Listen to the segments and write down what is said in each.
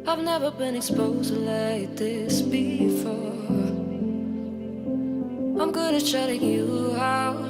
I've never been exposed like this before. I'm good at shutting you out.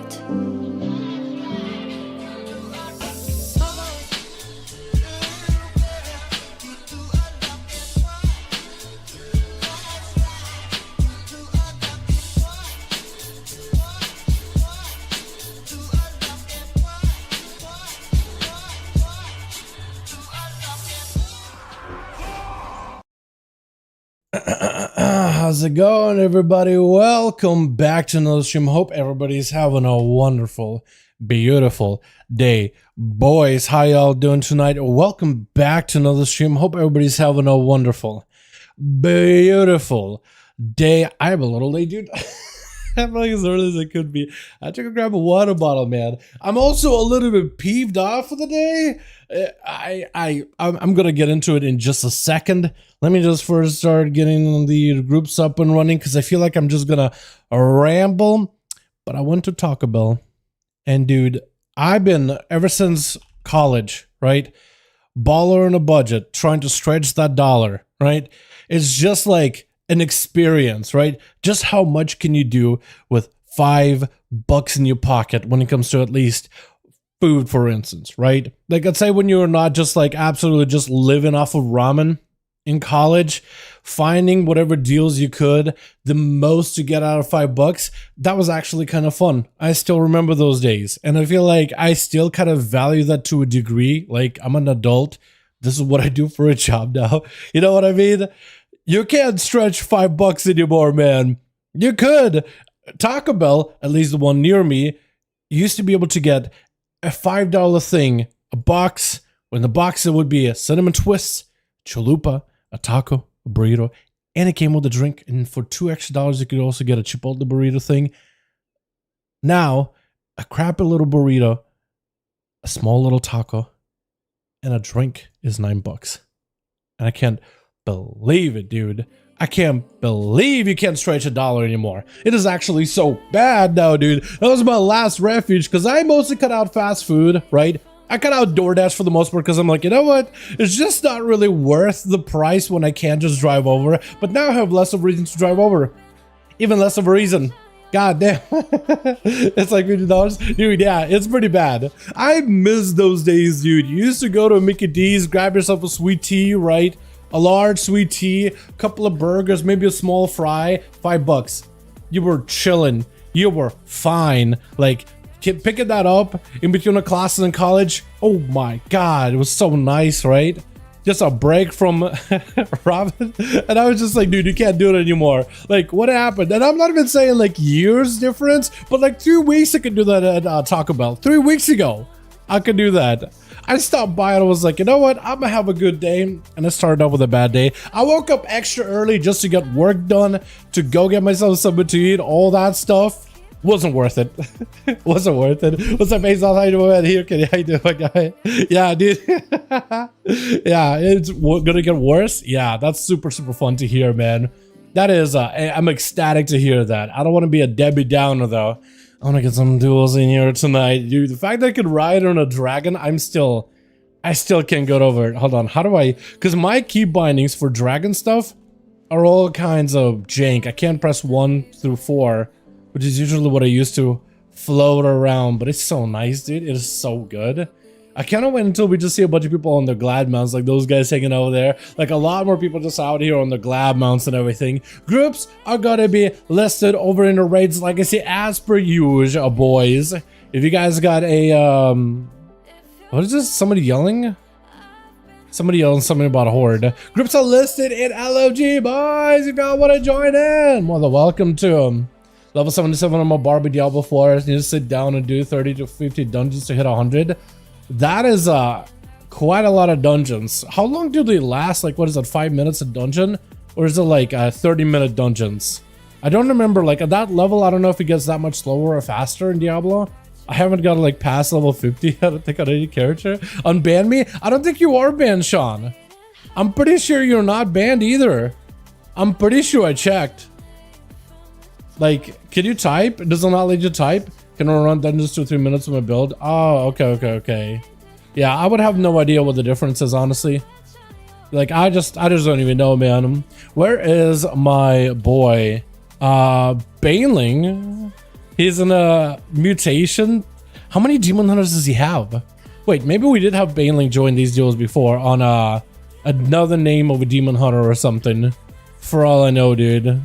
How's it going, everybody? Welcome back to another stream. Hope everybody's having a wonderful, beautiful day. Boys, how y'all doing tonight? Welcome back to another stream. Hope everybody's having a wonderful, beautiful day. I am a little late, dude. I'm like as early as I could be. I took a grab a water bottle, man. I'm also a little bit peeved off for the day. I'm gonna get into it in just a second. Let me just first start getting the groups up and running because I feel like I'm just gonna ramble. But I went to Taco Bell, and dude, I've been ever since college, right? Baller on a budget, trying to stretch that dollar, right? It's just like an experience, right? Just how much can you do with $5 in your pocket when it comes to at least food, for instance, right? Like, I'd say when you're not just like absolutely just living off of ramen in college, finding whatever deals you could, the most to get out of $5, that was actually kind of fun. I still remember those days. And I feel like I still kind of value that to a degree. Like, I'm an adult. This is what I do for a job now. You know what I mean? You can't stretch $5 anymore, man. You could. Taco Bell, at least the one near me, used to be able to get a $5 thing, a box. When the box, it would be a cinnamon twist, chalupa, a taco, a burrito, and it came with a drink. And for $2 extra, you could also get a Chipotle burrito thing. Now, a crappy little burrito, a small little taco, and a drink is $9. And I can't believe it, dude. I can't believe you can't stretch $1 anymore. It is actually so bad now, dude. That was my last refuge because I mostly cut out fast food, right? I cut out DoorDash for the most part because I'm like, you know what? It's just not really worth the price when I can't just drive over. But now I have less of a reason to drive over. Even less of a reason. God damn. It's like $50. Dude, yeah, it's pretty bad. I miss those days, dude. You used to go to a Mickey D's, grab yourself a sweet tea, right? A large sweet tea, couple of burgers, maybe a small fry, $5. You were chilling. You were fine. Like, picking that up in between the classes in college, oh my god, it was so nice, right? Just a break from Robin, and I was just like, dude, you can't do it anymore. Like, what happened? And I'm not even saying like years difference, but like 3 weeks I could do that at Taco Bell. 3 weeks ago, I could do that. I stopped by and I was like, you know what? I'm gonna have a good day. And I started out with a bad day. I woke up extra early just to get work done, to go get myself something to eat, all that stuff. Wasn't worth it. Wasn't worth it. What's up, Ace? How you doing here? How you doing, my guy? Yeah, dude. Yeah, it's gonna get worse. Yeah, that's super, super fun to hear, man. That is, I'm ecstatic to hear that. I don't want to be a Debbie Downer, though. I want to get some duels in here tonight, dude. The fact that I could ride on a dragon, I still can't get over it. Hold on, how do I? Because my key bindings for dragon stuff are all kinds of jank. I can't press 1 through 4 which is usually what I used to float around. But it's so nice, dude. It is so good. I cannot wait until we just see a bunch of people on their glad mounts, like those guys hanging over there. Like a lot more people just out here on the glad mounts and everything. Groups are gonna be listed over in the raids, like I say, as per usual, boys. If you guys got a what is this? Somebody yelling? Somebody yelling something about a horde. Groups are listed in LOG, boys. If y'all want to join in, well, welcome to them. Level 77 on my Barbie Diablo 4. You need to sit down and do 30 to 50 dungeons to hit 100. That is quite a lot of dungeons. How long do they last? Like, what is it, 5 minutes a dungeon? Or is it like 30-minute dungeons? I don't remember. Like, at that level, I don't know if it gets that much slower or faster in Diablo. I haven't got like past level 50. I don't think on any character. Unban me? I don't think you are banned, Sean. I'm pretty sure you're not banned either. I'm pretty sure I checked. Like, can you type? Does it not let you type? Can I run dungeons 2 or 3 minutes with my build? Oh, okay. Yeah, I would have no idea what the difference is, honestly. Like, I just don't even know, man. Where is my boy? Bailing. He's in a mutation. How many demon hunters does he have? Wait, maybe we did have Bailing join these duels before on another name of a demon hunter or something. For all I know, dude.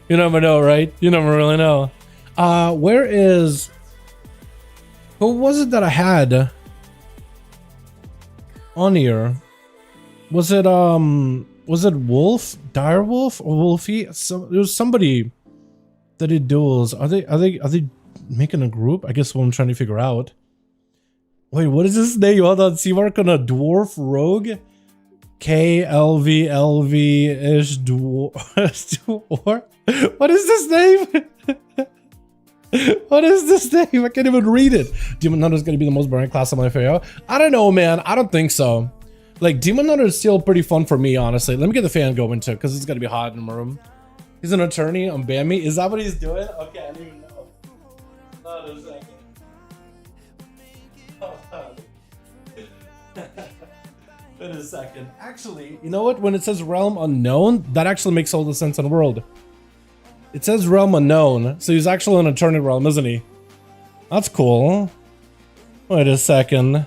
You never know, right? You never really know. Where is... Who was it that I had on here? Was it Wolf? Direwolf or Wolfie? There was somebody that did duels. Are they making a group? I guess what I'm trying to figure out. Wait, what is this name? Hold on, see mark on a dwarf rogue? KLVLV-ish dwarf. What is this name? What is this name? I can't even read it. Demon Hunter is going to be the most boring class of my FAO. I don't know, man. I don't think so. Like, Demon Hunter is still pretty fun for me, honestly. Let me get the fan going too, because it's going to be hot in my room. He's an attorney on Bammy. Is that what he's doing? Okay, I don't even know. Hold on a second. Wait a second. Actually, you know what? When it says Realm Unknown, that actually makes all the sense in the world. It says Realm Unknown, so he's actually in Eternity Realm, isn't he? That's cool. Wait a second.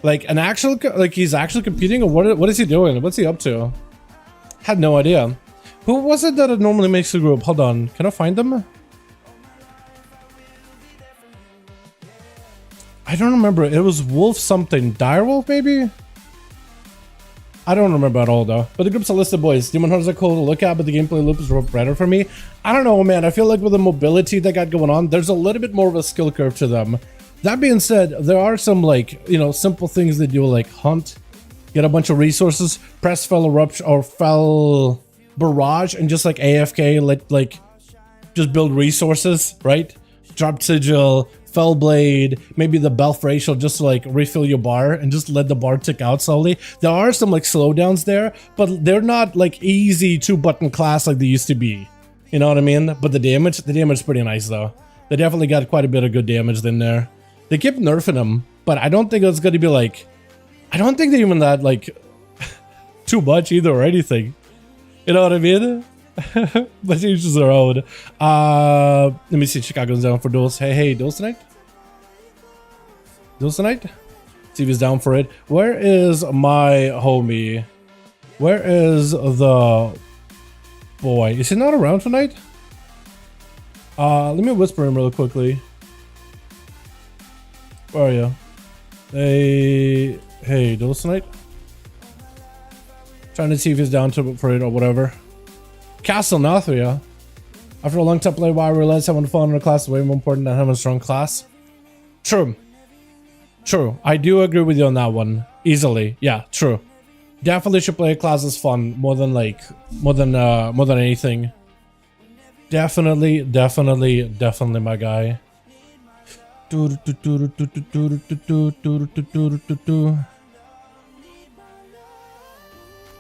Like, an actual, like, he's actually competing, or what is he doing? What's he up to? Had no idea. Who was it that normally makes the group? Hold on, can I find them? I don't remember. It was Wolf something. Direwolf, maybe? I don't remember at all, though. But the groups are listed, boys. Demon Hunters are cool to look at, but the gameplay loop is better for me. I don't know, man. I feel like with the mobility they got going on, there's a little bit more of a skill curve to them. That being said, there are some, like, you know, simple things they do, like hunt, get a bunch of resources, press fell eruption or fell barrage, and just like AFK, like just build resources, right? Drop sigil, fell blade, maybe the belf ratio, just to like refill your bar and just let the bar tick out slowly. There are some like slowdowns there, but they're not like easy 2-button class like they used to be. You know what I mean? But the damage is pretty nice though. They definitely got quite a bit of good damage in there. They keep nerfing them, but I don't think it's going to be like, I don't think they're even that like too much either or anything. You know what I mean? But each is their own. Let me see. Chicago's down for duels. Hey, duels tonight? Duels tonight? See if he's down for it. Where is my homie? Where is the boy? Is he not around tonight? Let me whisper him real quickly. Where are you? Hey, duels tonight? Trying to see if he's down for it or whatever. Castle Nathria. After a long time play, WoW, I realized having fun in a class is way more important than having a strong class. True. I do agree with you on that one. Easily. Yeah, true. Definitely should play a class as fun more than anything. Definitely, my guy.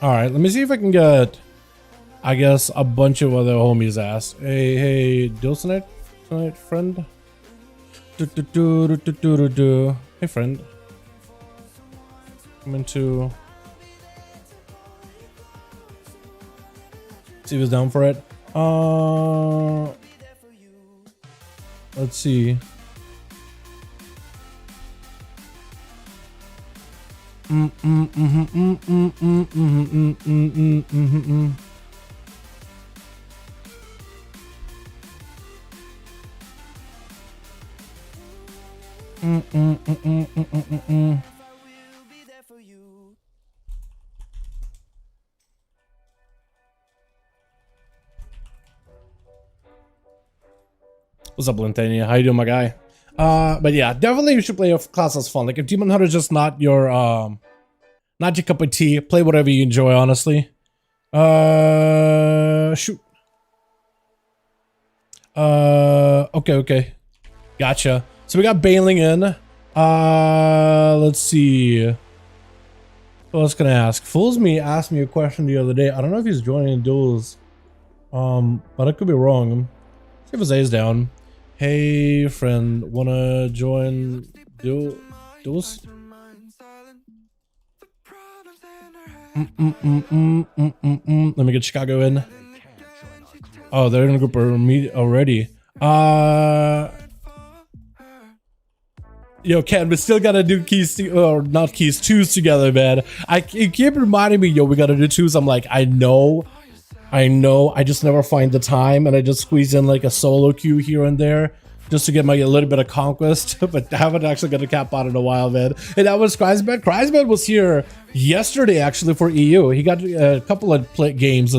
Alright, let me see if I can get, I guess, a bunch of other homies asked. Hey, duels tonight, friend? Hey, friend. I'm into... See if he's down for it. Let's see. What's up, Lintania? How you doing, my guy? But yeah, definitely you should play a class that's fun. Like if Demon Hunter is just not your cup of tea, play whatever you enjoy, honestly. Shoot. Okay. Gotcha. So we got Bailing in. Let's see. What else can I ask? Fools Me asked me a question the other day. I don't know if he's joining Duels. But I could be wrong. See if his A's down. Hey friend, wanna join Duels? Let me get Chicago in. Oh, they're in a group already. Yo, Ken, we still gotta do keys, or not keys, twos together, man. You keep reminding me, yo, we gotta do twos. I'm like, I know, I just never find the time, and I just squeeze in like a solo queue here and there just to get my a little bit of conquest, but I haven't actually got a cap on in a while, man. And that was Kreisbed. Kreisbed was here yesterday, actually, for EU. He got a couple of games,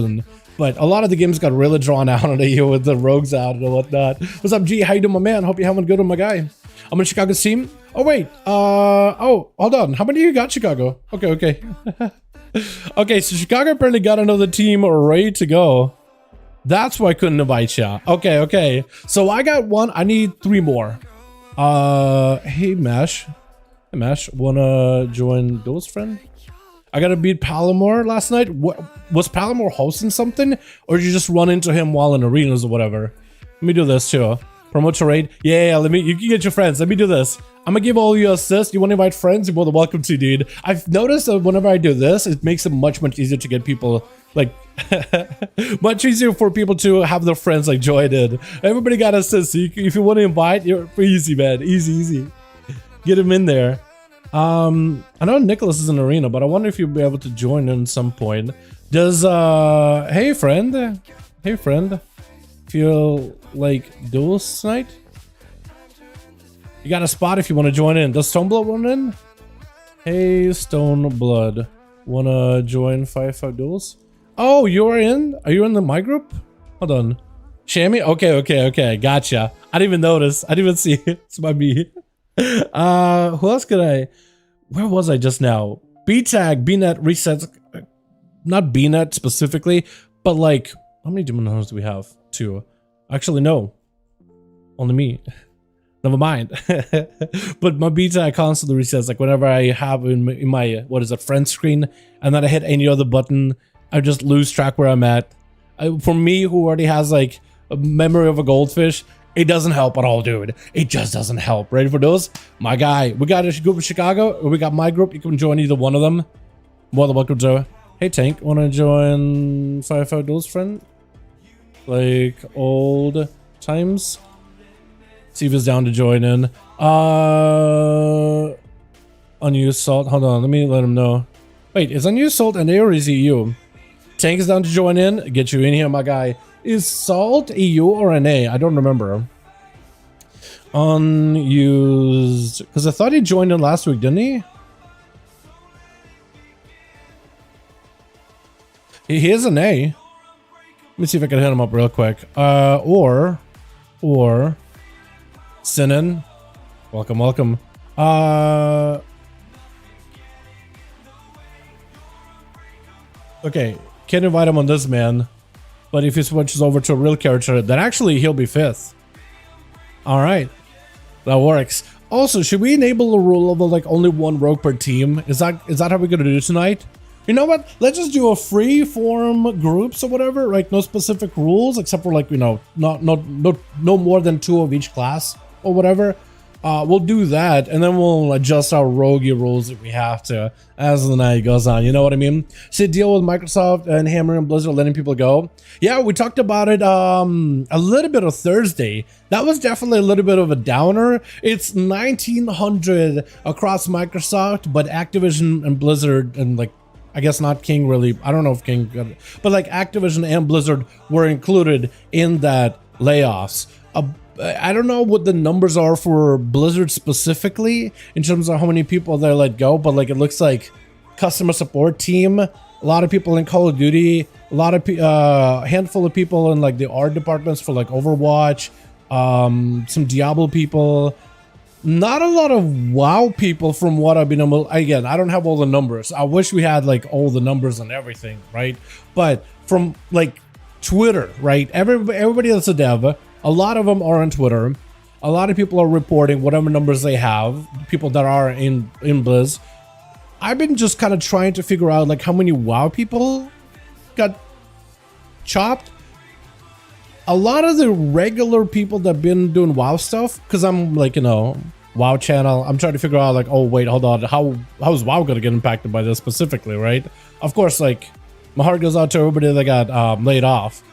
but a lot of the games got really drawn out on EU with the rogues out and whatnot. What's up, G? How you doing, my man? Hope you're having good with my guy. I'm in Chicago's team. Oh, wait. Oh, hold on. How many of you got Chicago? Okay. Okay, so Chicago apparently got another team ready to go. That's why I couldn't invite ya. Okay. So I got one. I need 3 more. Hey, Mesh. Hey, Mesh. Wanna join Duels, friend? I gotta beat Palomar last night. Was Palomar hosting something? Or did you just run into him while in arenas or whatever? Let me do this too. Promote to raid. Yeah, you can get your friends. Let me do this. I'm gonna give all you assists. You want to invite friends? You're more than welcome to, dude. I've noticed that whenever I do this, it makes it much easier to get people, like, much easier for people to have their friends, like, join in. Everybody got assists. So if you want to invite, you're easy, man. Easy. Get him in there. I know Nicholas is in arena, but I wonder if you'll be able to join in some point. Does, hey, friend, feel like Duels tonight? You got a spot if you want to join in. Does Stoneblood want in? Hey, Stoneblood, wanna join 5V5 Duels? Oh, you're in? Are you in my group? Hold on. Shammy? Okay. Gotcha. I didn't even notice. I didn't even see it. It's my me. Who else could I? Where was I just now? B-Tag, BNet resets. Not BNet specifically, but like, how many Demon Hunters do we have? 2. Actually, no. Only me. Never mind. But my beta constantly resets. Like whenever I have in my what is it, friend screen, and then I hit any other button, I just lose track where I'm at. For me, who already has like a memory of a goldfish, it doesn't help at all, dude. It just doesn't help. Ready for those? My guy, we got a group of Chicago, or we got my group. You can join either one of them. More than welcome to. Hey Tank, wanna join 5V5 Duels, friend? Like old times? See if he's down to join in. Unused salt. Hold on, let me let him know. Wait, is unused salt NA or is EU? Tank is down to join in. Get you in here, my guy. Is salt EU or NA? I don't remember. Unused, because I thought he joined in last week, didn't he? He is an A. Let me see if I can hit him up real quick. Or Sinan. Welcome. Okay, can't invite him on this, man. But if he switches over to a real character, then actually he'll be 5th. Alright. That works. Also, should we enable a rule of like only 1 rogue per team? Is that how we're gonna do tonight? You know what? Let's just do a free form groups or whatever, right? No specific rules except for like, you know, no more than 2 of each class or whatever. We'll do that, and then we'll adjust our roguey rules if we have to as the night goes on. You know what I mean? So deal with Microsoft and Hammer and Blizzard letting people go. Yeah, we talked about it a little bit of Thursday. That was definitely a little bit of a downer. It's 1900 across Microsoft, but Activision and Blizzard and like, I guess not King really. I don't know if King got it, but like Activision and Blizzard were included in that layoffs. I don't know what the numbers are for Blizzard specifically in terms of how many people they let go, but like it looks like customer support team, a lot of people in Call of Duty, a lot of handful of people in like the art departments for like Overwatch, some Diablo people, not a lot of WoW people from what I've been able. Again, I don't have all the numbers. I wish we had like all the numbers and everything, right? But from like Twitter, right? Everybody that's a dev. A lot of them are on Twitter. A lot of people are reporting whatever numbers they have, people that are in Blizz. I've been just kind of trying to figure out like how many WoW people got chopped. A lot of the regular people that have been doing WoW stuff, because I'm like, you know, WoW channel, I'm trying to figure out like, oh wait, hold on, how is WoW gonna get impacted by this specifically, right? Of course, like my heart goes out to everybody that got laid off.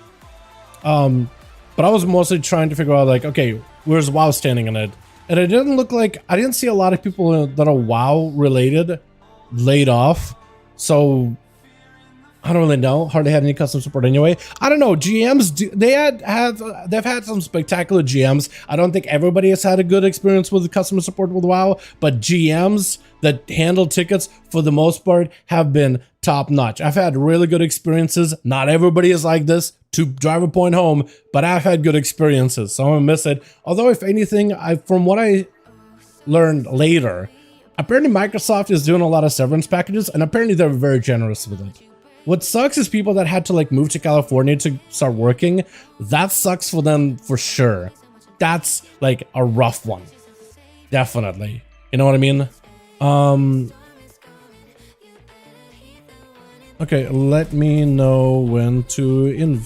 But I was mostly trying to figure out like, okay, where's WoW standing in it? And it didn't look like, I didn't see a lot of people that are WoW related laid off. So I don't really know. Hardly had any customer support anyway. I don't know. GMs, they've had some spectacular GMs. I don't think everybody has had a good experience with the customer support with WoW, but GMs that handle tickets for the most part have been top notch. I've had really good experiences. Not everybody is like this, to drive a point home, but I've had good experiences, so I'm gonna miss it. Although if anything, from what I learned later, apparently Microsoft is doing a lot of severance packages, and apparently they're very generous with it. What sucks is people that had to like move to California to start working. That sucks for them for sure. That's like a rough one. Definitely. You know what I mean? Okay, let me know when to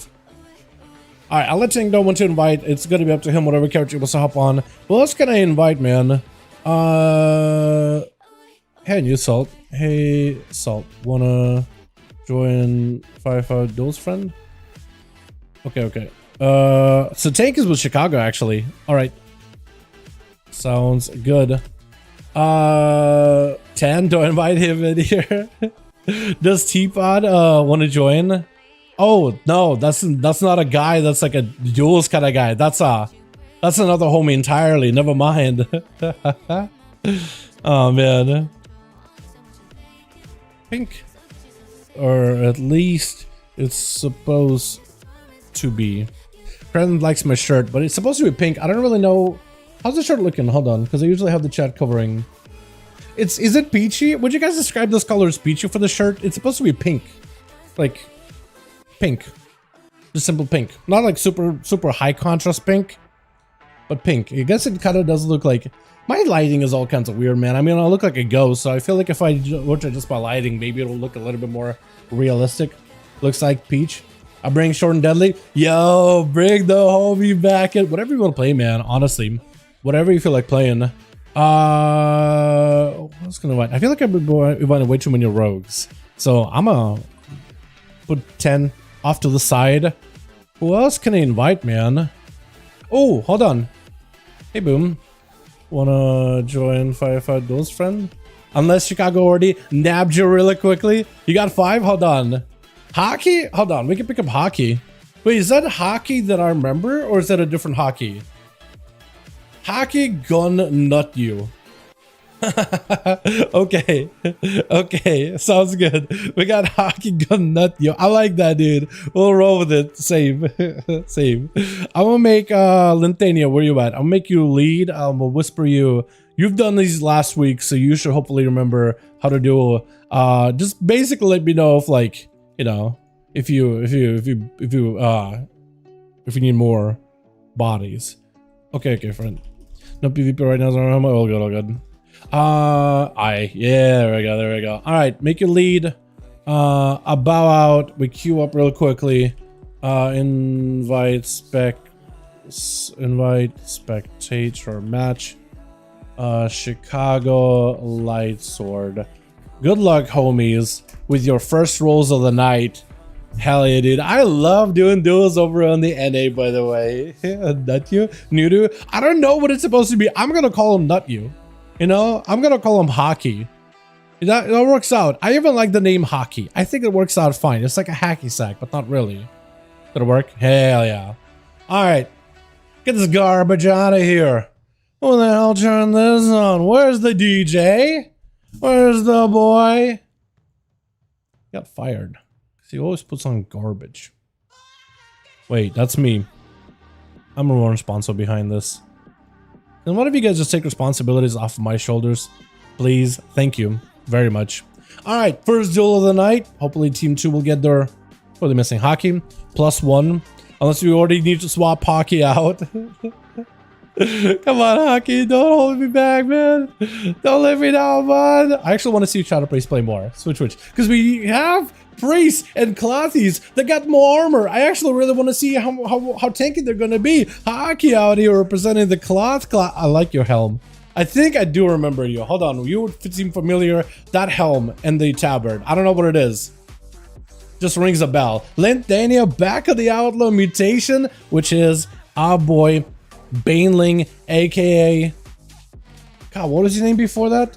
Alright, I'll let Tank know when to invite. It's gonna be up to him, whatever character he wants to hop on. Well, let's can I invite, man? Hey, new Salt. Hey, Salt. Wanna join 5V5 Duels, friend? Okay. So Tank is with Chicago, actually. Alright. Sounds good. Tan, do I invite him in here? Does Teapot want to join? Oh no, that's not a guy. That's like a duels kind of guy. That's another homie entirely. Never mind. Oh man. Pink, or at least it's supposed to be. Friend likes my shirt, but it's supposed to be pink. I don't really know. How's the shirt looking? Hold on, because I usually have the chat covering. Is it peachy? Would you guys describe this color as peachy for the shirt? It's supposed to be pink. Like pink. Just simple pink. Not like super high contrast pink, but pink. I guess it kind of does look like, my lighting is all kinds of weird, man. I mean, I look like a ghost, so I feel like if I were to just by lighting, maybe it'll look a little bit more realistic. Looks like peach. I bring short and deadly. Yo, bring the homie back in. Whatever you want to play, man. Honestly, whatever you feel like playing. What's gonna invite? I feel like I've been inviting way too many rogues, so I'm gonna put 10 off to the side. Who else can I invite, man? Oh, hold on. Hey, Boom. Wanna join 5V5 Duels, friend? Unless Chicago already nabbed you really quickly. You got 5? Hold on. Hockey? Hold on. We can pick up hockey. Wait, is that hockey that I remember, or is that a different hockey? Hockey gun nut you. Okay. Okay. Sounds good. We got hockey gun nut you. I like that, dude. We'll roll with it. Same. Same. I'm gonna make Lintania, where you at? I'll make you lead. We'll whisper you. You've done these last week, so you should hopefully remember how to do. Just basically let me know if, like, you know, if you need more bodies. Okay, friend. No PvP right now. All good. Yeah, there we go. All right, make your lead. I bow out. We queue up real quickly. Invite spectator match. Chicago Light Sword. Good luck, homies, with your first rolls of the night. Hell yeah, dude. I love doing duels over on the NA, by the way. Nut you? Nudu? I don't know what it's supposed to be. I'm going to call him Nut you. You know, I'm going to call him Hockey. That works out. I even like the name Hockey. I think it works out fine. It's like a hacky sack, but not really. Did it work? Hell yeah. All right. Get this garbage out of here. Who the hell turned this on? Where's the DJ? Where's the boy? Got fired. He always puts on garbage. Wait, that's me. I'm the one responsible behind this. And what if you guys just take responsibilities off of my shoulders? Please. Thank you very much. Alright, first duel of the night. Hopefully team 2 will get their... What are they missing? Hockey. +1. Unless we already need to swap Hockey out. Come on, Hockey. Don't hold me back, man. Don't let me down, bud. I actually want to see Shadow Priest play more. Switch. Because we have priests and clothies that got more armor. I actually really want to see how tanky they're going to be. Hockey out here representing the cloth. I like your helm. I think I do remember you. Hold on. You would seem familiar. That helm and the tabard. I don't know what it is. Just rings a bell. Lintania back of the Outlaw mutation, which is our boy Baneling, aka... God, what was his name before that?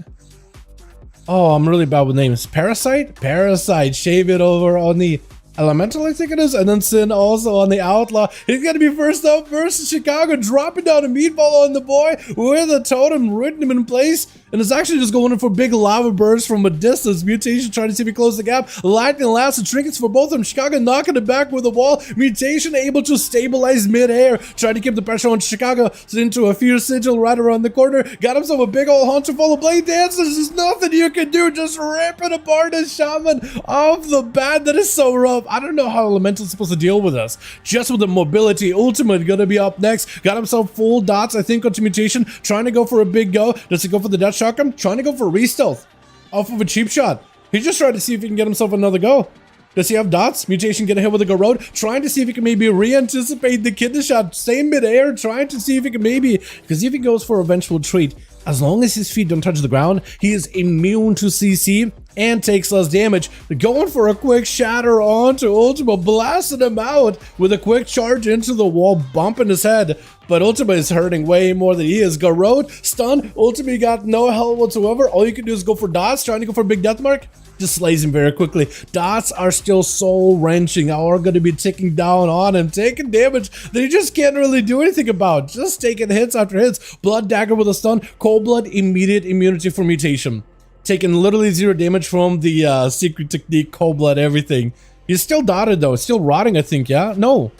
Oh, I'm really bad with names. Parasite? Parasite. Shave it over on the Elemental, I think it is. And then Sin also on the Outlaw. He's going to be first up versus Chicago. Dropping down a meatball on the boy with a totem, written him in place. And it's actually just going in for big lava bursts from a distance. Mutation trying to see if he closes the gap. Lightning lasts and trinkets for both of them. Chicago knocking it back with a wall. Mutation able to stabilize mid-air. Trying to keep the pressure on Chicago into a fierce sigil right around the corner. Got himself a big old hunter full of blade dance. There's nothing you can do. Just ripping apart his shaman off the bat. That is so rough. I don't know how Elemental's supposed to deal with us. Just with the mobility. Ultimate gonna be up next. Got himself full dots, I think, onto Mutation. Trying to go for a big go. Does he go for the Death Shotgun? Trying to go for a re-stealth off of a cheap shot. He's just trying to see if he can get himself another go. Does he have dots? Mutation get a hit with a go road. Trying to see if he can maybe re-anticipate the kidney shot. Stay mid-air. Trying to see if he can maybe... Because if he goes for a vengeful treat, as long as his feet don't touch the ground, he is immune to CC and takes less damage. They're going for a quick shatter onto Ultima, blasting him out with a quick charge into the wall, bumping his head. But Ultima is hurting way more than he is. Garrod, stun. Ultima got no health whatsoever. All you can do is go for dots, trying to go for a big death mark. Just slays him very quickly. Dots are still soul wrenching. Are going to be ticking down on him, taking damage that he just can't really do anything about. Just taking hits after hits. Blood dagger with a stun. Cold blood, immediate immunity for mutation. Taking literally 0 damage from the secret technique, cold blood, everything. He's still dotted though. Still rotting, I think. Yeah, no.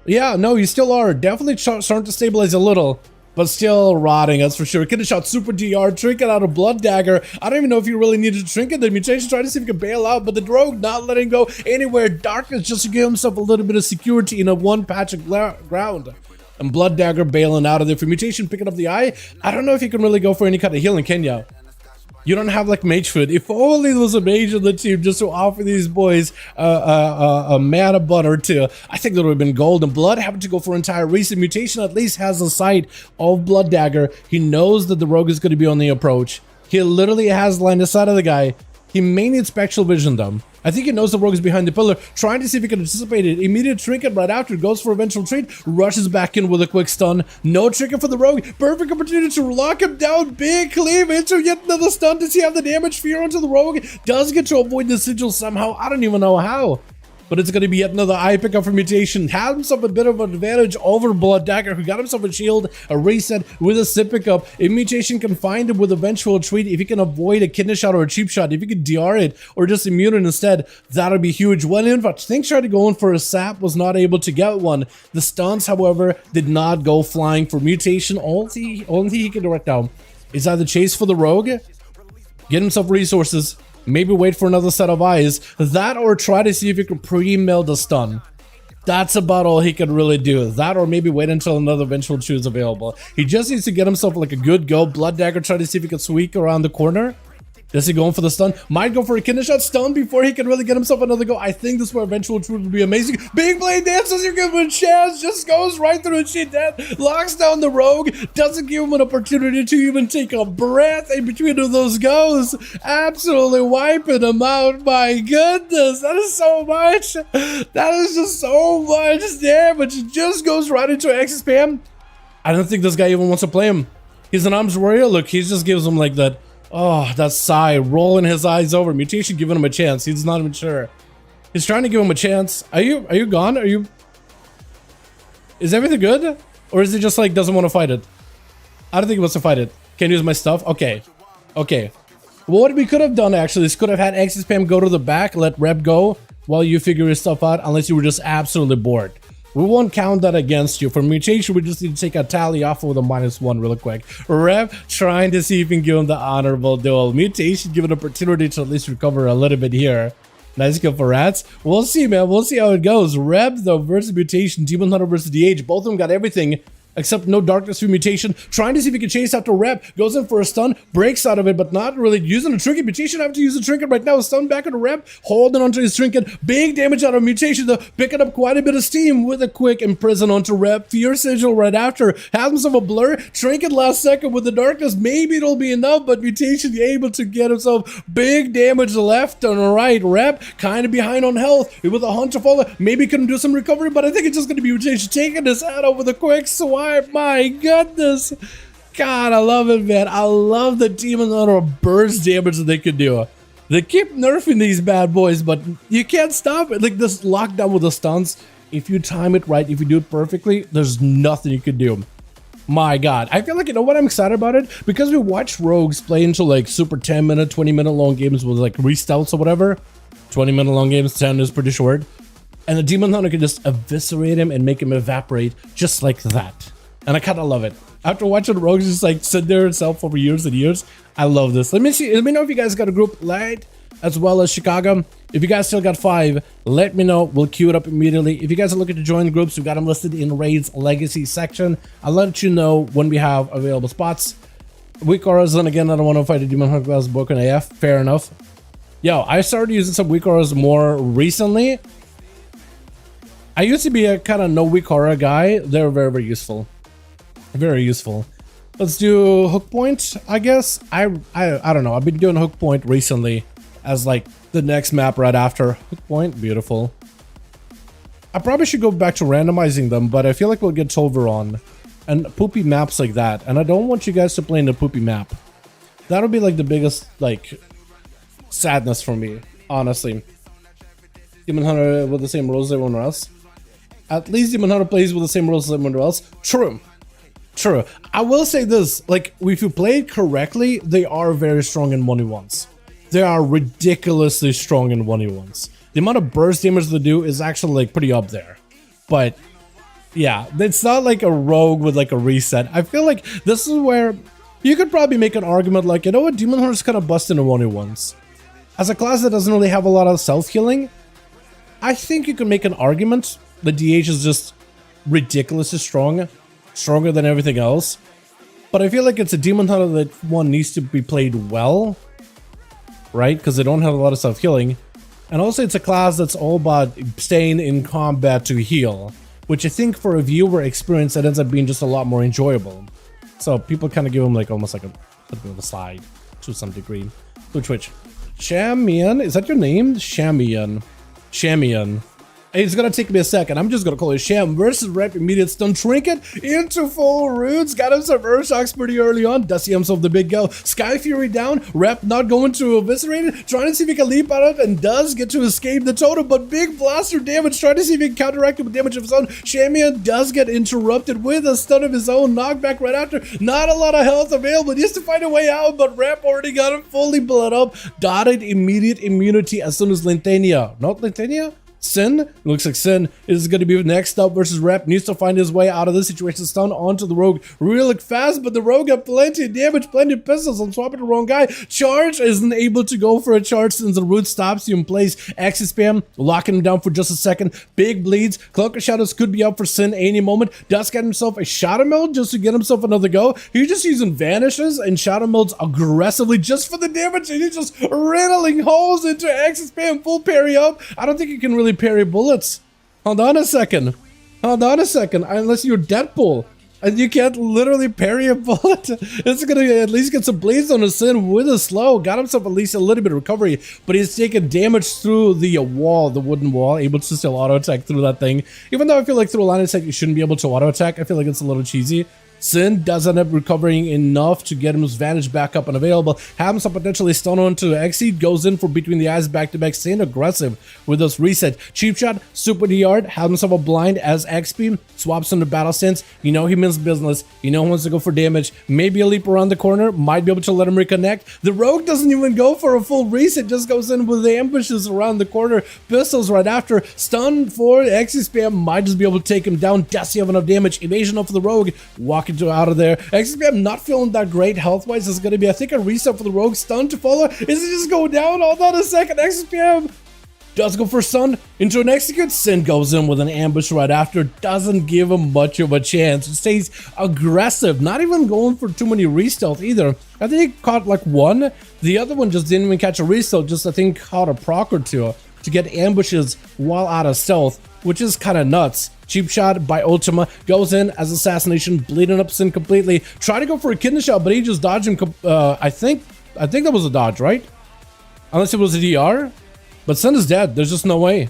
Yeah, no, you still are. Definitely starting to stabilize a little. But still rotting, that's for sure. Could have shot super DR, trinket out of blood dagger. I don't even know if you really needed to trinket. The mutation trying to see if he can bail out, but the rogue not letting go anywhere. Darkness just to give himself a little bit of security in a one patch of ground. And blood dagger bailing out of there for mutation, picking up the eye. I don't know if you can really go for any kind of healing, can ya? You don't have like mage food. If only there was a mage on the team just to offer these boys a mana bun or two. I think that would have been gold. And Blood happened to go for entire recent mutation. At least has a sight of Blood Dagger. He knows that the rogue is going to be on the approach. He literally has line of sight of the guy. He may need spectral vision though. I think he knows the rogue is behind the pillar, trying to see if he can anticipate it. Immediate trinket right after, goes for eventual treat, rushes back in with a quick stun. No trinket for the rogue. Perfect opportunity to lock him down. Big cleave into yet another stun. Does he have the damage fear onto the rogue? Does get to avoid the sigil somehow. I don't even know how. But it's going to be yet another eye pickup for mutation. Has himself a bit of an advantage over Blood Dagger, who got himself a shield, a reset with a sit pickup. If mutation can find him with a vengeful treat, if he can avoid a kidney shot or a cheap shot, if he can DR it or just immune it instead, that'll be huge. Well, in fact, things tried to go in for a sap, was not able to get one. The stuns, however, did not go flying for mutation. Only he can direct down is either chase for the rogue, get himself resources, maybe wait for another set of eyes, that or try to see if he can pre-mill the stun. That's about all he can really do. That or maybe wait until another vengeful chew is available. He just needs to get himself like a good go. Blood Dagger, try to see if he can squeak around the corner. Is he going for the stun? Might go for a kidney shot stun before he can really get himself another go. I think this where eventual truth would be amazing. Big blade dances, you give him a chance, just goes right through and shit dead. Locks down the rogue, doesn't give him an opportunity to even take a breath in between those goes. Absolutely wiping him out. My goodness, that is so much. That is just so much damage. It just goes right into X spam. I don't think this guy even wants to play him. He's an arms warrior. Look, he just gives him like that. Oh, that sigh, rolling his eyes over. Mutation giving him a chance. He's not even sure. He's trying to give him a chance. Are you gone? Is everything good? Or is he just like doesn't want to fight it? I don't think he wants to fight it. Can't use my stuff? Okay. Okay. What we could have done actually is could have had X spam go to the back, let Rep go while you figure your stuff out, unless you were just absolutely bored. We won't count that against you. For mutation, we just need to take a tally off with a -1 real quick. Rep trying to see if we can give him the honorable duel. Mutation give an opportunity to at least recover a little bit here. Nice kill for Rats. We'll see, man. We'll see how it goes. Rep, though, versus Mutation. Demon Hunter versus DH. Both of them got everything except no darkness through Mutation. Trying to see if he can chase after Rep. Goes in for a stun. Breaks out of it, but not really using a trinket. Mutation have to use a trinket right now. Stun back on Rep. Holding onto his trinket. Big damage out of Mutation, though. Picking up quite a bit of steam with a quick imprison onto Rep. Fierce Sigil right after. Has himself a blur. Trinket last second with the darkness. Maybe it'll be enough, but Mutation able to get himself big damage left and right. Rep kind of behind on health. With a hunter follow. Maybe couldn't do some recovery, but I think it's just going to be Mutation taking his head over the quick swipe. My goodness. God, I love it, man. I love the Demon Hunter burst damage that they can do. They keep nerfing these bad boys, but you can't stop it. Like this lockdown with the stuns, if you time it right, if you do it perfectly, there's nothing you can do. My God. I feel like, you know what I'm excited about it? Because we watch rogues play into like super 10-minute, 20-minute long games with like restarts or whatever. 20-minute long games, 10 is pretty short. And the Demon Hunter can just eviscerate him and make him evaporate just like that. And I kind of love it. After watching rogues just like sit there itself over years and years, I love this. Let me know if you guys got a group light as well as Chicago. If you guys still got 5, let me know. We'll queue it up immediately. If you guys are looking to join groups, we've got them listed in Raid's Legacy section. I'll let you know when we have available spots. Weak auras, and again, I don't want to fight a Demon Hunter class broken AF. Fair enough. Yo, I started using some weak auras more recently. I used to be a kind of no weak aura guy. They're very, very useful. Very useful. Let's do hook point, I guess. I don't know. I've been doing hook point recently as like the next map right after hook point. Beautiful. I probably should go back to randomizing them, but I feel like we'll get Tolveron and poopy maps like that. And I don't want you guys to play in the poopy map. That'll be like the biggest like sadness for me, honestly. Demon Hunter with the same rules as everyone else. At least Demon Hunter plays with the same rules as everyone else. True. True. I will say this, like, if you play it correctly, they are very strong in 1v1s. They are ridiculously strong in 1v1s. The amount of burst damage they do is actually, like, pretty up there. But, yeah, it's not like a rogue with, like, a reset. I feel like this is where you could probably make an argument, like, you know what, Demon Hunter's kind of busting in 1v1s. As a class that doesn't really have a lot of self-healing, I think you can make an argument the DH is just ridiculously strong. Stronger than everything else. But I feel like it's a Demon Hunter that one needs to be played well. Right? Because they don't have a lot of self-healing. And also it's a class that's all about staying in combat to heal. Which I think for a viewer experience that ends up being just a lot more enjoyable. So people kind of give them like almost like a bit of a slide to some degree. Which? Shamian? Is that your name? Shamian. Shamian. It's gonna take me a second. I'm just gonna call it Sham versus Rep. Immediate stun trinket into full roots. Got himself Urshocks pretty early on. Does see himself the big go. Sky Fury down. Rep not going to eviscerate it. Trying to see if he can leap out of it and does get to escape the totem. But big blaster damage. Trying to see if he can counteract it with damage of his own. Shamian does get interrupted with a stun of his own. Knockback right after. Not a lot of health available. He has to find a way out. But Rep already got him fully blood up. Dotted immediate immunity as soon as Lintania. Not Lintania? Sin, it looks like Sin is going to be next up versus Rep. Needs to find his way out of this situation. Stun onto the Rogue really fast, but the Rogue got plenty of damage, plenty of pistols. I'm swapping the wrong guy. Charge isn't able to go for a charge since the root stops you in place. Axis spam, locking him down for just a second. Big bleeds. Cloak of Shadows could be up for Sin any moment. Does get himself a Shadow Meld just to get himself another go. He's just using Vanishes and Shadow Melds aggressively just for the damage, and he's just riddling holes into Axis spam, full parry up. I don't think he can really parry bullets. Hold on a second. Unless you're Deadpool and you can't literally parry a bullet. It's gonna at least get some bleeds on his Sin with a slow. Got himself at least a little bit of recovery, but he's taking damage through the wall, the wooden wall, able to still auto attack through that thing. Even though I feel like through a line of sight you shouldn't be able to auto attack, I feel like it's a little cheesy. Sin does end up recovering enough to get his Vantage back up and available. Have himself potentially stun onto Exceed, goes in for between the eyes back to back, staying aggressive with those reset. Cheap shot, super DR'd, have himself a blind as XP, swaps into battle stance. You know he means business. You know he wants to go for damage. Maybe a leap around the corner, might be able to let him reconnect. The Rogue doesn't even go for a full reset, just goes in with the ambushes around the corner. Pistols right after. Stun for Exi spam, might just be able to take him down. Does he have enough damage? Evasion off the Rogue, walking to out of there. XP, I'm not feeling that great health-wise. It's going to be, I think, a reset for the Rogue. Stun to follow. Is it just go down? Hold on a second. XPM does go for stun into an execute. Sin goes in with an ambush right after. Doesn't give him much of a chance. It stays aggressive. Not even going for too many re-stealth either. I think he caught like one. The other one just didn't even catch a re-stealth. Just, I think, caught a proc or two to get ambushes while out of stealth, which is kind of nuts. Cheap shot by Ultima, goes in as assassination, bleeding up Sin completely. Try to go for a kidney shot, but he just dodged him. I think that was a dodge, right? Unless it was a DR. But Sin is dead. There's just no way.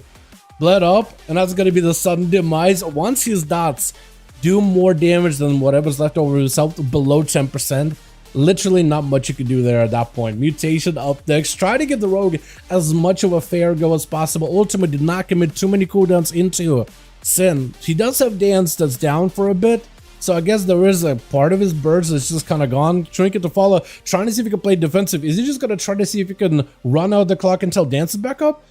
Bled up, and that's going to be the sudden demise. Once his dots do more damage than whatever's left over his health, below 10%. Literally not much you can do there at that point. Mutation up next. Try to give the Rogue as much of a fair go as possible. Ultima did not commit too many cooldowns into Sin. He does have Dance that's down for a bit, so I guess there is a part of his burst that's just kind of gone. Trinket to follow, trying to see if he can play defensive. Is he just going to try to see if he can run out the clock until Dance is back up?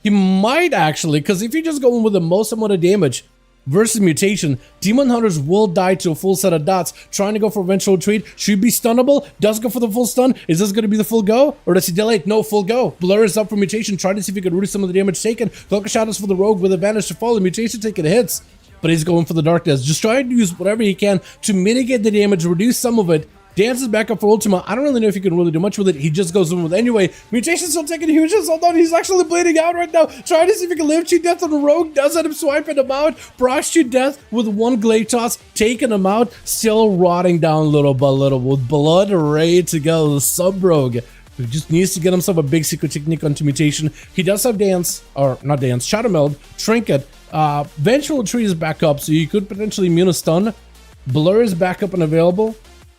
He might actually, because if you just go in with the most amount of damage versus Mutation, Demon Hunters will die to a full set of dots. Trying to go for eventual retreat. Should be stunnable. Does go for the full stun. Is this going to be the full go? Or does he delay? No, full go. Blur is up for Mutation. Trying to see if he can reduce some of the damage taken. Cloak of Shadows for the Rogue with advantage to follow. Mutation taking hits, but he's going for the Darkness. Just trying to use whatever he can to mitigate the damage, reduce some of it. Dance is back up for Ultima. I don't really know if he can really do much with it. He just goes in with it anyway. Mutation's still taking huge hits. Hold on, he's actually bleeding out right now. Trying to see if he can live cheat death on the Rogue. Does end up swiping him out. Procs cheat death with one glaive toss, taking him out. Still rotting down little by little with blood ready to go. The sub-Rogue who just needs to get himself a big secret technique onto Mutation. He does have Dance, or not Dance, Shadow Meld, Trinket. Vengeful Tree is back up, so you could potentially immune a stun. Blur is back up and available.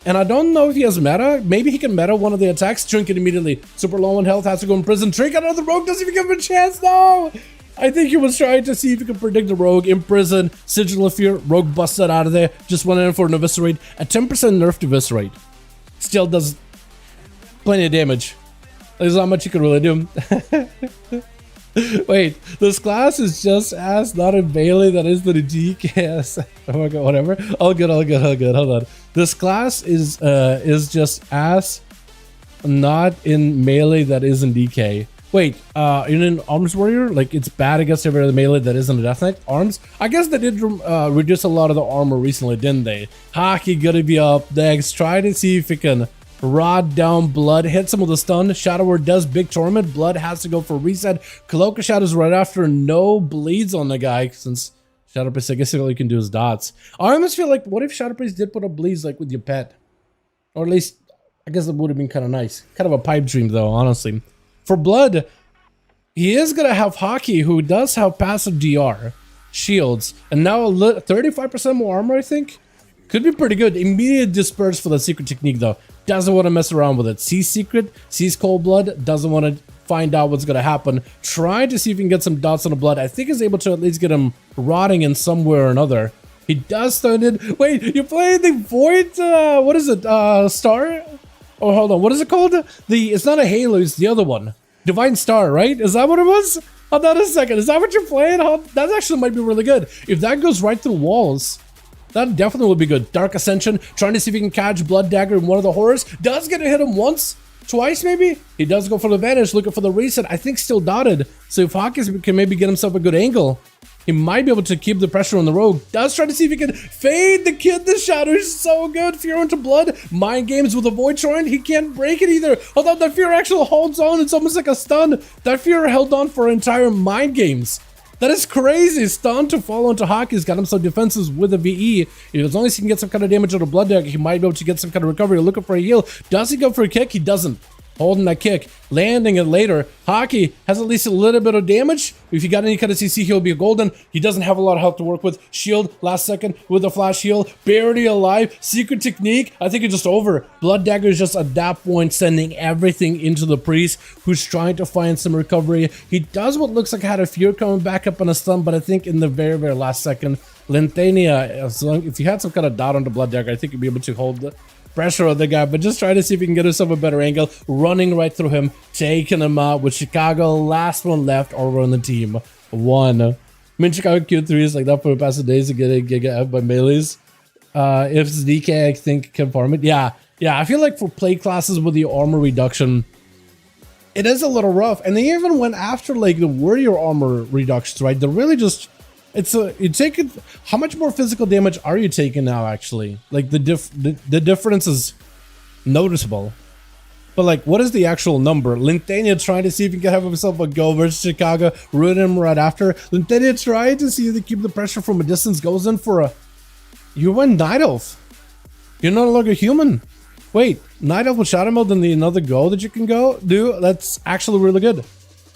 And I don't know if he has meta. Maybe he can meta one of the attacks. Trinket immediately. Super low on health, has to go in prison. Trinket out of the Rogue, doesn't even give him a chance. No! I think he was trying to see if he could predict the Rogue in prison. Sigil of Fear, Rogue busted out of there. Just went in for an Eviscerate. A 10% nerf to Eviscerate. Still does plenty of damage. There's not much you can really do. Wait, this class is just ass, not in melee. That is the DKS. Oh my god, whatever. All good. Hold on. This class is just ass, not in melee. That is in DK. Wait, in an Arms Warrior, like it's bad against every other melee that isn't a Death Knight. Arms, I guess they did reduce a lot of the armor recently, didn't they? Hockey gonna be up next. Try to see if it can rod down Blood, hit some of the stun. Shadow Word does big torment. Blood has to go for reset. Cloak of Shadows right after. No bleeds on the guy since Shadow Priest, I guess all you can do is dots. I almost feel like, what if Shadow Priest did put up bleeds like with your pet? Or at least, I guess it would have been kind of nice. Kind of a pipe dream though, honestly. For Blood, he is going to have Hockey, who does have passive DR, shields, and now 35% more armor, I think. Could be pretty good. Immediate disperse for the secret technique though. Doesn't want to mess around with it. Sees secret, sees cold blood, doesn't want to find out what's going to happen. Trying to see if he can get some dots on the Blood. I think he's able to at least get him rotting in some way or another. He does stun it. Wait, you're playing the Void, what is it, Star? Oh, hold on, what is it called? It's not a Halo, it's the other one. Divine Star, right? Is that what it was? Hold on a second. Is that what you're playing? That actually might be really good. If that goes right through walls, that definitely would be good. Dark Ascension, trying to see if he can catch Blood Dagger in one of the horrors. Does get to hit him once, twice maybe. He does go for the vanish, looking for the reset. I think still dotted. So if Hawkins can maybe get himself a good angle, he might be able to keep the pressure on the rogue. Does try to see if he can fade the kid. The shadow is so good. Fear into blood. Mind games with a void shrine. He can't break it either. Although that fear actually holds on. It's almost like a stun. That fear held on for entire mind games. That is crazy. Stun to fall into Hawk. He's got himself defenses with a VE. As long as he can get some kind of damage on a blood dagger, he might be able to get some kind of recovery. Looking for a heal. Does he go for a kick? He doesn't. Holding that kick, landing it later. Hockey has at least a little bit of damage. If you got any kind of CC, he'll be a golden. He doesn't have a lot of health to work with. Shield, last second with a flash heal. Barely alive. Secret technique. I think it's just over. Blood Dagger is just at that point sending everything into the priest, who's trying to find some recovery. He does what looks like had a fear coming back up on a stun, but I think in the very, very last second, Lentania, if you had some kind of dot on the Blood Dagger, I think you'd be able to hold the pressure on the guy, but just try to see if you can get yourself a better angle. Running right through him, taking him out with Chicago. Last one left over on the team. One. I mean, Chicago Q3 is like that for the past days to get a Giga F by melees. If it's DK, I think can farm it. Yeah. I feel like for play classes with the armor reduction, it is a little rough. And they even went after like the warrior armor reductions, right? They're really just... you take it. How much more physical damage are you taking now? Actually, like the difference is noticeable. But like, what is the actual number? Lintania trying to see if he can have himself a go versus Chicago. Ruin him right after. Lintania trying to see if they keep the pressure from a distance. Goes in for a. You went Night Elf. You're no longer human. Wait, Night Elf with Shadow Meld and the another go that you can do. That's actually really good.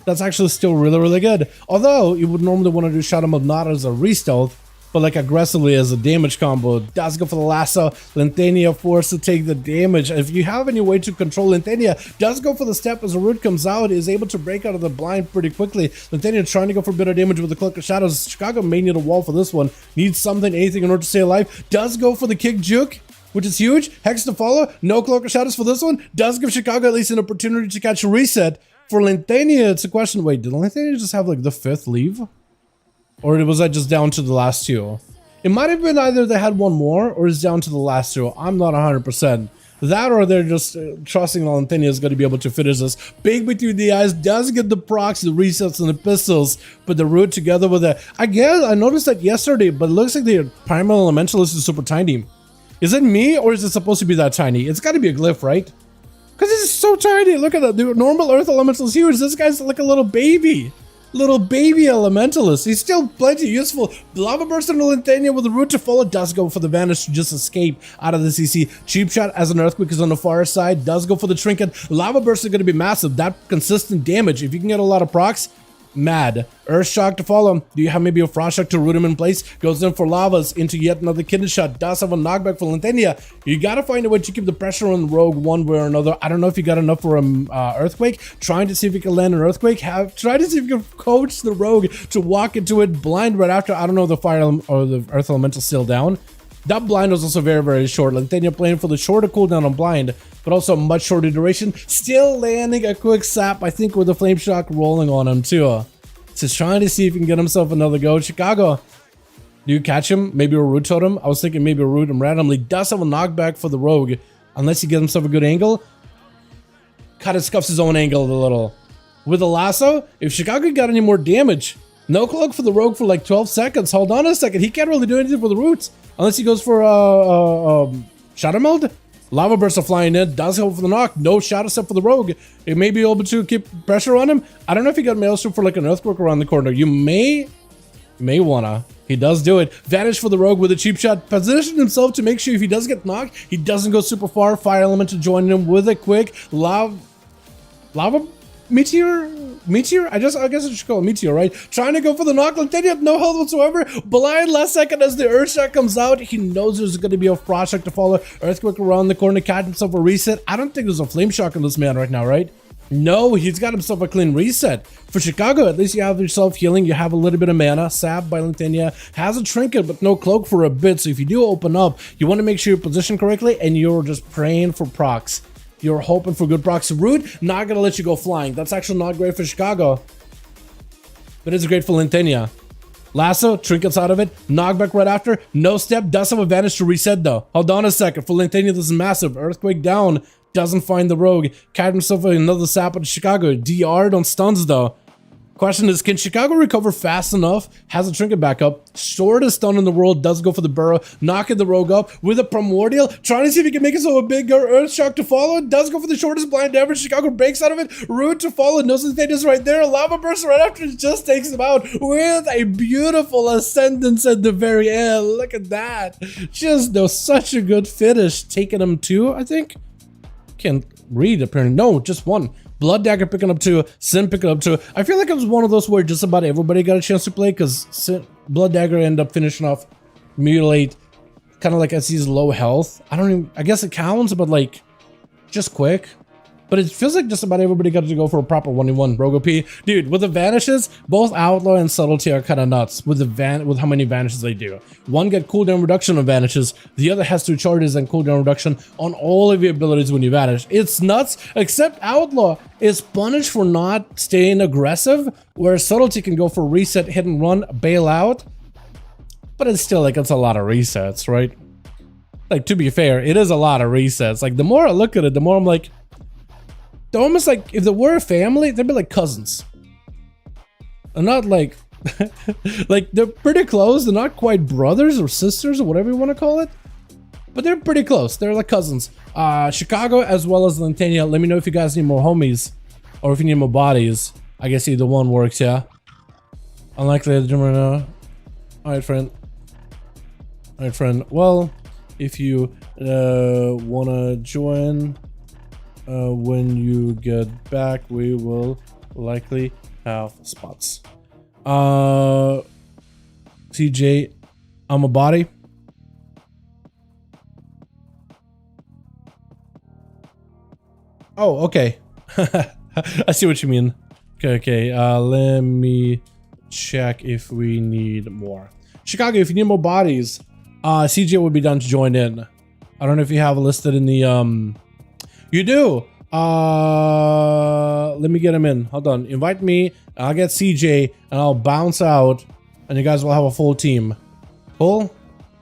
That's actually still really, really good. Although, you would normally want to do Shadow Mode not as a re-stealth, but like aggressively as a damage combo. Does go for the lasso. Lentania forced to take the damage. If you have any way to control Lentania, does go for the step as the root comes out, is able to break out of the blind pretty quickly. Lentania trying to go for a bit of damage with the Cloak of Shadows. Chicago may need a wall for this one. Needs something, anything in order to stay alive. Does go for the kick juke, which is huge. Hex to follow. No Cloak of Shadows for this one. Does give Chicago at least an opportunity to catch a reset. For Lentania, it's a question, wait, did Lentania just have like the 5th leave? Or was that just down to the last 2? It might have been either they had one more or it's down to the last 2. I'm not 100%. That or they're just trusting Lentania is going to be able to finish this. Big between the eyes, does get the procs, the resets, and the pistols, but the root together with it. Again, I noticed that yesterday, but it looks like the Primal Elementalist is super tiny. Is it me or is it supposed to be that tiny? It's got to be a glyph, right? Because this is so tiny. Look at that. The normal Earth Elemental is huge. This guy's like a little baby. Little baby Elementalist. He's still plenty useful. Lava Burst into Lentania with the root to follow. Does go for the Vanish to just escape out of the CC. Cheap Shot as an Earthquake is on the far side. Does go for the Trinket. Lava Burst is going to be massive. That consistent damage. If you can get a lot of procs, mad. Earth Shock to follow. Do you have maybe a Frost Shock to root him in place? Goes in for Lavas into yet another Kidney Shot. Does have a knockback for Lentania. You gotta find a way to keep the pressure on Rogue one way or another. I don't know if you got enough for an Earthquake. Trying to see if you can land an Earthquake. Try to see if you can coach the Rogue to walk into it blind right after. I don't know, the Fire or the Earth Elemental still down. That blind was also very, very short. Lentania playing for the shorter cooldown on blind, but also much shorter duration. Still landing a quick sap, I think, with the Flame Shock rolling on him too. Just trying to see if he can get himself another go. Chicago, do you catch him? Maybe a root totem? I was thinking maybe a root him randomly. Does have a knockback for the rogue, unless he gets himself a good angle. Kind of scuffs his own angle a little. With the lasso, if Chicago got any more damage, no cloak for the rogue for like 12 seconds. Hold on a second. He can't really do anything for the roots, unless he goes for Shadow Meld. Lava Burst are flying in, does go for the knock, no shadow step for the rogue. It may be able to keep pressure on him. I don't know if he got Maelstrom for like an Earthquake around the corner. You may wanna. He does do it. Vanish for the rogue with a cheap shot. Position himself to make sure if he does get knocked, he doesn't go super far. Fire element to join him with a quick lava meteor. I guess I should call it meteor, right? Trying to go for the knock. Lentania, no health whatsoever. Blind last second as the Earth Shock comes out. He knows there's going to be a Frost Shock to follow. Earthquake around the corner, catch himself a reset. I don't think there's a Flame Shock on this man right now, right? No, he's got himself a clean reset. For Chicago, at least you have yourself healing. You have a little bit of mana. Sab by Lentania has a trinket, but no cloak for a bit. So if you do open up, you want to make sure you're positioned correctly and you're just praying for procs. You're hoping for good procs. Root, not going to let you go flying. That's actually not great for Chicago. but it's great for Lintenia. Lasso, trinkets out of it, knockback right after, no step, does have advantage to reset though. Hold on a second, for Lintenia this is massive. Earthquake down, doesn't find the rogue. Cat himself another sap at Chicago. DR'd on stuns though. Question is, can Chicago recover fast enough? Has a trinket back up. Shortest stun in the world, does go for the burrow. Knocking the rogue up with a primordial. Trying to see if he can make it so a bigger earth shock to follow. Does go for the shortest blind ever. Chicago breaks out of it. Root to follow. Knows the is right there. Lava burst right after it just takes him out with a beautiful ascendance at the very end. Look at that. Just such a good finish. Taking him 2, I think. Can't read apparently. No, just 1. Blood Dagger picking up 2, Sin picking up 2. I feel like it was one of those where just about everybody got a chance to play because Blood Dagger ended up finishing off Mutilate kind of like as he's low health. I guess it counts, but like just quick. But it feels like just about everybody got to go for a proper 1v1 Rogue OP. Dude, with the vanishes, both Outlaw and Subtlety are kind of nuts with how many vanishes they do. One get cooldown reduction on vanishes, the other has 2 charges and cooldown reduction on all of your abilities when you vanish. It's nuts, except Outlaw is punished for not staying aggressive, whereas Subtlety can go for reset, hit and run, bail out. But it's still like, it's a lot of resets, right? Like, to be fair, it is a lot of resets. Like, the more I look at it, the more I'm like, they're almost like, if they were a family, they'd be like cousins. They're not like, like they're pretty close. They're not quite brothers or sisters or whatever you want to call it. But they're pretty close. They're like cousins. Chicago as well as Lintenia. Let me know if you guys need more homies or if you need more bodies. I guess either one works, yeah. Unlikely to do right now. Alright, friend. Alright, friend. Well, if you wanna join when you get back, we will likely have spots. CJ, I'm a body. Oh, okay. I see what you mean. Okay. Let me check if we need more. Chicago, if you need more bodies, CJ would be done to join in. I don't know if you have it listed in the You do. Let me get him in. Hold on. Invite me. I'll get CJ and I'll bounce out and you guys will have a full team. Cool?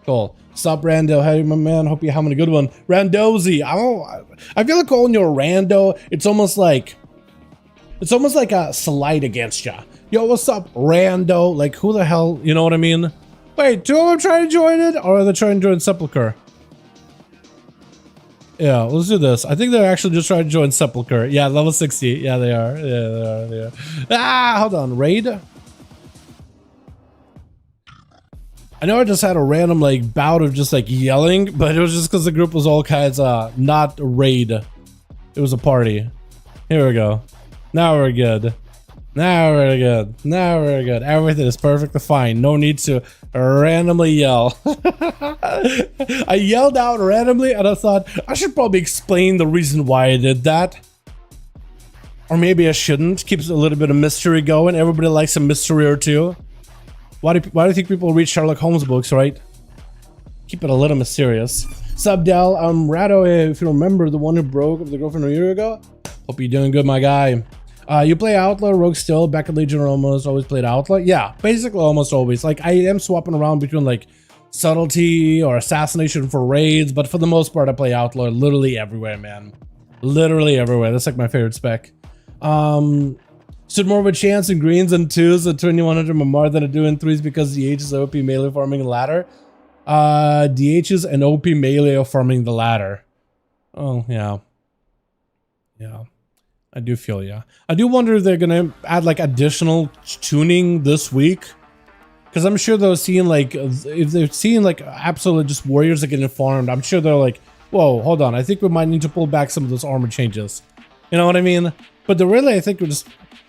Cool. Sup, Rando? Hey, my man. Hope you're having a good one. Randozy. I feel like calling you a rando, it's almost like a slight against ya. Yo, what's up, rando? Like, who the hell? You know what I mean? Wait, 2 of them trying to join it? Or are they trying to join Sepulchre? Yeah, let's do this. I think they're actually just trying to join Sepulchre. Yeah, level 60. Yeah, they are. Yeah, they are. Ah, hold on. Raid? I know I just had a random, like, bout of just, like, yelling, but it was just because the group was all kinds of not raid. It was a party. Here we go. Now we're good. Now we're good. Now we're good. Everything is perfectly fine. No need to randomly yell. I yelled out randomly and I thought I should probably explain the reason why I did that. Or maybe I shouldn't. Keeps a little bit of mystery going. Everybody likes a mystery or two. Why do you think people read Sherlock Holmes books, right? Keep it a little mysterious. Sup, Del? Rado, if you remember, the one who broke up with the girlfriend a year ago. Hope you're doing good, my guy. You play Outlaw, Rogue still, back at Legion almost always played Outlaw. Yeah, basically almost always. Like, I am swapping around between, like, Subtlety or Assassination for raids, but for the most part, I play Outlaw literally everywhere, man. Literally everywhere. That's, like, my favorite spec. Stood more of a chance in greens and 2s at 2100 more than I do in 3s because DH is OP melee farming ladder. DHs and OP melee are farming the ladder. Oh, yeah. Yeah. I do feel ya. I do wonder if they're gonna add like additional tuning this week, because I'm sure they're seeing like, if they're seeing like absolute just warriors that get farmed, I'm sure they're like, whoa, hold on, I think we might need to pull back some of those armor changes. You know what I mean? But the really, I think we're just,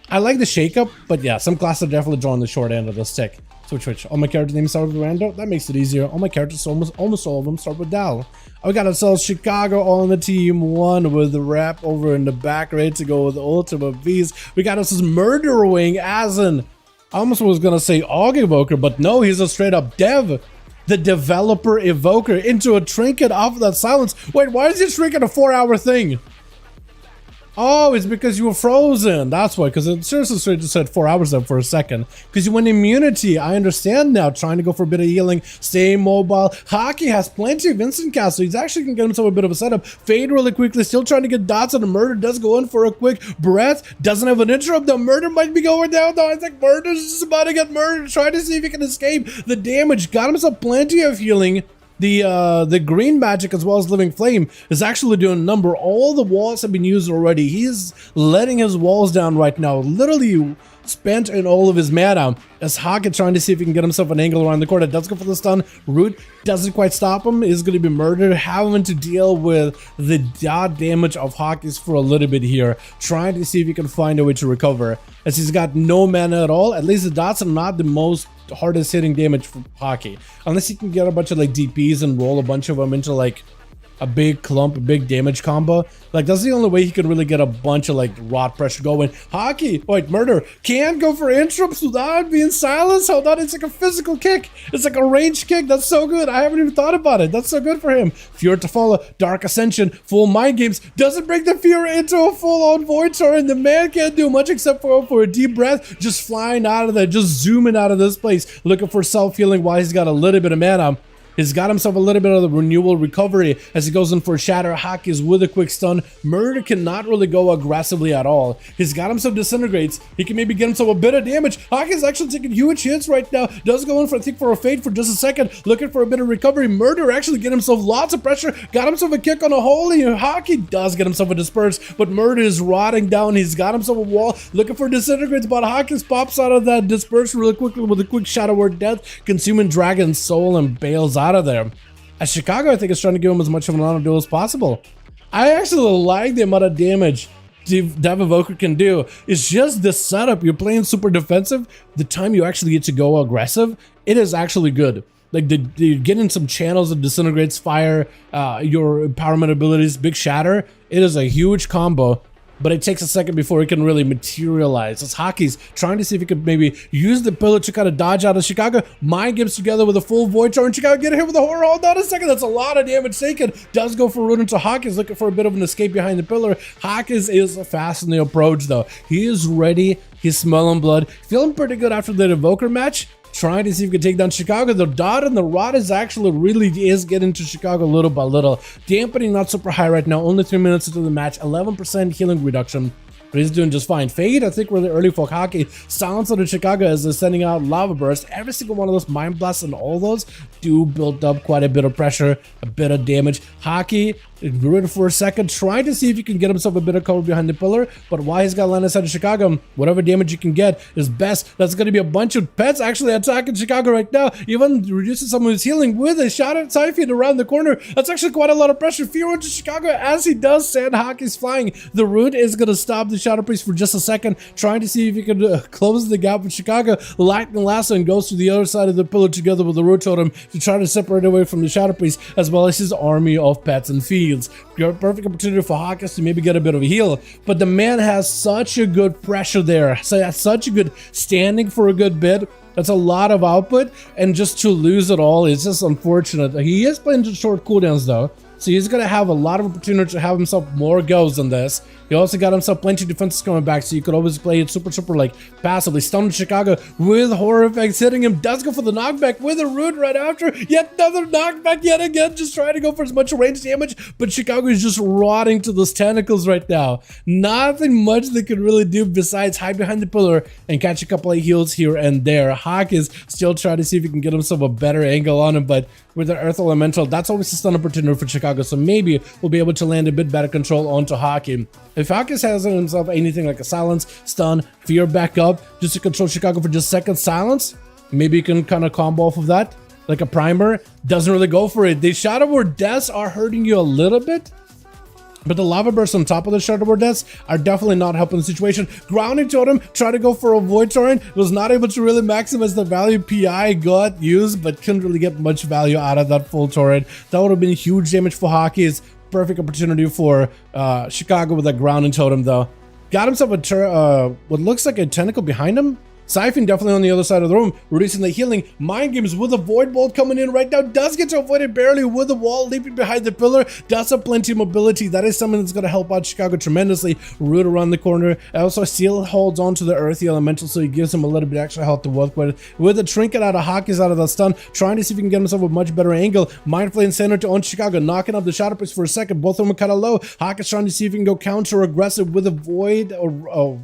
I like the shakeup, but yeah, some classes are definitely drawing the short end of the stick. Switch. All my character names start with rando. That makes it easier. All my characters, almost all of them, start with Dal. We got ourselves Chicago on the team 1 with the wrap over in the back, ready to go with Ultimate V's. We got ourselves Murdering Asin. I almost was gonna say AUG Evoker, but no, he's a straight up dev. The developer evoker into a trinket off of that silence. Wait, why is he trinket a 4-hour thing? Oh, it's because you were frozen. That's why, because it seriously just said 4 hours up for a second. Because you went immunity. I understand now. Trying to go for a bit of healing. Stay mobile. Hockey has plenty of instant cast, so he's actually going to get himself a bit of a setup. Fade really quickly. Still trying to get dots on the murder. Does go in for a quick breath. Doesn't have an interrupt. The murder might be going down, though. I think murder's just about to get murdered. Trying to see if he can escape the damage. Got himself plenty of healing. The green magic as well as living flame is actually doing a number. All the walls have been used already. He's letting his walls down right now, literally spent in all of his mana as Hockett trying to see if he can get himself an angle around the corner. Does go for the stun. Root doesn't quite stop him. Is going to be murdered. Having to deal with the dot damage of Hockey's for a little bit here, trying to see if he can find a way to recover as he's got no mana at all. At least the dots are not the most hardest hitting damage for Hockey, unless he can get a bunch of like DPs and roll a bunch of them into like a big clump, a big damage combo. Like that's the only way he can really get a bunch of like rot pressure going. Hockey, wait, murder can't go for interrupts without being silenced. Hold on, it's like a physical kick. It's like a ranged kick. That's so good. I haven't even thought about it. That's so good for him. Fear to follow, Dark Ascension, full mind games. Doesn't bring the fear into a full-on void torrent. The man can't do much except for a deep breath, just flying out of there, just zooming out of this place, looking for self-healing while he's got a little bit of mana. He's got himself a little bit of the renewal recovery as he goes in for Shatter. Hockey is with a quick stun. Murder cannot really go aggressively at all. He's got himself disintegrates. He can maybe get himself a bit of damage. Hockey's actually taking huge hits right now. Does go in for, I think, for a fade for just a second. Looking for a bit of recovery. Murder actually get himself lots of pressure. Got himself a kick on a holy. Hockey does get himself a disperse, but Murder is rotting down. He's got himself a wall. Looking for disintegrates, but Hockey pops out of that disperse really quickly with a quick Shadow Word Death, consuming Dragon's soul and bails out of there. As Chicago, I think, is trying to give him as much of an honor duel as possible. I actually like the amount of damage Dev Evoker can do. It's just the setup. You're playing super defensive. The time you actually get to go aggressive, it is actually good. Like you're getting some channels of disintegrates, fire, your empowerment abilities, big shatter. It is a huge combo. But it takes a second before it can really materialize. As Hockey's trying to see if he could maybe use the pillar to kind of dodge out of Chicago. Mind Games together with a full void torrent. Chicago get hit with a horror. Hold on a second. That's a lot of damage taken. Does go for root into Hockey's, looking for a bit of an escape behind the pillar. Hockey's is fast in the approach though. He is ready. He's smelling blood. Feeling pretty good after the Evoker match. Trying to see if he can take down Chicago. The dot and the rot is actually really getting to Chicago little by little. Dampening not super high right now. Only 3 minutes into the match. 11% healing reduction. But he's doing just fine. Fade, I think, really early for Hockey. Silence on the Chicago as they're sending out lava bursts. Every single one of those mind blasts and all those do build up quite a bit of pressure, a bit of damage. Hockey rooted for a second, trying to see if he can get himself a bit of cover behind the pillar. But why he's got land inside of Chicago, whatever damage you can get is best. That's going to be a bunch of pets actually attacking Chicago right now. Even reduces some of his healing with a shot at Typhoid around the corner. That's actually quite a lot of pressure. Fear into Chicago as he does send Hockey's flying. The root is going to stop the Shadow Priest for just a second, trying to see if he can close the gap with Chicago. Lightning Lasso and goes to the other side of the pillar together with the root totem to try to separate away from the Shadow Priest as well as his army of pets and fields. Perfect opportunity for Hawkins to maybe get a bit of a heal, but the man has such a good pressure there, so that's such a good standing for a good bit. That's a lot of output, and just to lose it all is just unfortunate. He is playing short cooldowns though, so he's gonna have a lot of opportunity to have himself more goes than this. He also got himself plenty of defenses coming back, so you could always play it super like passively. Stunned Chicago with horror effects hitting him. Does go for the knockback with a root right after. Yet another knockback yet again, just trying to go for as much range damage, but Chicago is just rotting to those tentacles right now. Nothing much they could really do besides hide behind the pillar and catch a couple of heals here and there. Hawk is still trying to see if he can get himself a better angle on him, but with the Earth Elemental, that's always a stun opportunity for Chicago, so maybe we'll be able to land a bit better control onto Hockey. If Hawkins has himself anything like a silence, stun, fear back up, just to control Chicago for just seconds, silence, maybe you can kind of combo off of that, like a primer, doesn't really go for it. The Shadow Word deaths are hurting you a little bit, but the lava bursts on top of the Shadow Word deaths are definitely not helping the situation. Grounding Totem, try to go for a Void Torrent, was not able to really maximize the value PI got used, but couldn't really get much value out of that full torrent. That would have been huge damage for Hockey's. Perfect opportunity for Chicago with that Grounding Totem though. Got himself a what looks like a tentacle behind him. Siphon definitely on the other side of the room, releasing the healing. Mind Games with a Void Bolt coming in right now. Does get to avoid it barely with the wall, leaping behind the pillar. Does have plenty of mobility. That is something that's going to help out Chicago tremendously. Root around the corner. Also, Seal holds on to the Earthy Elemental, so he gives him a little bit extra health to work with. With a Trinket out of Hawkins out of the stun, trying to see if he can get himself a much better angle. Mind Flame center to on Chicago, knocking up the Shadow Priest for a second. Both of them are kind of low. Hawkins trying to see if he can go counter aggressive with a Void or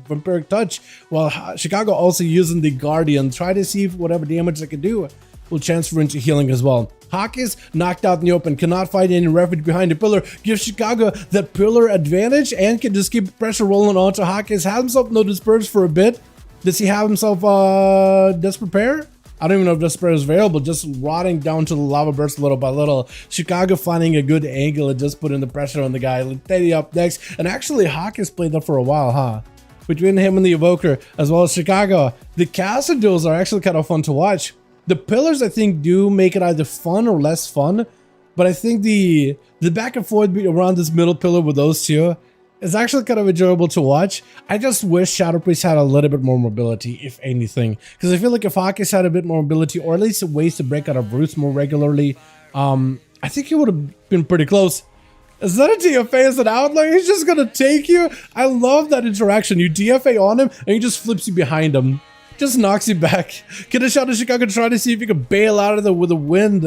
Vampiric Touch, while Chicago also using the Guardian. Try to see if whatever damage they can do will transfer into healing as well. Hawk is knocked out in the open, cannot find any refuge behind the pillar, gives Chicago that pillar advantage and can just keep pressure rolling onto Hawkins. Has himself no disperse for a bit. Does he have himself Despair? I don't even know if Despair is available, just rotting down to the lava burst little by little. Chicago finding a good angle and just putting the pressure on the guy. Teddy up next, and actually Hawkins played that for a while, huh? Between him and the Evoker, as well as Chicago. The caster duels are actually kind of fun to watch. The pillars, I think, do make it either fun or less fun, but I think the back and forth around this middle pillar with those two is actually kind of enjoyable to watch. I just wish Shadow Priest had a little bit more mobility, if anything, because I feel like if Hawkins had a bit more mobility, or at least ways to break out of roots more regularly, I think he would have been pretty close. Is that a DFA as an outlier? He's just gonna take you. I love that interaction. You DFA on him and he just flips you behind him. Just knocks you back. Get a shot at Chicago, try to see if you can bail out of there with a wind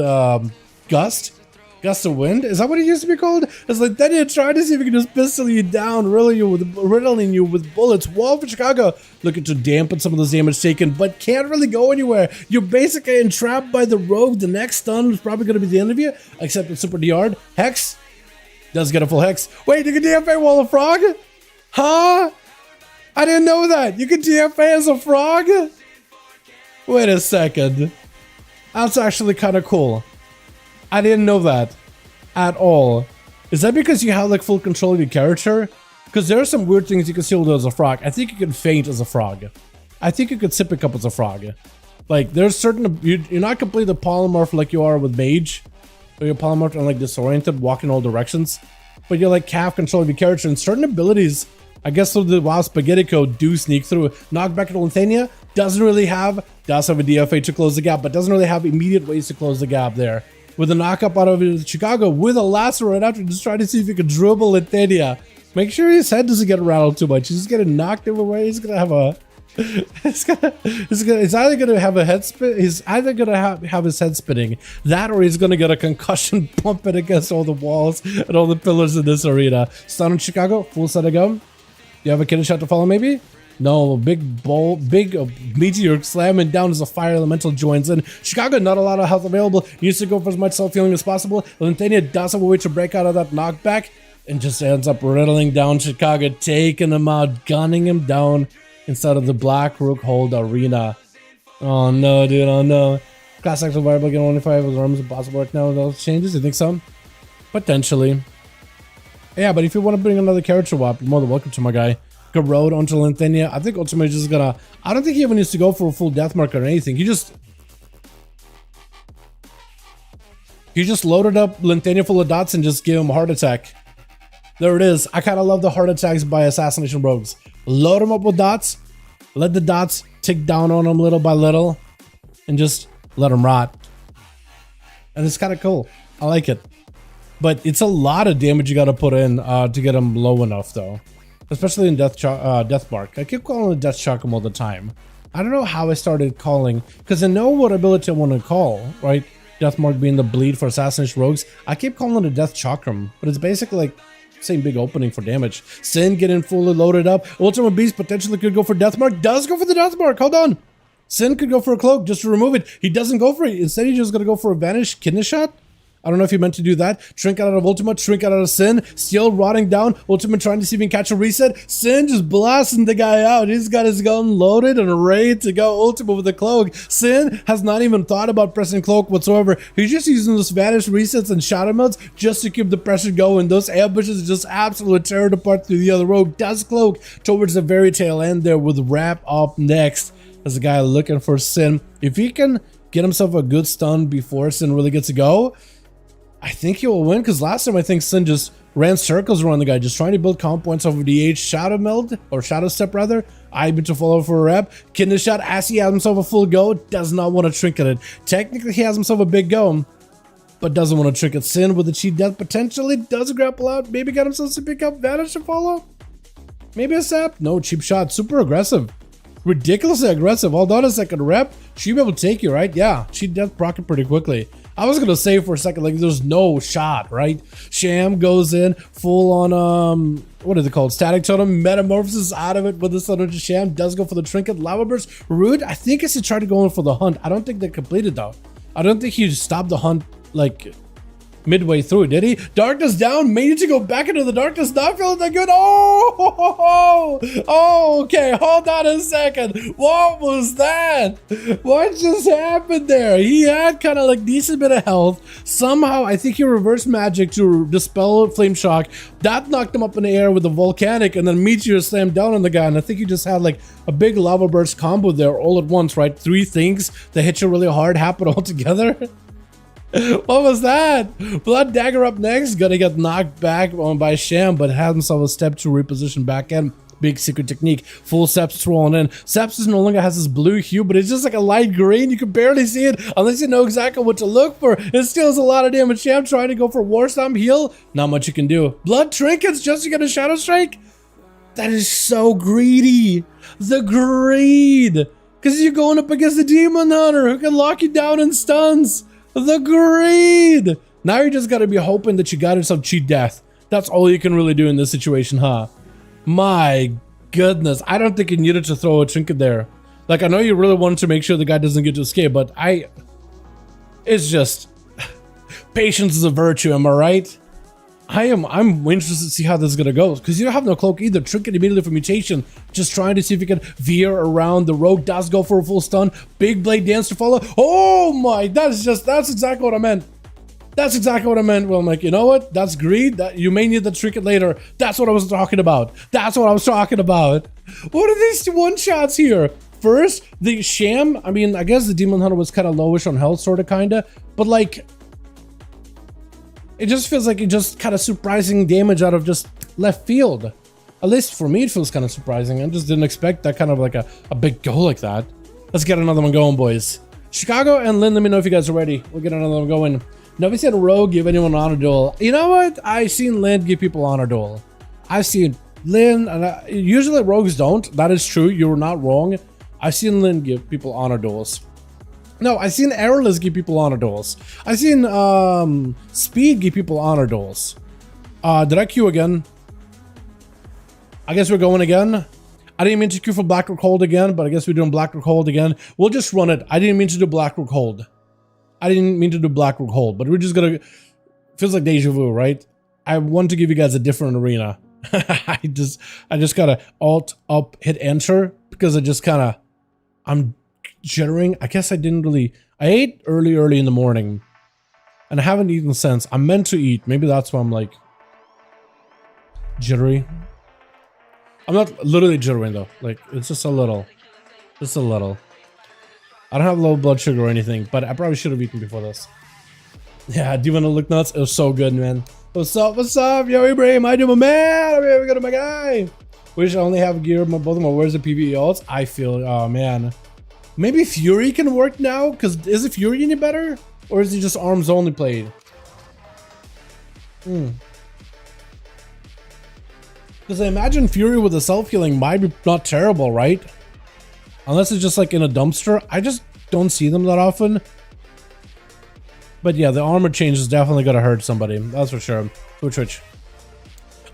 gust. Gust of wind? Is that what it used to be called? It's like then you try to see if you can just pistol you down, riddling you with bullets. Wall for Chicago looking to dampen some of those damage taken, but can't really go anywhere. You're basically entrapped by the rogue. The next stun is probably gonna be the end of you, except it's super DR'd. Hex does get a full hex. Wait, you can DFA while a frog? Huh? I didn't know that. You can DFA as a frog? Wait a second. That's actually kind of cool. I didn't know that at all. Is that because you have like full control of your character? Because there are some weird things you can still do as a frog. I think you can faint as a frog. I think you could sip a cup as a frog. Like there's certain, you're not completely polymorph like you are with Mage. You're polymorphed and like disoriented, walk in all directions, but you're like half control of your character, and certain abilities, I guess through the WoW spaghetti code, do sneak through. Knockback at Lithania does have a DFA to close the gap, but doesn't really have immediate ways to close the gap there. With a knockup out of Chicago with a lasso right after, just try to see if you can dribble Lithania. Make sure his head doesn't get rattled too much. He's just getting knocked away. He's gonna have a he's either gonna have a head spin. He's either gonna have his head spinning, that or he's gonna get a concussion pumping against all the walls and all the pillars in this arena. Stun in Chicago, full set of gun. You have a kiddo shot to follow, maybe? No, big meteor slamming down as a fire elemental joins in. Chicago, not a lot of health available. Needs to go for as much self-healing as possible. Lithania does have a way to break out of that knockback and just ends up riddling down Chicago, taking him out, gunning him down inside of the Black Rook Hold arena. Oh no, dude, oh no. Class actual variable again, only 5 with arms impossible right now with those changes. You think so? Potentially. Yeah, but if you want to bring another character swap, you're more than welcome to, my guy. Road onto Lithania. I think ultimately just gonna, I don't think he even needs to go for a full death mark or anything. He just loaded up Lithania full of dots and just gave him a heart attack. There it is. I kind of love the heart attacks by assassination rogues. Load them up with dots, let the dots tick down on them little by little, and just let them rot. And it's kind of cool. I like it. But it's a lot of damage you got to put in to get them low enough, though. Especially in Death Mark. I keep calling it Death Chakram all the time. I don't know how I started calling, because I know what ability I want to call, right? Death Mark being the bleed for assassination rogues. I keep calling it Death Chakram, but it's basically like same big opening for damage. Sin getting fully loaded up. Ultimate Beast potentially could go for Death Mark. Does go for the Death Mark. Hold on. Sin could go for a cloak just to remove it. He doesn't go for it. Instead, he's just going to go for a Vanish Kidney Shot. I don't know if he meant to do that. Shrink out of Ultimate, shrink out of Sin. Still rotting down. Ultimate trying to see if he can catch a reset. Sin just blasting the guy out. He's got his gun loaded and ready to go. Ultimate with the cloak. Sin has not even thought about pressing cloak whatsoever. He's just using those Vanish resets and shadow modes just to keep the pressure going. Those ambushes just absolutely tear it apart through the other rogue. Does cloak towards the very tail end there with Wrap up next. As a guy looking for Sin. If he can get himself a good stun before Sin really gets to go, I think he will win, because last time I think Sin just ran circles around the guy, just trying to build comp points over the H Shadow Meld, or Shadow Step rather. I've to follow for a rep. Kidney shot as he has himself a full go, does not want to trinket it. Technically, he has himself a big go, but doesn't want to trinket. Sin with a cheat death potentially does grapple out. Maybe got himself to pick up Vanish to follow. Maybe a sap. No, cheap shot. Super aggressive. Ridiculously aggressive. Hold on a second. Rep. She'll be able to take you, right? Yeah. Cheat death proc it pretty quickly. I was gonna say for a second, like, there's no shot, right? Sham goes in full on, what is it called? Static Totem, metamorphosis out of it with the Sun into Sham, does go for the Trinket, Lava Burst. Rude, I think he tried to go in for the hunt. I don't think they completed though. I don't think he stopped the hunt, like, midway through, did he? Darkness down, made it to go back into the darkness, not feeling that good. Oh, okay, hold on a second. What was that? What just happened there? He had kind of like decent bit of health. Somehow, I think he reversed magic to dispel Flame Shock. That knocked him up in the air with the Volcanic, and then Meteor slammed down on the guy, and I think he just had like a big Lava Burst combo there all at once, right? 3 things that hit you really hard happen all together. What was that? Blood Dagger up next, gonna get knocked back on by Sham, but had himself a step to reposition back in. Big secret technique. Full Sepsis rolling in. Sepsis no longer has this blue hue, but it's just like a light green. You can barely see it unless you know exactly what to look for. It still has a lot of damage. Sham trying to go for War Stomp heal. Not much you can do. Blood Trinkets just to get a Shadow Strike? That is so greedy. The greed. Because you're going up against the Demon Hunter who can lock you down in stuns. The greed! Now you just gotta be hoping that you got yourself cheat death. That's all you can really do in this situation, huh? My goodness, I don't think you needed to throw a trinket there. Like, I know you really wanted to make sure the guy doesn't get to escape, but it's just... patience is a virtue, am I right? I'm interested to see how this is gonna go, because you don't have no cloak either. Trinket immediately for mutation, just trying to see if you can veer around. The rogue does go for a full stun. Big blade dance to follow. Oh my, that's exactly what I meant. That's exactly what I meant. Well, I'm like, you know what? That's greed. That you may need the trinket later. That's what I was talking about. That's what I was talking about. What are these one shots here? First, the Sham. I mean, I guess the Demon Hunter was kind of lowish on health, sort of, kinda, but like. It just feels like it just kind of surprising damage out of just left field. At least for me, it feels kind of surprising. I just didn't expect that kind of like a big goal like that. Let's get another one going, boys. Chicago and Lynn, let me know if you guys are ready. We'll get another one going. Never seen a rogue give anyone honor duel. You know what? I've seen Lynn give people honor duel. I've seen Lynn, and usually rogues don't. That is true. You're not wrong. I've seen Lynn give people honor duels. No, I've seen Errorless give people honor duels. I've seen Speed give people honor duels. Did I queue again? I guess we're going again. I didn't mean to queue for Blackrock Hold again, but I guess we're doing Blackrock Hold again. We'll just run it. I didn't mean to do Blackrock Hold. I didn't mean to do Blackrock Hold, but we're just gonna... Feels like deja vu, right? I want to give you guys a different arena. I just gotta Alt, Up, hit Enter, because I just kind of... I'm jittering. I guess I didn't really... I ate early in the morning, and I haven't eaten since. I'm meant to eat. Maybe that's why I'm like... jittery. I'm not literally jittering though. Like, it's just a little. Just a little. I don't have low blood sugar or anything, but I probably should have eaten before this. Yeah, do you want to look nuts? It was so good, man. What's up? What's up? Yo, Ibrahim, I do my man. I'm here. We got my guy. Wish I only have gear. Both of my words are PvE alts. I feel, oh man. Maybe Fury can work now? Because is it Fury any better? Or is he just arms only played? Because I imagine Fury with the self-healing might be not terrible, right? Unless it's just like in a dumpster. I just don't see them that often. But yeah, the armor change is definitely gonna hurt somebody. That's for sure. Twitch.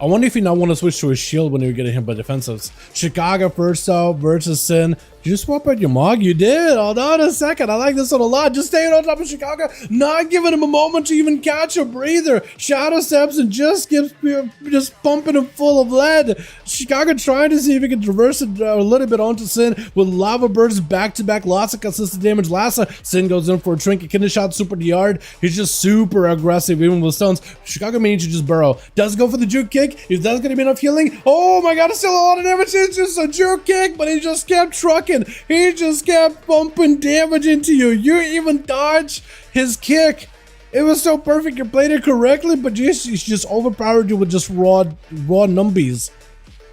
I wonder if you now want to switch to a shield when you're getting hit by defensives. Chicago first out versus Sin. Did you swap out your Mog? You did. Hold on a second. I like this one a lot. Just staying on top of Chicago, not giving him a moment to even catch a breather. Shadow steps and just keeps just pumping him full of lead. Chicago trying to see if he can traverse it a little bit onto Sin with lava bursts back to back. Lots of consistent damage. Lassa. Sin goes in for a trinket. Kidney shot super to yard. He's just super aggressive even with stuns. Chicago may need to just burrow. Does go for the juke kick. If that's gonna be enough healing, oh my god, it's still a lot of damage. It's just a juke kick, but he just kept trucking. He just kept bumping damage into you. You even dodge his kick. It was so perfect. You played it correctly, but she's just overpowered you with just raw numbies.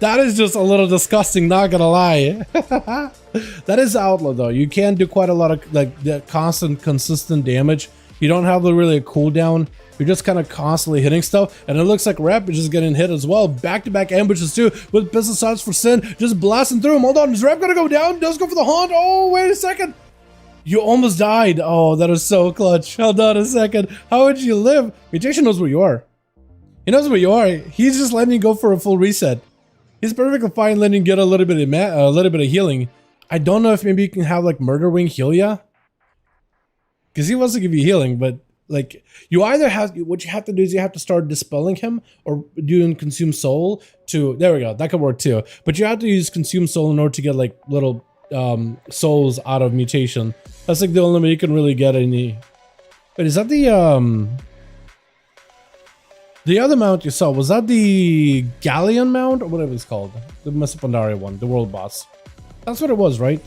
That is just a little disgusting, not gonna lie. That is outlaw though. You can do quite a lot of like the consistent damage. You don't have really a cooldown. You're just kind of constantly hitting stuff, and it looks like Rep is just getting hit as well. Back-to-back ambushes too, with pistol shots for Sin, just blasting through him. Hold on, is Rep gonna go down? Does go for the haunt. Oh, wait a second. You almost died. Oh, that was so clutch. Hold on a second. How would you live? Mutation knows where you are. He knows where you are. He's just letting you go for a full reset. He's perfectly fine letting you get a little bit of healing. I don't know if maybe you can have like Murder Wing heal ya, because he wants to give you healing, but like you either have what you have to do is you have to start dispelling him or doing Consume Soul to there we go, that could work too. But you have to use Consume Soul in order to get like little souls out of mutation. That's like the only way you can really get any. Wait, is that the other mount you saw? Was that the Galleon mount or whatever it's called? The Mesa Pandaria one, the world boss. That's what it was, right?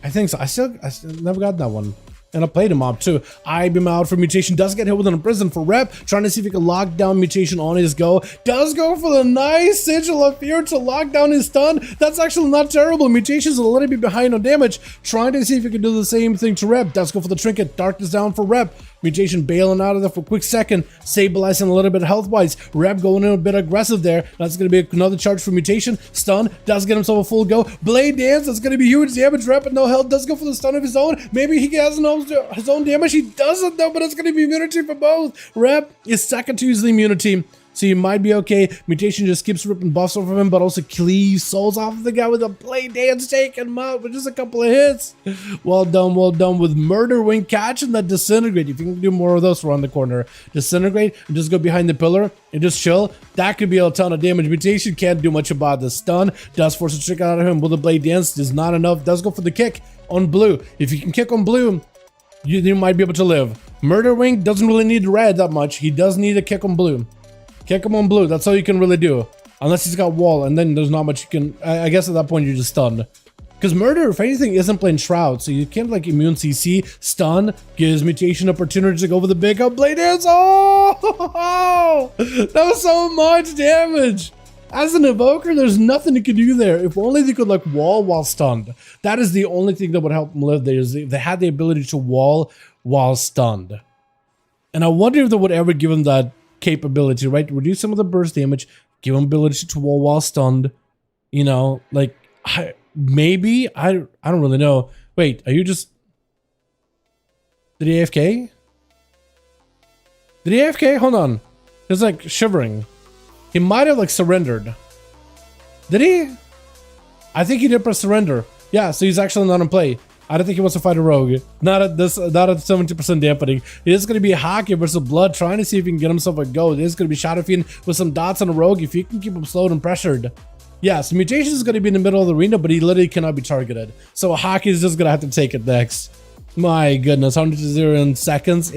I think so. I still never got that one. And I played him up too. IBM out for mutation. Does get hit with an imprison for Rep. Trying to see if he can lock down mutation on his go. Does go for the nice Sigil of Fear to lock down his stun. That's actually not terrible. Mutation's a little bit behind on damage. Trying to see if he can do the same thing to Rep. Does go for the trinket. Darkness down for Rep. Mutation bailing out of there for a quick second. Stabilizing a little bit health-wise. Rep going in a bit aggressive there. That's going to be another charge for mutation. Stun. Does get himself a full go. Blade Dance. That's going to be huge damage. Rep with no health. Does go for the stun of his own. Maybe he has his own damage. He doesn't though, but it's going to be immunity for both. Rep is second to the immunity. So you might be okay. Mutation just keeps ripping buffs off of him, but also cleaves souls off of the guy with a Blade Dance, taking him out with just a couple of hits. Well done with Murder Wing catching that Disintegrate. If you can do more of those around the corner, Disintegrate and just go behind the pillar and just chill. That could be a ton of damage. Mutation can't do much about the stun. Does force a trick out of him with a Blade Dance. Is not enough. Does go for the kick on blue. If you can kick on blue, you might be able to live. Murder Wing doesn't really need red that much. He does need a kick on blue. Kick him on blue. That's all you can really do. Unless he's got wall, and then there's not much you can. I guess at that point you're just stunned. Because Murder, if anything, isn't playing Shroud, so you can't like immune CC. Stun gives Mutation opportunity to go over the big up Blade Dance. Oh, that was so much damage. As an evoker, there's nothing you can do there. If only they could like wall while stunned. That is the only thing that would help them live there. Is if they had the ability to wall while stunned. And I wonder if they would ever give him that capability, right? Reduce some of the burst damage, give him ability to wall while stunned. You know, like maybe I don't really know. Wait, are you just did he AFK? Did he AFK? Hold on. It's like shivering. He might have like surrendered. Did he? I think he did press surrender. Yeah, so he's actually not in play. I don't think he wants to fight a rogue. Not at 70% dampening. It is going to be Hockey versus Blood, trying to see if he can get himself a go. It is going to be Shadow Fiend with some dots on a rogue if you can keep him slowed and pressured. Yeah, so Mutation is going to be in the middle of the arena, but he literally cannot be targeted. So Hockey is just going to have to take it next. My goodness, 100 to 0 in seconds.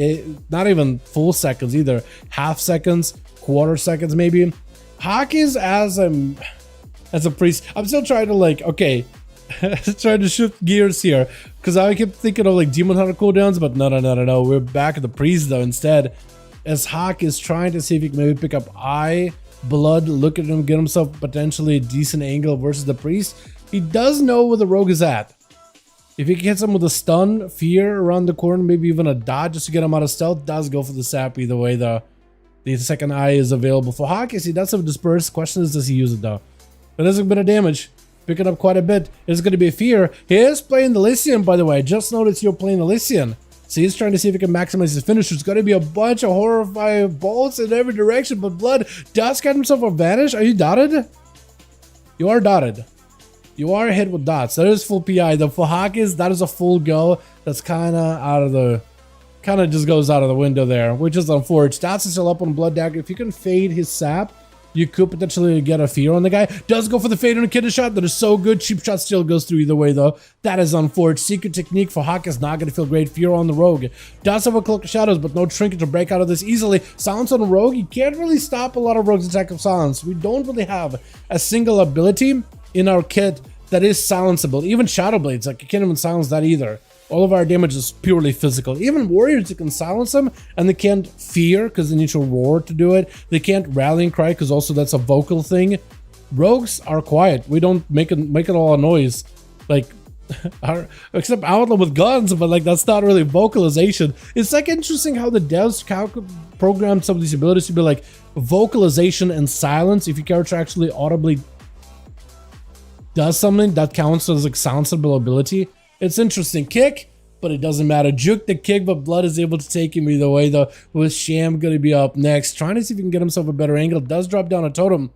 Not even full seconds either. Half seconds, quarter seconds maybe. Hockey's as a priest. I'm still trying to like, okay. Trying to shift gears here because I kept thinking of like Demon Hunter cooldowns, but no. We're back at the priest though instead. As Hawk is trying to see if he can maybe pick up Blood, look at him, get himself potentially a decent angle versus the priest. He does know where the rogue is at. If he hits him with a stun, fear around the corner, maybe even a dodge just to get him out of stealth, does go for the sap either way. The second eye is available for Hawk. He does have disperse. Question is, does he use it though? But there's a bit of damage. Picking up quite a bit. It's going to be a fear. He is playing the Lycian, by the way. I just noticed you're playing the Lycian. So he's trying to see if he can maximize his finish. There's going to be a bunch of horrifying bolts in every direction, but Blood does get himself a vanish. Are you dotted? You are dotted. You are hit with dots. That is full PI. The for Hawkins, that is a full go. That's kind of out of the... Kind of just goes out of the window there, which is unfortunate. Dots is still up on Blood Dagger. If you can fade his sap, you could potentially get a fear on the guy. Does go for the fade on a kidney shot. That is so good. Cheap shot still goes through either way, though. That is unfortunate. Secret technique for Hawk is not going to feel great. Fear on the rogue. Does have a cloak of shadows, but no trinket to break out of this easily. Silence on the rogue. You can't really stop a lot of rogues' attack of silence. We don't really have a single ability in our kit that is silenceable. Even Shadow Blades, like you can't even silence that either. All of our damage is purely physical. Even warriors, you can silence them, and they can't fear because they need to roar to do it. They can't rally and cry because also that's a vocal thing. Rogues are quiet. We don't make it all a noise, like except Outlaw with guns, but like that's not really vocalization. It's like interesting how the devs programmed some of these abilities to be like vocalization and silence. If your character actually audibly does something, that counts as like soundable ability. It's interesting. Kick, but it doesn't matter. Juke the kick, but Blood is able to take him either way though. With Sham gonna be up next, trying to see if he can get himself a better angle. Does drop down a totem,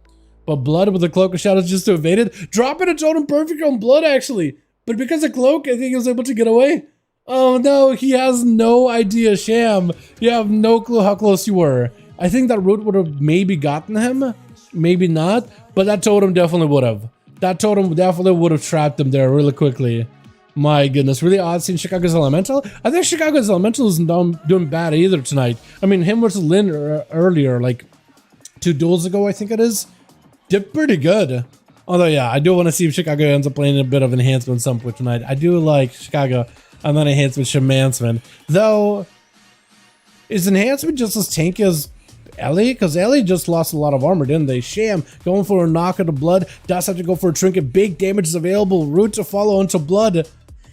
but Blood with the Cloak of Shadows just to evade it. Dropping a totem perfect on Blood actually. But because of Cloak, I think he was able to get away. Oh no, he has no idea, Sham. You have no clue how close you were. I think that root would have maybe gotten him, maybe not, but that totem definitely would have. That totem definitely would have trapped him there really quickly. My goodness, really odd seeing Chicago's Elemental. I think Chicago's Elemental isn't doing bad either tonight. I mean, him versus Lin earlier, like 2 duels ago, I think it is, did pretty good. Although, yeah, I do want to see if Chicago ends up playing a bit of enhancement some point tonight. I do like Chicago and then enhancement Shamansman. Though, is enhancement just as tanky as Ellie? Because Ellie just lost a lot of armor, didn't they? Sham going for a knock of the Blood. Does have to go for a trinket. Big damage is available. Root to follow into Blood.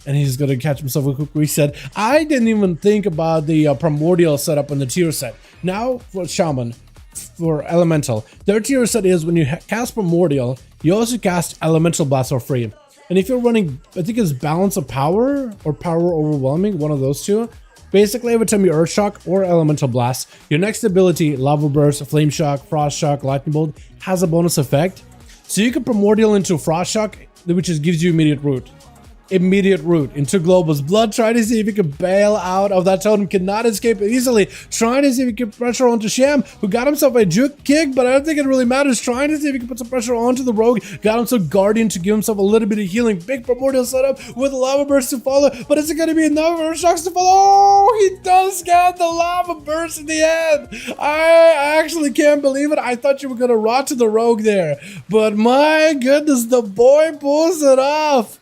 And he's going to catch himself a quick reset. I didn't even think about the primordial setup in the tier set. Now, for Shaman, for Elemental, their tier set is when you cast Primordial, you also cast Elemental Blast for free. And if you're running, I think it's Balance of Power or Power Overwhelming, one of those two. Basically, every time you Earth Shock or Elemental Blast, your next ability, Lava Burst, Flame Shock, Frost Shock, Lightning Bolt, has a bonus effect. So you can Primordial into Frost Shock, which gives you immediate root. Immediate root into Globus. Blood trying to see if he can bail out of that totem. Cannot escape it easily. Trying to see if he can pressure onto Sham, who got himself a juke kick, but I don't think it really matters. Trying to see if he can put some pressure onto the rogue. Got himself Guardian to give himself a little bit of healing. Big primordial setup with Lava Burst to follow, but is it going to be enough for Shocks to follow? Oh, he does get the Lava Burst in the end. I actually can't believe it. I thought you were going to rot to the rogue there, but my goodness, the boy pulls it off.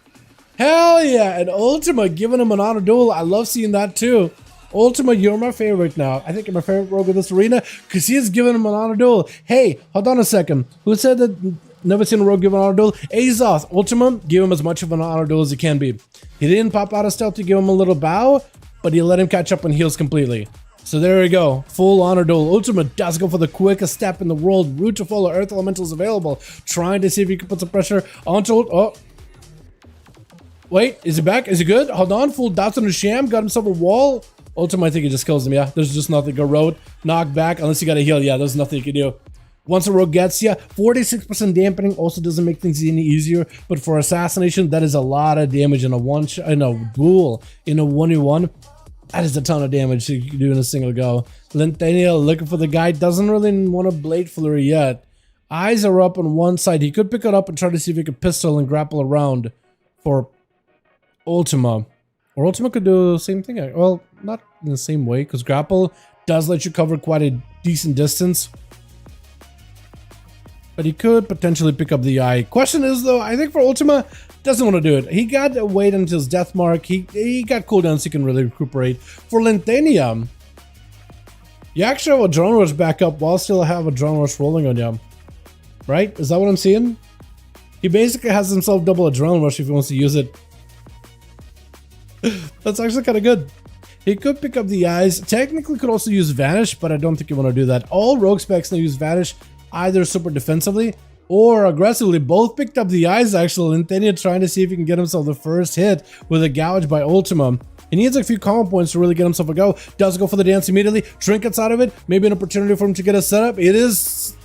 Hell yeah, and Ultima giving him an honor duel. I love seeing that too. Ultima, you're my favorite now. I think you're my favorite rogue in this arena because he is giving him an honor duel. Hey, hold on a second. Who said that never seen a rogue give an honor duel? Azoth, Ultima, give him as much of an honor duel as he can be. He didn't pop out of stealth to give him a little bow, but he let him catch up on heals completely. So there we go, full honor duel. Ultima does go for the quickest step in the world. Root to follow, Earth Elementals available. Trying to see if he can put some pressure onto... Oh. Wait, is he back? Is he good? Hold on, full dots on the Sham, got himself a wall. Ultima, I think he just kills him, yeah. There's just nothing. Go road, knock back, unless you got a heal. Yeah, there's nothing you can do. Once a rogue gets you, 46% dampening also doesn't make things any easier, but for assassination, that is a lot of damage in a duel, in a 1v1. That is a ton of damage you can do in a single go. Linthania looking for the guy, doesn't really want a Blade Flurry yet. Eyes are up on one side. He could pick it up and try to see if he can pistol and grapple around for Ultima. Or Ultima could do the same thing. Well, not in the same way, because grapple does let you cover quite a decent distance. But he could potentially pick up the eye. Question is, though, I think for Ultima, doesn't want to do it. He got to wait until his death mark. He got cooldowns so he can really recuperate. For Linthania, you actually have a Drone Rush back up while still have a Drone Rush rolling on you. Right? Is that what I'm seeing? He basically has himself double a Drone Rush if he wants to use it. That's actually kind of good. He could pick up the eyes. Technically could also use Vanish, but I don't think you want to do that. All rogue specs now use Vanish either super defensively or aggressively. Both picked up the eyes actually. Linthania trying to see if he can get himself the first hit with a gouge by Ultima. He needs a few combo points to really get himself a go. Does go for the dance immediately. Trinkets out of it. Maybe an opportunity for him to get a setup. It is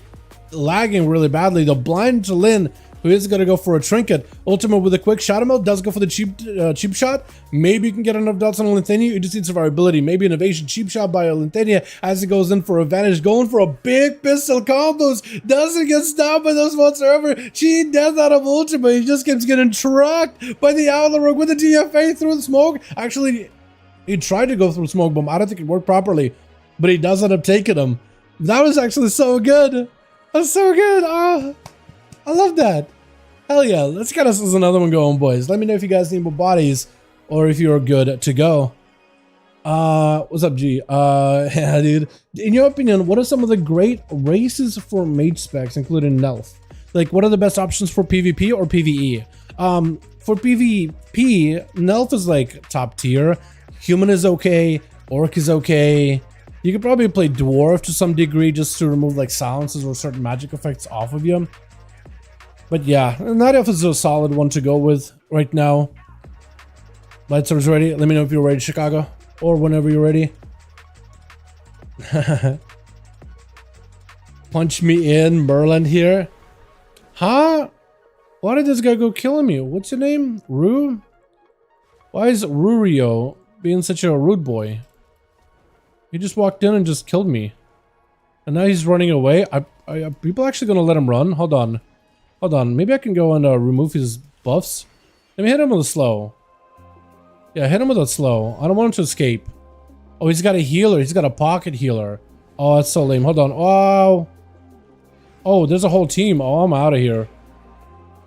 lagging really badly. The blind to Lin, who is going to go for a trinket. Ultima with a quick shot him, does go for the cheap shot. Maybe you can get enough dots on Linthania. You just need survivability. Maybe an evasion cheap shot by Linthania as he goes in for advantage. Going for a big pistol combos. Doesn't get stopped by those whatsoever. Cheat death out of Ultima. He just keeps getting trucked by the Outlaw Rogue with the DFA through the smoke. Actually, he tried to go through smoke bomb. I don't think it worked properly, but he does end up taking him. That was actually so good. That's so good. Oh, I love that. Hell yeah. Let's get us another one going, boys. Let me know if you guys need more bodies or if you're good to go. What's up, G? Yeah, dude. In your opinion, what are some of the great races for mage specs, including Nelf? Like, what are the best options for PvP or PvE? For PvP, Nelf is like top tier. Human is okay. Orc is okay. You could probably play Dwarf to some degree just to remove like silences or certain magic effects off of you. But yeah, Night Elf is a solid one to go with right now. Lightswords ready? Let me know if you're ready, Chicago. Or whenever you're ready. Punch me in, Merlin here. Huh? Why did this guy go killing me? What's your name? Rue? Why is Rurio being such a rude boy? He just walked in and just killed me. And now he's running away. Are people actually gonna let him run? Hold on. Hold on. Maybe I can go and remove his buffs. Let me hit him with a slow. Yeah, hit him with a slow. I don't want him to escape. Oh, he's got a healer. He's got a pocket healer. Oh, that's so lame. Hold on. Oh. Oh, there's a whole team. Oh, I'm out of here.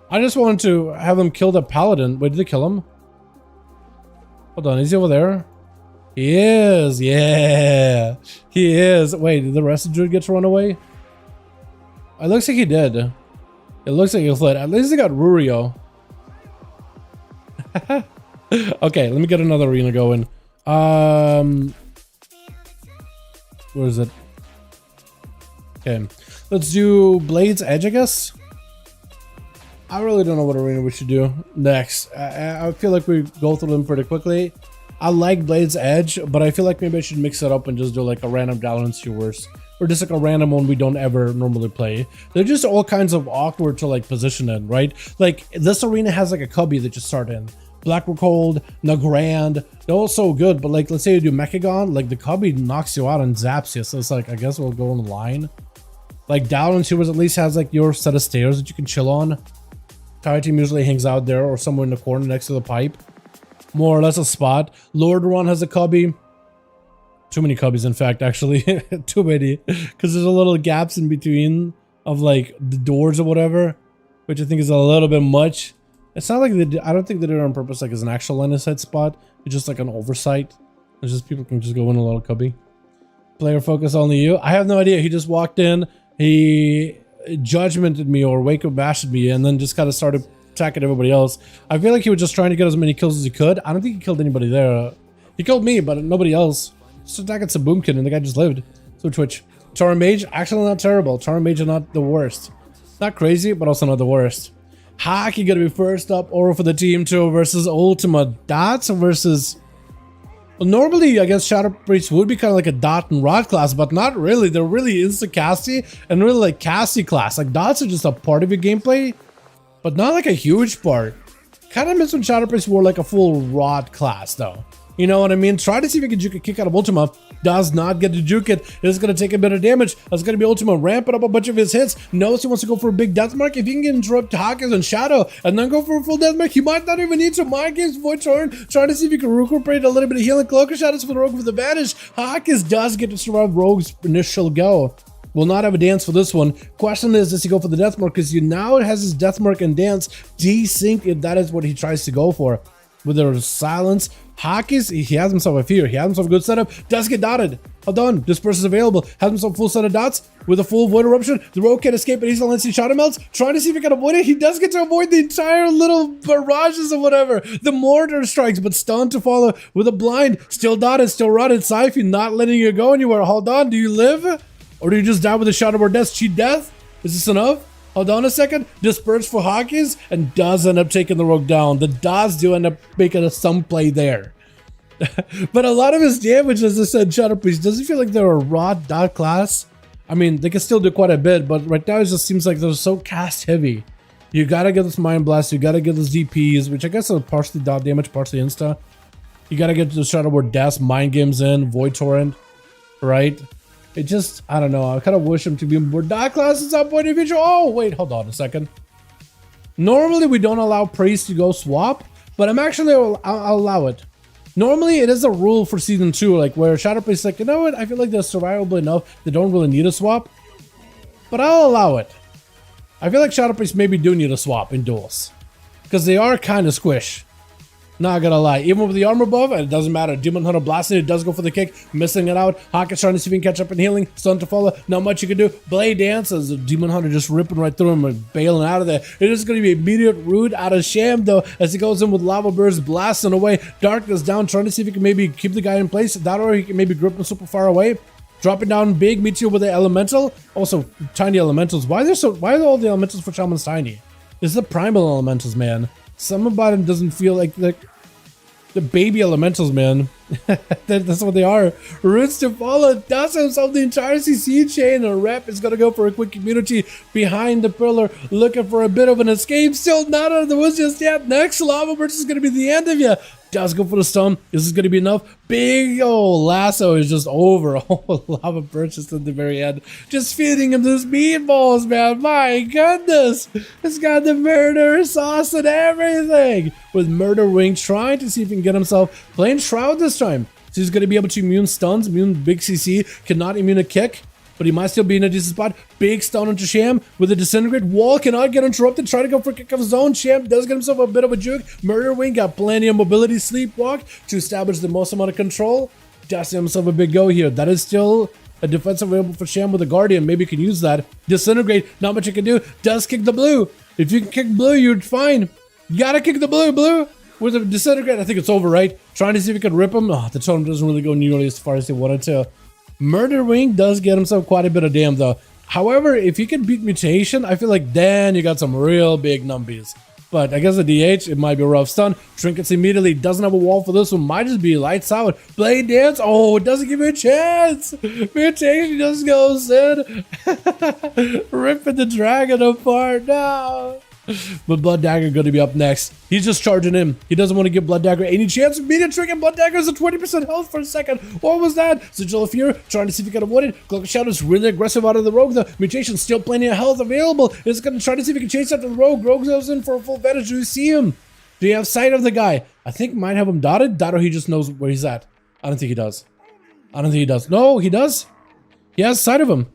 I just wanted to have him kill the paladin. Wait, did they kill him? Hold on. Is he over there? He is. Yeah. He is. Wait, did the rest of the druid get to run away? It looks like he did. It looks like he fled. At least he got Rurio. Okay, let me get another arena going. Where is it? Okay, let's do Blade's Edge, I guess. I really don't know what arena we should do next. I feel like we go through them pretty quickly. I like Blade's Edge, but I feel like maybe I should mix it up and just do like a random Dalaran Sewers. Or just like a random one we don't ever normally play. They're just all kinds of awkward to like position in, right? Like this arena has like a cubby that you start in. Black Cold, Nagrand, they're all so good, but like let's say you do Mechagon, like the cubby knocks you out and zaps you, so it's like I guess we'll go in line. Like Dalaran Sewers at least has like your set of stairs that you can chill on. Entire team usually hangs out there or somewhere in the corner next to the pipe. More or less a spot. Lordaeron has a cubby. Too many cubbies, in fact, actually. Too many. Because there's a little gaps in between of like the doors or whatever, which I think is a little bit much. It's not like I don't think they did it on purpose, like as an actual line of sight spot. It's just like an oversight. It's just people can just go in a little cubby. Player focus only you. I have no idea. He just walked in. He judgmented me or wake up bashed me and then just kind of started attacking everybody else. I feel like he was just trying to get as many kills as he could. I don't think he killed anybody there. He killed me, but nobody else. Just attacking some Boomkin and the guy just lived. So Twitch. Tara Mage, actually not terrible. Tara Mage is not the worst. Not crazy, but also not the worst. Hockey gonna be first up, or for the team 2 versus Ultima. Dots versus... Well, normally, I guess Shadow Priest would be kind of like a Dot and Rod class, but not really. They're really insta-casty and really like Cassie class. Like Dots are just a part of your gameplay, but not like a huge part. Kind of miss when Shadow Priest wore like a full Rod class though. You know what I mean? Try to see if you can juke a kick out of Ultima. Does not get to juke it. It's going to take a bit of damage. That's going to be Ultima ramping up a bunch of his hits. Knows he wants to go for a big death mark. If you can get interrupt Hawkins and Shadow and then go for a full death mark, he might not even need to mind games Void Torn. Trying to see if you can recuperate a little bit of healing. Cloaker Shadows for the Rogue with advantage. Hawkins does get to survive Rogue's initial go. Will not have a dance for this one. Question is, does he go for the death mark? Because you now has his death mark and dance desync if that is what he tries to go for. With their silence, Hawkins, he has himself a fear. He has himself a good setup. Does get dotted. Hold on. Disperse is available. Has himself a full set of dots with a full void eruption. The rogue can't escape, but he's gonna let see shadow melts. Trying to see if he can avoid it. He does get to avoid the entire little barrages or whatever. The mortar strikes, but stunned to follow with a blind. Still dotted, still rotted. Syphy not letting you go anywhere. Hold on. Do you live? Or do you just die with a shadow board death? Cheat death? Is this enough? Hold on a second. Disperse for Hawkins and does end up taking the rogue down. The does do end up making some play there. But a lot of his damage, as I said, Shadow Priest, doesn't feel like they're a raw dot class. I mean, they can still do quite a bit, but right now it just seems like they're so cast heavy. You gotta get this Mind Blast, you gotta get this DPs, which I guess are partially dot damage, partially insta. You gotta get the Shadow Ward Death, Mind Games in, Void Torrent, right? It just, I don't know, I kind of wish him to be more dot class at some point in the future. Oh, wait, hold on a second. Normally, we don't allow Priest to go swap, but I'll allow it. Normally, it is a rule for Season 2, like where Shadow Priest is like, you know what, I feel like they're survivable enough, they don't really need a swap. But I'll allow it. I feel like Shadow Priest maybe do need a swap in duels. Because they are kind of squish. Not gonna lie, even with the armor buff, it doesn't matter. Demon Hunter blasting, it does go for the kick, missing it out. Hawkeye's trying to see if he can catch up in healing. Stun to follow, not much you can do. Blade Dance as the Demon Hunter just ripping right through him and bailing out of there. It is gonna be immediate root out of Sham though, as he goes in with lava bursts blasting away. Darkness down, trying to see if he can maybe keep the guy in place. That or he can maybe grip him super far away. Dropping down big meteor with the elemental. Also, tiny elementals. Why are all the elementals for shamans tiny? It's the primal elementals, man. Some about him doesn't feel like the baby elementals, man. That's what they are. Roots to follow. Does himself the entire CC chain. A rep is gonna go for a quick community behind the pillar, looking for a bit of an escape. Still not out of the woods just yet. Next lava burst is gonna be the end of you. Does go for the stun. This is gonna be enough. Big old lasso is just over. Oh, lava burst just at the very end. Just feeding him those meatballs, man. My goodness. It's got the murder sauce and everything. With Murder Wing trying to see if he can get himself playing Shroud this time. So he's gonna be able to immune stuns, immune big CC, cannot immune a kick. But he might still be in a decent spot. Big stun onto Sham with a disintegrate. Wall cannot get interrupted. Try to go for a kick of his own. Sham does get himself a bit of a juke. Murder Wing got plenty of mobility. Sleepwalk to establish the most amount of control. Just himself a big go here. That is still a defense available for Sham with a Guardian. Maybe you can use that. Disintegrate. Not much you can do. Does kick the blue. If you can kick blue, you're fine. You gotta kick the blue. With a disintegrate, I think it's over, right? Trying to see if you can rip him. Oh, the totem doesn't really go nearly as far as they wanted to. Murder Wing does get himself quite a bit of damage though. However, if you can beat Mutation, I feel like then you got some real big numbies. But I guess the DH, it might be a rough stun. Trinkets immediately, doesn't have a wall for this one, might just be lights out. Blade Dance, oh, it doesn't give you a chance. Mutation just goes in. Ripping the dragon apart now. But Blood Dagger going to be up next. He's just charging in. He doesn't want to give Blood Dagger any chance. Immediate trick, and Blood Dagger is at 20% health for a second. What was that? Sigil of Fear trying to see if he can avoid it. Cloak of Shadows really aggressive out of the Rogue. The Mutation still plenty of health available. He's going to try to see if he can chase after the Rogue. Rogue goes in for a full advantage. Do you see him? Do you have sight of the guy? I think might have him dotted. Dot or he just knows where he's at. I don't think he does. No, he does. He has sight of him.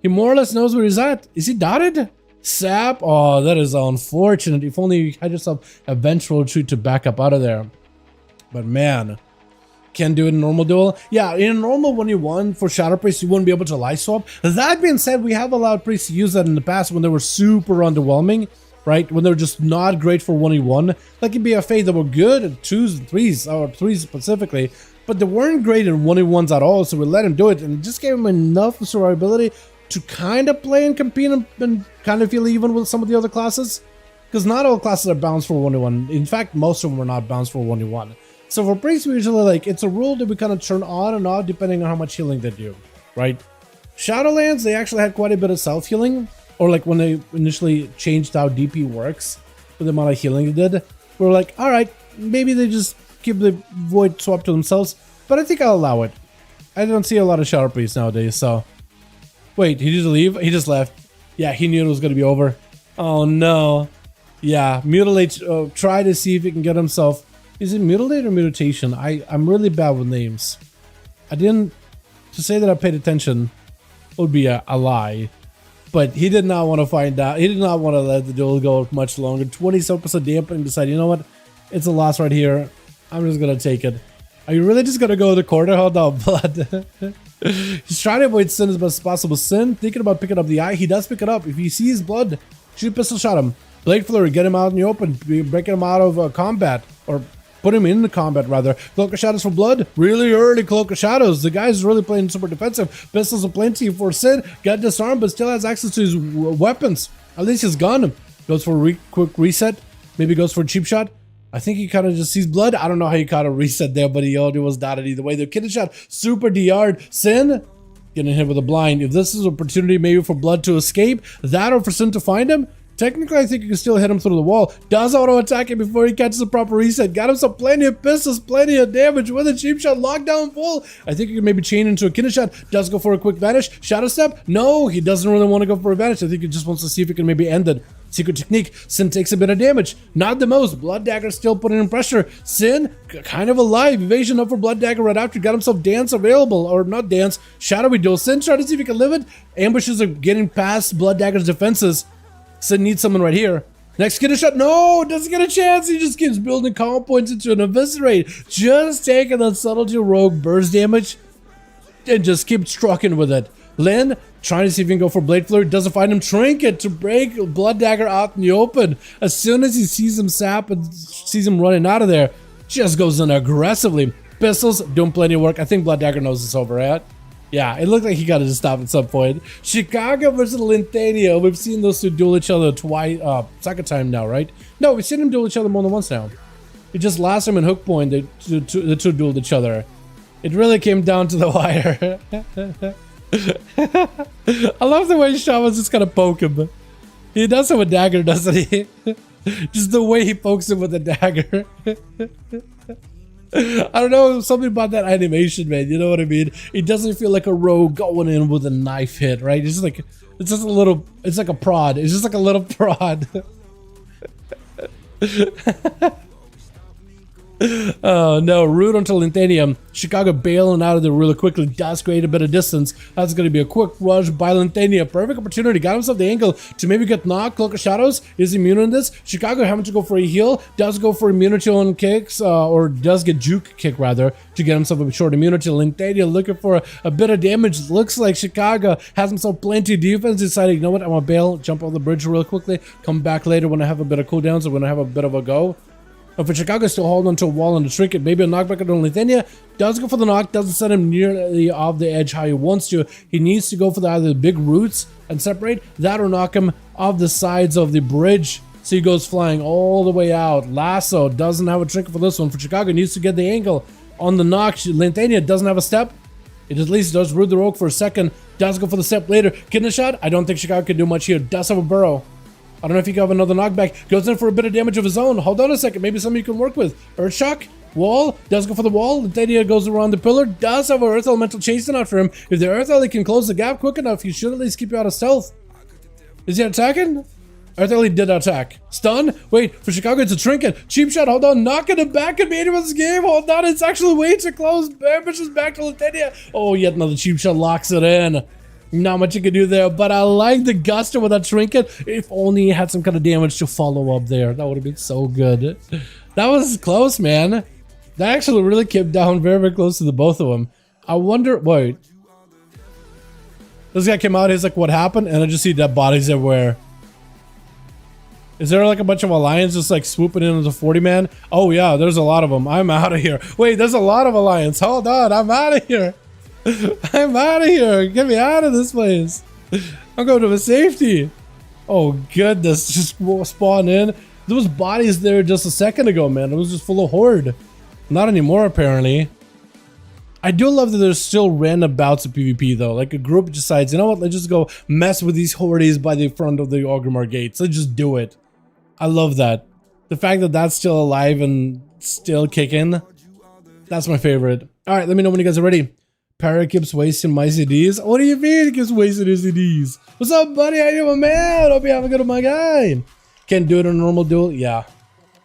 He more or less knows where he's at. Is he dotted? Sap, oh, that is unfortunate. If only you had yourself a vengeful retreat to back up out of there. But man, can do it in a normal duel. Yeah, in a normal 1v1 for Shadow Priest, you wouldn't be able to life swap. That being said, we have allowed priests to use that in the past when they were super underwhelming, right? When they were just not great for 1v1. Like in BFA, they were good at 2s and 3s, or 3s specifically, but they weren't great in 1v1s at all, so we let him do it, and it just gave him enough survivability to kind of play and compete and kind of feel even with some of the other classes. Because not all classes are balanced for 1v1. In fact, most of them are not balanced for 1v1. So for priests, we usually like, it's a rule that we kind of turn on and off depending on how much healing they do, right? Shadowlands, they actually had quite a bit of self-healing. Or like when they initially changed how DP works, with the amount of healing they did. We were like, alright, maybe they just keep the void swap to themselves. But I think I'll allow it. I don't see a lot of Shadow Priests nowadays, so... Wait, he just leave? He just left. Yeah, he knew it was going to be over. Oh, no. Yeah, Mutilate. Try to see if he can get himself... Is it Mutilate or Mutation? I'm really bad with names. I didn't... To say that I paid attention would be a lie. But he did not want to find out. He did not want to let the duel go much longer. 27% dampening. Decided, you know what? It's a loss right here. I'm just going to take it. Are you really just going to go to the corner? Hold on, blood. He's trying to avoid Sin as much as possible. Sin, thinking about picking up the eye. He does pick it up. If he sees blood, shoot pistol shot him. Blade Flurry, get him out in the open. Breaking him out of combat. Or put him in the combat, rather. Cloak of Shadows for blood. Really early Cloak of Shadows. The guy's really playing super defensive. Pistols are plenty for Sin. Got disarmed, but still has access to his weapons. At least his gun. Goes for a quick reset. Maybe goes for a cheap shot. I think he kind of just sees blood. I don't know how he kind of reset there, but he already was dotted either way. The kid shot super DR'd. Sin getting hit with a blind. If this is an opportunity maybe for blood to escape, that or for Sin to find him, technically I think you can still hit him through the wall. Does auto attack him before he catches a proper reset. Got himself plenty of pistols, plenty of damage with a cheap shot. Lockdown full. I think you can maybe chain into a kid shot. Does go for a quick vanish. Shadow step. No, he doesn't really want to go for a vanish. I think he just wants to see if he can maybe end it. Secret technique. Sin takes a bit of damage. Not the most. Blood Dagger still putting in pressure. Sin, kind of alive. Evasion up for Blood Dagger right after. Got himself Dance available. Or not Dance. Shadowy Duel. Sin trying to see if he can live it. Ambushes are getting past Blood Dagger's defenses. Sin needs someone right here. Next get a shot. No, doesn't get a chance. He just keeps building calm points into an eviscerate. Just taking that subtlety rogue burst damage and just keep trucking with it. Lin trying to see if he can go for Blade Flurry. Doesn't find him. Trinket to break Blood Dagger out in the open. As soon as he sees him sap and sees him running out of there, just goes in aggressively. Pistols doing plenty of work. I think Blood Dagger knows it's over, right? Yeah, it looked like he got to stop at some point. Chicago versus Lintania. We've seen those two duel each other twice, second time now, right? No, we've seen them duel each other more than once now. It just last time in Hook Point, the two dueled each other. It really came down to the wire. I love the way Shaman's just kind of poke him. He does it with dagger, doesn't he? Just the way he pokes him with the dagger. I don't know, something about that animation, man. You know what I mean? It doesn't feel like a rogue going in with a knife hit, right? It's just like, it's just a little, it's like a prod. It's just like a little prod. Oh no, root until Lintanium. Chicago bailing out of there really quickly. Does create a bit of distance. That's going to be a quick rush by Lintania. Perfect opportunity. Got himself the angle to maybe get knocked. Cloak of Shadows is immune in this. Chicago having to go for a heal. Does go for immunity on kicks, or does get juke kick rather, to get himself a short immunity. Lintania looking for a bit of damage. Looks like Chicago has himself plenty of defense. Decided, you know what, I'm going to bail, jump over the bridge real quickly. Come back later when I have a bit of cooldowns or when I have a bit of a go. But for Chicago, still holding onto a wall on the trinket. Maybe a knockback on Lithania. Does go for the knock. Doesn't set him nearly off the edge how he wants to. He needs to go for either the big roots and separate that or knock him off the sides of the bridge. So he goes flying all the way out. Lasso doesn't have a trinket for this one. For Chicago, needs to get the angle on the knock. Lithania doesn't have a step. It at least does root the rogue for a second. Does go for the step later. Getting a shot. I don't think Chicago can do much here. Does have a burrow. I don't know if he can have another knockback. Goes in for a bit of damage of his own. Hold on a second. Maybe something you can work with. Earthshock. Wall. Does go for the wall. Lithania goes around the pillar. Does have an Earth Elemental chasing out for him. If the Earth Elemental can close the gap quick enough, he should at least keep you out of stealth. Is he attacking? Earth Elemental did attack. Stun. Wait. For Chicago, it's a trinket. Cheap shot. Hold on. Knocking it back in anyone's game. Hold on. It's actually way too close. Bambish is back to Lithania. Oh, yet another cheap shot locks it in. Not much you can do there, but I like the gusto with that trinket. If only he had some kind of damage to follow up there. That would have been so good. That was close, man. That actually really came down very, very close to the both of them. I wonder, wait. This guy came out, he's like, what happened? And I just see dead bodies everywhere. Is there like a bunch of Alliance just like swooping in as a 40-man? Oh yeah, there's a lot of them. I'm out of here. Wait, there's a lot of Alliance. Hold on, I'm out of here. I'm out of here. Get me out of this place. I'm going to a safety. Oh, goodness. Just spawn in. There was bodies there just a second ago, man. It was just full of horde. Not anymore, apparently. I do love that there's still random bouts of PvP, though. Like, a group decides, you know what? Let's just go mess with these hordes by the front of the Orgrimmar gates. Let's just do it. I love that. The fact that that's still alive and still kicking. That's my favorite. All right, let me know when you guys are ready. Para keeps wasting my CDs. What do you mean he keeps wasting his CDs? What's up, buddy? How you doing, man? Hope you having a good one, my guy. Can't do it in a normal duel. Yeah.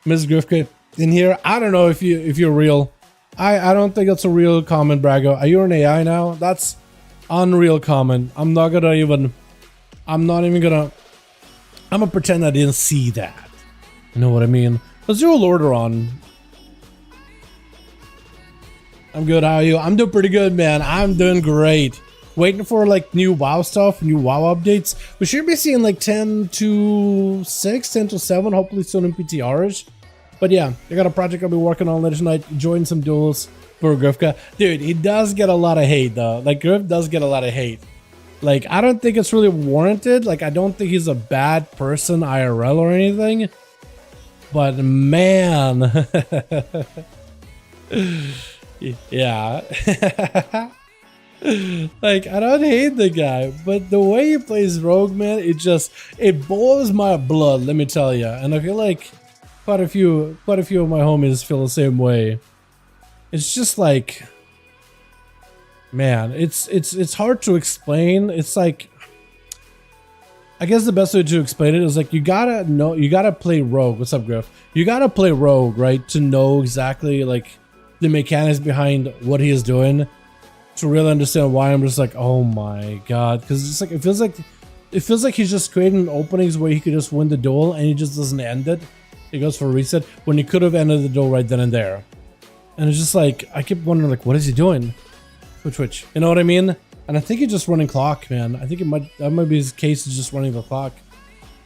Ms. Grifke in here. I don't know if you're real. I don't think that's a real comment, Brago. Are you an AI now? That's unreal comment. I'm not even gonna pretend I didn't see that. You know what I mean? Let's do a order on. I'm good, how are you? I'm doing pretty good, man. I'm doing great. Waiting for like new WoW stuff, new WoW updates. We should be seeing like 10 to 6, 10 to 7, hopefully soon in PTRs. But yeah, I got a project I'll be working on later tonight, join some duels for Grifka. Dude, he does get a lot of hate though. Like Griff does get a lot of hate. Like, I don't think it's really warranted. Like, I don't think he's a bad person IRL or anything. But man... Yeah. Like, I don't hate the guy, but the way he plays Rogue, man, it boils my blood, let me tell you. And I feel like quite a few of my homies feel the same way. It's just like, man, it's hard to explain. It's like, I guess the best way to explain it is like, you gotta play Rogue. What's up, Griff? You gotta play Rogue, right? To know exactly like the mechanics behind what he is doing, to really understand why I'm just like, oh my god, because it's like, it feels like It feels like he's just creating openings where he could just win the duel and he just doesn't end it. He goes for a reset when he could have ended the duel right then and there. And it's just like, I keep wondering, like, what is he doing? Twitch. You know what I mean? And I think he's just running clock, man. I think that might be his case, is just running the clock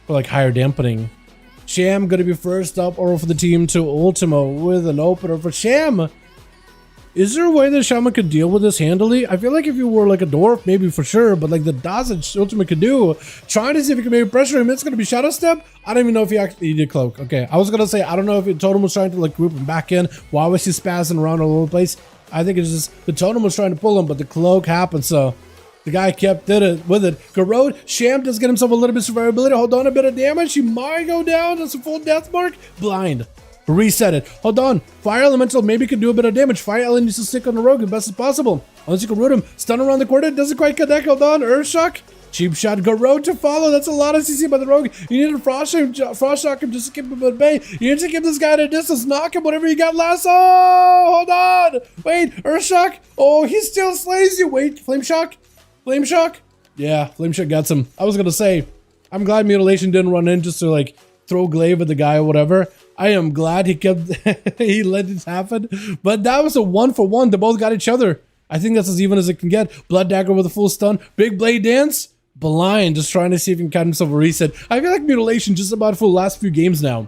for like higher dampening. Sham gonna be first up over for the team to Ultimo with an opener for Sham. Is there a way that Shaman could deal with this handily? I feel like if you were like a dwarf, maybe for sure, but like the dots that Ultimo could do, trying to see if he can maybe pressure him, it's gonna be Shadow Step. I don't even know if he did Cloak. Okay, I was gonna say, I don't know if Totem was trying to like group him back in. Why was he spazzing around all over the place? I think it's just the Totem was trying to pull him, but the Cloak happened, so the guy kept with it. Garrod, Sham does get himself a little bit of survivability. Hold on, a bit of damage. He might go down. That's a full death mark. Blind. Reset it. Hold on. Fire Elemental maybe could do a bit of damage. Fire Element needs to stick on the rogue as best as possible. Unless you can root him. Stun around the corner. Doesn't quite connect. Hold on. Earthshock. Cheap shot. Garrod to follow. That's a lot of CC by the rogue. You need to frost shock him just to keep him at bay. You need to keep this guy at a distance. Knock him. Whatever you got last. Oh, hold on. Wait. Earthshock. Oh, he still slays you. Wait. Flame shock. Flame shock. Yeah. Flame shock got some. I was going to say, I'm glad Mutilation didn't run in just to like throw glaive at the guy or whatever. I am glad he kept he let it happen, but that was a 1-for-1. They both got each other. I think that's as even as it can get. Blood Dagger with a full stun. Big Blade Dance. Blind, just trying to see if he can catch himself a reset. I feel like Mutilation just about for the last few games now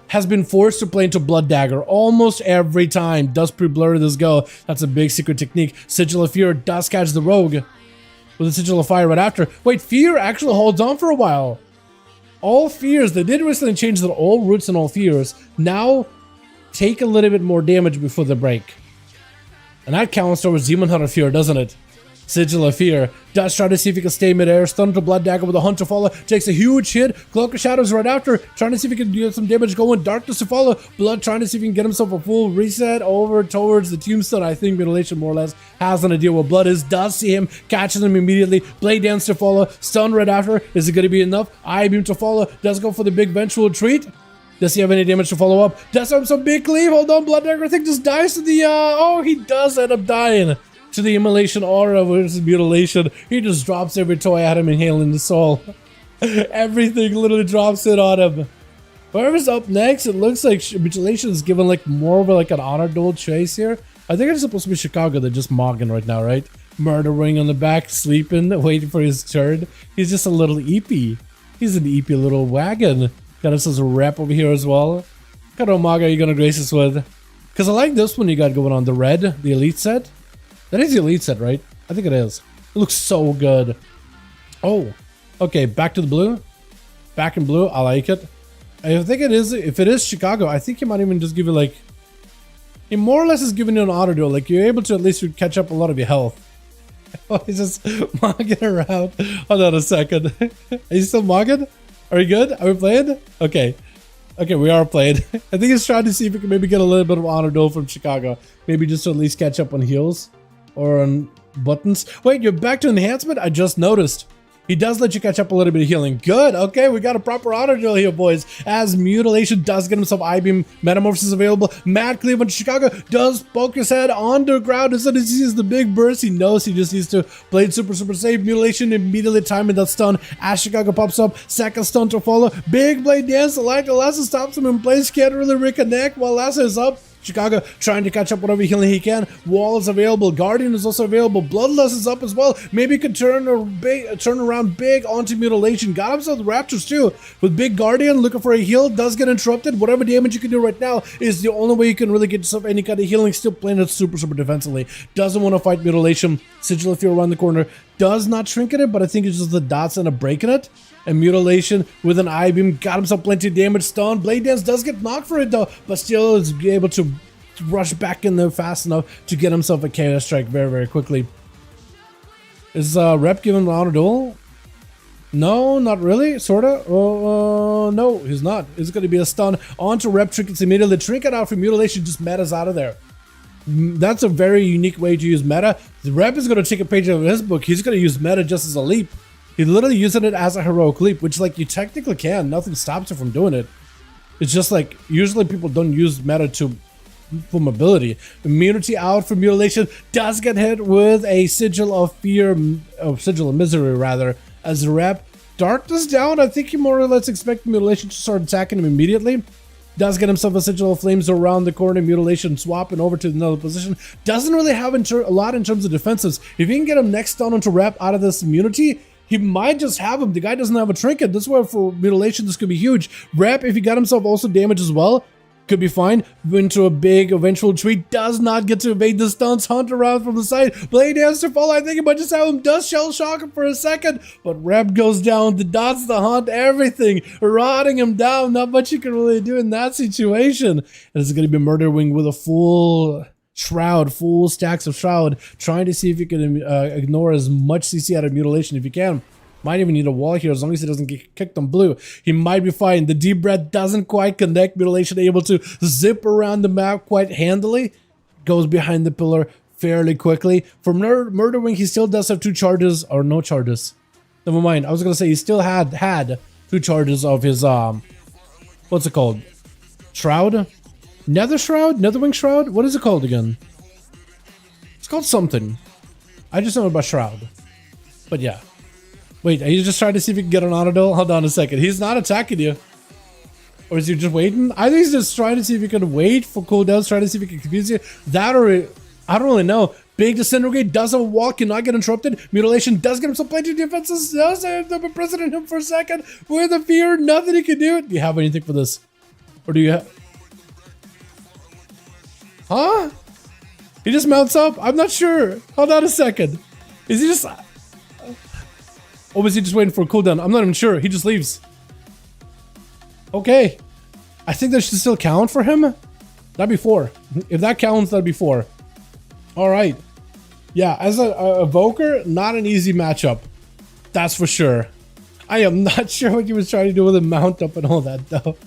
has been forced to play into Blood Dagger almost every time. Does pre-blur this go. That's a big secret technique. Sigil of Fear does catch the rogue with a Sigil of Fire right after. Wait, Fear actually holds on for a while. All fears, they did recently change that all roots and all fears now take a little bit more damage before the break. And that counts towards Demon Hunter Fear, doesn't it? Sigil of Fear does try to see if he can stay midair. Stun to Blood Dagger with a Hunter follow. Takes a huge hit. Cloak of Shadows right after. Trying to see if he can do some damage going. Darkness to follow. Blood trying to see if he can get himself a full reset over towards the Tombstone. I think Mutilation more or less has an idea what Blood is. Does see him. Catches him immediately. Blade Dance to follow. Stun right after. Is it going to be enough? Eye Beam to follow. Does go for the big vengeful retreat. Does he have any damage to follow up? Does have some big cleave. Hold on. Blood Dagger I think just dies to the oh, he does end up dying to the Immolation Aura versus Mutilation. He just drops every toy at him, inhaling the soul. Everything literally drops it on him. Whoever's up next, it looks like Mutilation is given like more of a, like an honor duel chase here. I think it's supposed to be Chicago. They're just mogging right now, right? Murdering on the back, sleeping, waiting for his turn. He's just a little eepy. He's an eepy little wagon. Got us as a rep over here as well. What kind of mog are you gonna grace us with? Because I like this one you got going on, the red, the elite set. That is the elite set, right? I think it is. It looks so good. Oh, okay. Back to the blue. Back in blue. I like it. I think it is. If it is Chicago, I think he might even just give you like. He more or less is giving you an auto duel. Like you're able to at least catch up a lot of your health. Oh, he's just mogging around. Hold on a second. Are you still mogging? Are you good? Are we playing? Okay. Okay, we are playing. I think he's trying to see if he can maybe get a little bit of honor duel from Chicago. Maybe just to at least catch up on heals. Or on buttons. Wait, you're back to enhancement? I just noticed. He does let you catch up a little bit of healing. Good. Okay, we got a proper auto duel here, boys. As Mutilation does get himself I-Beam. Metamorphosis available. Mad Cleave on Chicago does poke his head underground. As soon as he sees the big burst, he knows he just needs to Blade super safe. Mutilation immediately timing that stun. As Chicago pops up. Second stun to follow. Big Blade Dance. Like Lassa stops him in place. Can't really reconnect while Lassa is up. Chicago trying to catch up whatever healing he can. Wall is available. Guardian is also available. Bloodlust is up as well. Maybe he could turn around big onto Mutilation. Got himself the Raptors too. With Big Guardian looking for a heal. Does get interrupted. Whatever damage you can do right now is the only way you can really get yourself any kind of healing. Still playing it super defensively. Doesn't want to fight Mutilation. Sigil if you're around the corner. Does not shrink it, but I think it's just the dots end up breaking it. And Mutilation with an I-Beam got himself plenty of damage. Stun. Blade Dance does get knocked for it though, but still is able to rush back in there fast enough to get himself a Chaos Strike very quickly. Is Rep giving an honor duel? No, not really. Sorta. No, he's not. It's going to be a stun onto Rep. Trinkets immediately. Trinket out for Mutilation just metas out of there. That's a very unique way to use meta. The Rep is going to take a page out of his book. He's going to use meta just as a leap. He's literally using it as a heroic leap, which like you technically can. Nothing stops you from doing it. It's just like usually people don't use meta for mobility. Immunity out for Mutilation. Does get hit with a Sigil of Fear, Sigil of Misery rather, as the Rep darkness down, I think you more or less expect Mutilation to start attacking him immediately. Does get himself a Sigil of Flames around the corner, Mutilation swapping over to another position. Doesn't really have a lot in terms of defensives. If you can get him next down onto Rep out of this immunity, he might just have him. The guy doesn't have a trinket. This way for Mutilation, this could be huge. Rep, if he got himself also damage as well, could be fine. Into a big eventual tree. Does not get to evade the stunts. Hunt around from the side. Blade has to fall. I think he might just have him dust shell shock him for a second. But Rep goes down. The dots, the hunt, everything. Rotting him down. Not much you can really do in that situation. And it's going to be Murder Wing with a full Shroud, full stacks of Shroud. Trying to see if you can ignore as much CC out of Mutilation if you can. Might even need a wall here as long as he doesn't get kicked on blue. He might be fine. The deep breath doesn't quite connect. Mutilation able to zip around the map quite handily. Goes behind the pillar fairly quickly. For Murder Wing, he still does have 2 charges or no charges. Never mind. I was gonna say he still had 2 charges of his what's it called? Shroud? Nether Shroud? Netherwing Shroud? What is it called again? It's called something. I just know about Shroud. But yeah. Wait, are you just trying to see if you can get an auto duel? Hold on a second. He's not attacking you. Or is he just waiting? I think he's just trying to see if he can wait for cooldowns, trying to see if he can confuse you. That or I don't really know. Big Disintegrate does have a walk, cannot get interrupted. Mutilation does get himself plenty of defenses. Does have to imprison him for a second. With the fear, nothing he can do. Do you have anything for this? Or do you have... Huh? He just mounts up? I'm not sure. Hold on a second. Is he just... Or was he just waiting for a cooldown? I'm not even sure. He just leaves. Okay. I think that should still count for him. That'd be 4. If that counts, that'd be 4. Alright. Yeah, as a evoker, not an easy matchup. That's for sure. I am not sure what he was trying to do with a mount up and all that, though.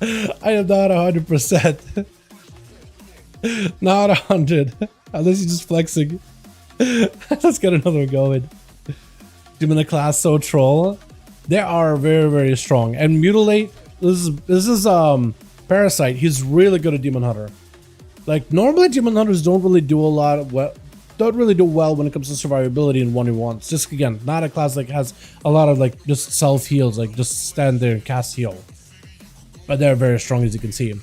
I am not 100%. Not 100. Unless he's just flexing. Let's get another one going. Demon class so troll. They are very, very strong. And Mutilate, this is Parasite. He's really good at Demon Hunter. Like normally Demon Hunters don't really do a lot of don't really do well when it comes to survivability in 1v1s. Just again, not a class that has a lot of like just self heals, like just stand there and cast heal. But they're very strong as you can see.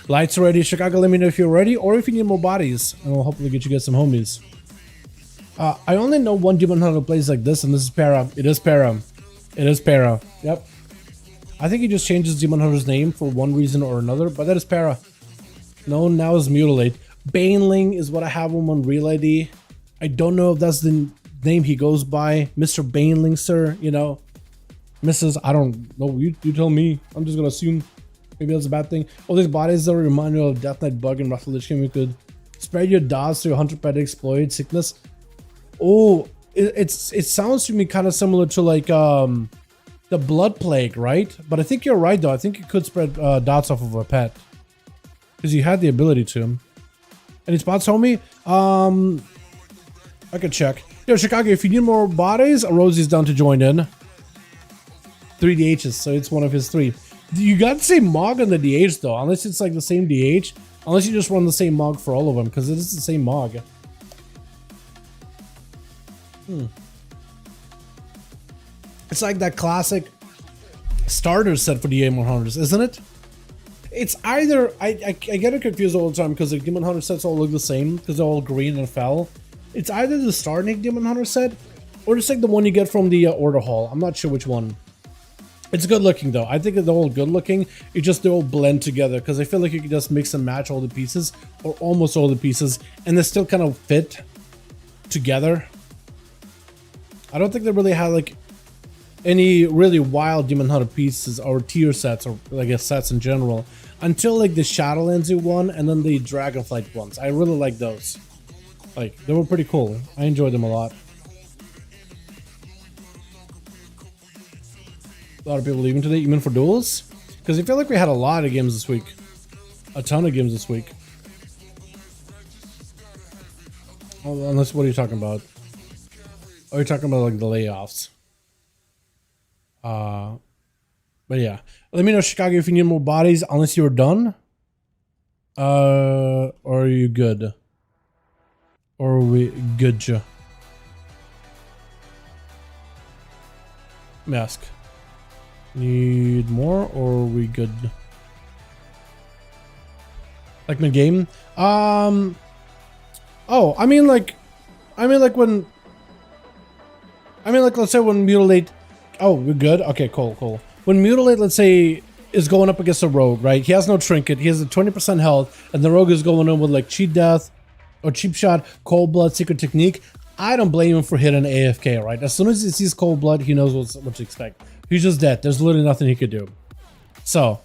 Lights ready, Chicago, let me know if you're ready or if you need more bodies, and we'll hopefully get you guys some homies. I only know one Demon Hunter who plays like this, and this is Para. It is Para. It is Para. Yep. I think he just changed his Demon Hunter's name for one reason or another, but that is Para. Known now as Mutilate. Baneling is what I have him on Real ID. I don't know if that's the name he goes by. Mr. Baneling, sir, you know. Mrs. I don't know. You tell me. I'm just going to assume maybe that's a bad thing. All these bodies though remind me of Death Knight Bug and Wrath of the Lich King. We could spread your dots through Hunter Pet Exploit Sickness. Oh, it sounds to me kind of similar to like the Blood Plague, right? But I think you're right though. I think you could spread dots off of a pet because you had the ability to. Any spots, homie? I could check. Yo, Chicago, if you need more bodies, Rosie's down to join in. 3 DHs, so it's one of his 3. You got the same Mog on the DH though, unless it's like the same DH. Unless you just run the same Mog for all of them, because it is the same Mog. It's like that classic starter set for the Demon Hunters, isn't it? It's either I get it confused all the time because the Demon Hunter sets all look the same because they're all green and fell. It's either the starting Demon Hunter set or just like the one you get from the Order Hall. I'm not sure which one. It's good looking though. I think they're all good looking. It just they all blend together because I feel like you can just mix and match all the pieces or almost all the pieces and they still kind of fit together. I don't think they really had like any really wild Demon Hunter pieces or tier sets or I guess sets in general until like the Shadowlands one and then the Dragonflight ones. I really like those. Like they were pretty cool. I enjoyed them a lot. A lot of people leaving today, even for duels, because I feel like we had a lot of games this week, a ton of games this week. Oh, unless what are you talking about? Oh, you're talking about like the layoffs. But yeah, let me know, Chicago, if you need more bodies. Unless you're done, or are you good? Or are we good? Mask. Need more or are we good? Like mid game? Oh, I mean like when let's say when Mutilate, oh, we're good? Okay, cool. When Mutilate, let's say, is going up against a rogue, right? He has no trinket, he has a 20% health, and the rogue is going in with like cheat death or cheap shot, cold blood, secret technique. I don't blame him for hitting AFK, right? As soon as he sees cold blood, he knows what to expect. He's just dead. There's literally nothing he could do. So,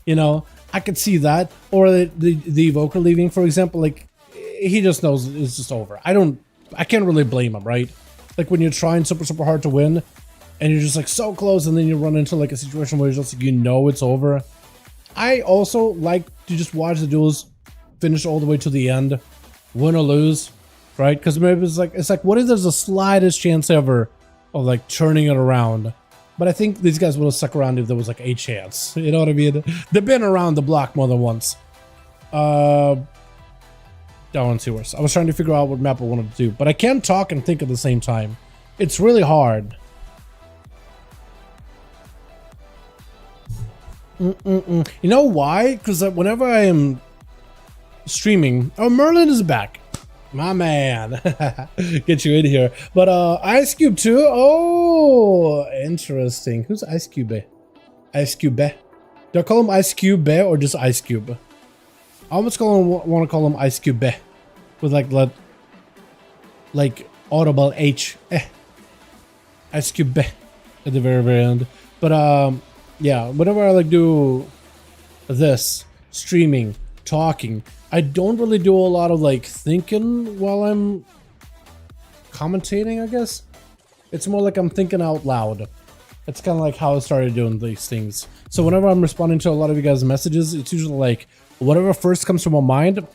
you know, I could see that. Or the evoker leaving, for example, like, he just knows it's just over. I can't really blame him, right? Like when you're trying super hard to win and you're just like so close and then you run into like a situation where you're just like, you know it's over. I also like to just watch the duels finish all the way to the end, win or lose, right? Because maybe it's like what if there's the slightest chance ever of like turning it around? But I think these guys would have stuck around if there was like a chance. You know what I mean? They've been around the block more than once. That one's worse. I was trying to figure out what map I wanted to do, but I can't talk and think at the same time. It's really hard. You know why? Because whenever I am streaming, oh, Merlin is back. My man. Get you in here. But Ice Cube too? Oh, interesting. Who's Ice Cube? Ice Cube. Do I call him Ice Cube or just Ice Cube? I almost want to call him Ice Cube with like audible H. Ice Cube at the very end. But yeah, whenever I like do this, streaming, talking, I don't really do a lot of like thinking while I'm commentating, I guess. It's more like I'm thinking out loud. It's kind of like how I started doing these things. So whenever I'm responding to a lot of you guys' messages, it's usually like whatever first comes to my mind.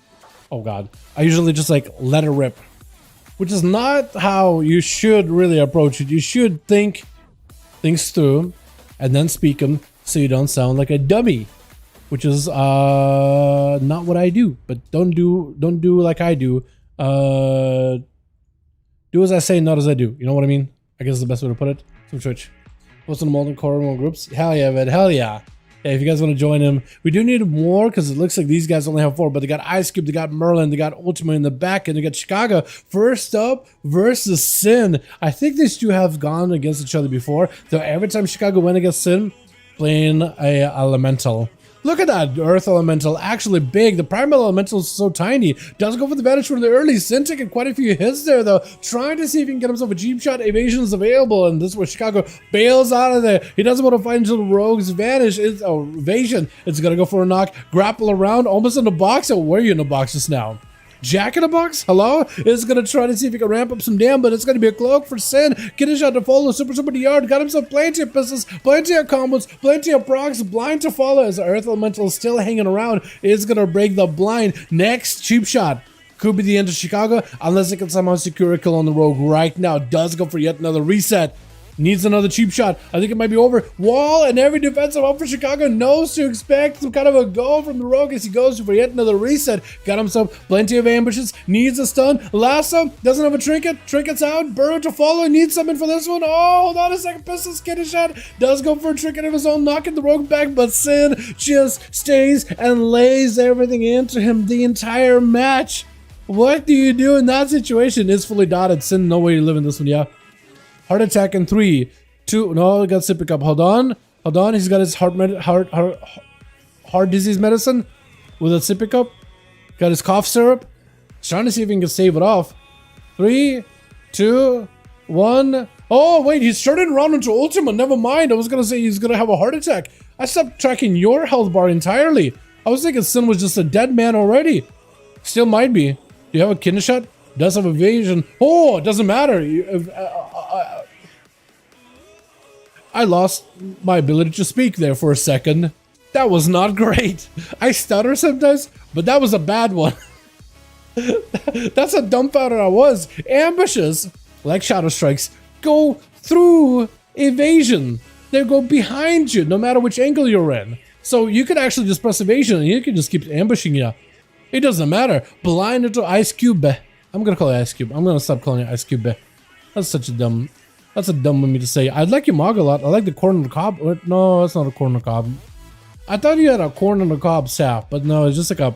Oh God, I usually just like let it rip, which is not how you should really approach it. You should think things through and then speak them so you don't sound like a dummy, which is not what I do. But don't do like I do. Do as I say, not as I do. You know what I mean? I guess is the best way to put it. From Twitch. What's in the Molten Core groups? Hell yeah, man. Hell yeah. Hey, if you guys want to join him, we do need more because it looks like these guys only have 4, but they got Ice Cube, they got Merlin, they got Ultima in the back, and they got Chicago. First up versus Sin. I think these two have gone against each other before, though every time Chicago went against Sin, playing a elemental. Look at that Earth Elemental, actually big. The Primal Elemental is so tiny. Does go for the advantage from the early. Sin taking quite a few hits there though. Trying to see if he can get himself a cheap shot. Evasion is available, and this is where Chicago bails out of there. He doesn't want to fight until the rogues vanish. It's evasion. It's gonna go for a knock. Grapple around, almost in the box. Oh, where are you in the box just now? Jack in the box? Hello? It's gonna try to see if he can ramp up some damn, but it's gonna be a cloak for Sin. Get a shot to follow. Super the yard. Got himself plenty of pistols, plenty of combos, plenty of procs. Blind to follow as the Earth Elemental is still hanging around. It's gonna break the blind. Next cheap shot. Could be the end of Chicago, unless it can somehow secure a kill on the rogue right now. Does go for yet another reset. Needs another cheap shot. I think it might be over. Wall, and every defensive up for Chicago knows to expect some kind of a goal from the rogue as he goes for yet another reset. Got himself plenty of ambushes. Needs a stun. Lasso. Doesn't have a trinket. Trinket's out. Burrow to follow. Needs something for this one. Oh, hold on a second. Pistol skinny shot. Does go for a trinket of his own, knocking the rogue back, but Sin just stays and lays everything into him the entire match. What do you do in that situation? It's fully dotted. Sin, no way you live in this one, yeah. Heart attack in 3, 2. No, he got to pick up. Hold on. He's got his heart disease medicine with a sip up. Got his cough syrup. He's trying to see if he can save it off. 3, 2, 1. Oh wait, he's turning around into Ultima. Never mind. I was gonna say he's gonna have a heart attack. I stopped tracking your health bar entirely. I was thinking Sin was just a dead man already. Still might be. Do you have a kidney shot? Does have evasion. Oh, it doesn't matter. I lost my ability to speak there for a second. That was not great. I stutter sometimes, but that was a bad one. That's how dumbfounded I was. Ambushes, like Shadow Strikes, go through evasion. They go behind you, no matter which angle you're in. So you could actually just press evasion and you can just keep ambushing you. It doesn't matter. Blind into Ice Cube. I'm gonna call it Ice Cube. I'm gonna stop calling it Ice Cube. That's such a dumb That's a dumb of me to say. I'd like your mog a lot. I like the corn on the cob. No, that's not a corn on the cob. I thought you had a corn on the cob staff, but no, it's just like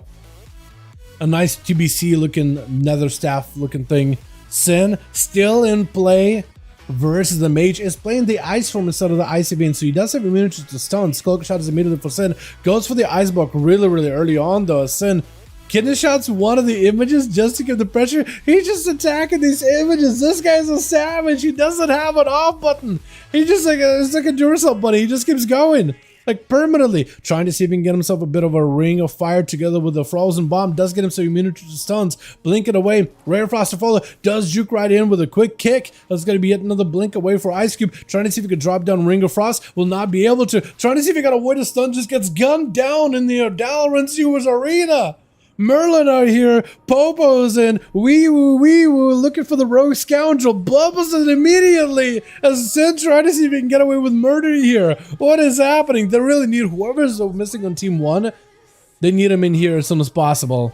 a nice TBC looking nether staff looking thing. Sin still in play versus the mage is playing the ice form instead of the icy beam, so he does have immunity to stun. Skull shot is immediately for Sin. Goes for the ice block really early on though. Sin kidney shots one of the images just to give the pressure. He's just attacking these images. This guy's a savage. He doesn't have an off button. He's just like it's like a Duracell bunny. He just keeps going. Like permanently trying to see if he can get himself a bit of a ring of fire together with the frozen bomb. Does get him some immunity to stuns. Blinking away. Rare Frost to follow. Does juke right in with a quick kick. That's going to be yet another blink away for Ice Cube. Trying to see if he can drop down Ring of Frost. Will not be able to. Trying to see if he got avoid a stun. Just gets gunned down in the Dalaran Sewers arena. Merlin out here, Popo's in, wee woo, looking for the rogue scoundrel, bubbles it immediately as Sin trying to see if he can get away with murder here. What is happening? They really need whoever's missing on team 1, they need him in here as soon as possible.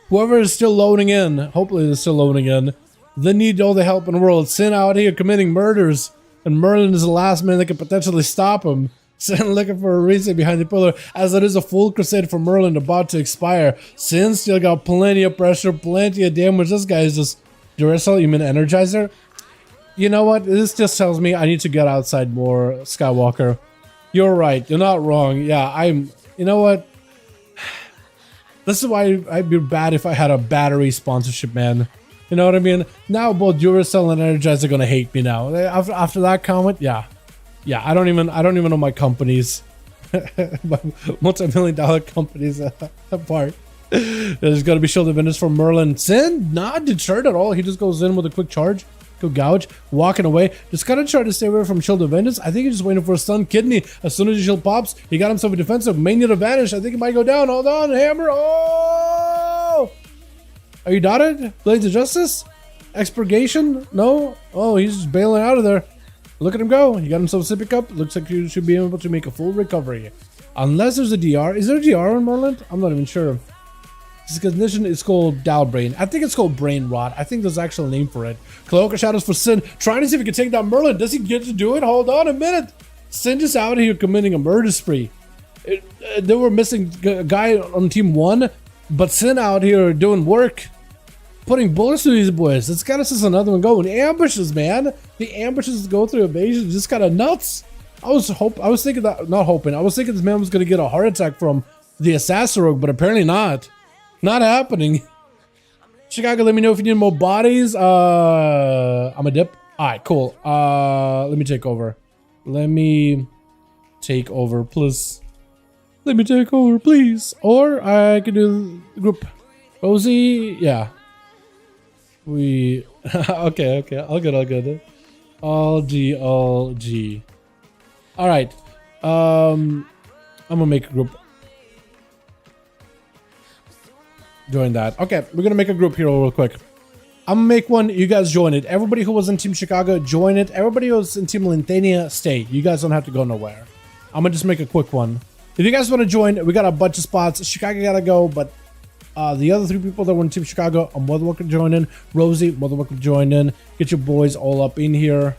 Whoever is still loading in, hopefully they're still loading in, they need all the help in the world. Sin out here committing murders, and Merlin is the last man that could potentially stop him. Sin looking for a reason behind the pillar as it is a full crusade for Merlin about to expire. Sin still got plenty of pressure, plenty of damage. This guy is just Duracell, you mean Energizer? You know what? This just tells me I need to get outside more, Skywalker. You're right. You're not wrong. Yeah, you know what? This is why I'd be bad if I had a battery sponsorship, man. You know what I mean? Now both Duracell and Energizer are gonna hate me now. After that comment, yeah. Yeah, I don't even know my companies, multi-million-dollar companies apart. There's got to be shoulder vendors for Merlin. Sin not deterred at all. He just goes in with a quick charge, go gouge, walking away. Just gotta try to stay away from shield vendors. I think he's just waiting for a stun kidney. As soon as the shield pops, he got himself a defensive. May need a vanish. I think he might go down. Hold on, hammer. Oh, are you dotted? Blades of Justice? Expurgation? No. Oh, he's just bailing out of there. Look at him go. He got himself a sippy cup. Looks like you should be able to make a full recovery. Unless there's a DR. Is there a DR on Merlin? I'm not even sure. This condition is called Dalbrain. I think it's called Brain Rot. I think there's actually a name for it. Cloak of Shadows for Sin. Trying to see if he can take down Merlin. Does he get to do it? Hold on a minute. Sin just out here committing a murder spree. They were missing a guy on team 1. But Sin out here doing work. Putting bullets to these boys. It's got us as another one going. Ambushes, man. The ambushes go through evasion just kind of nuts. I was thinking that, not hoping. I was thinking this man was gonna get a heart attack from the assassin, but apparently not. Not happening. Chicago, let me know if you need more bodies. I'm a dip. All right, cool. Let me take over. Let me take over, please. Let me take over, please. Or I could do the group. Rosie, yeah. We okay. All good. All G. All right. I'm gonna make a group. Join that. Okay, we're gonna make a group here real quick. I'm gonna make one. You guys join it. Everybody who was in Team Chicago, join it. Everybody who was in Team Lintania, stay. You guys don't have to go nowhere. I'm gonna just make a quick one. If you guys want to join, we got a bunch of spots. Chicago gotta go, but the other 3 people that were in Team Chicago are more than welcome to join in. Rosie, more than welcome to join in. Get your boys all up in here.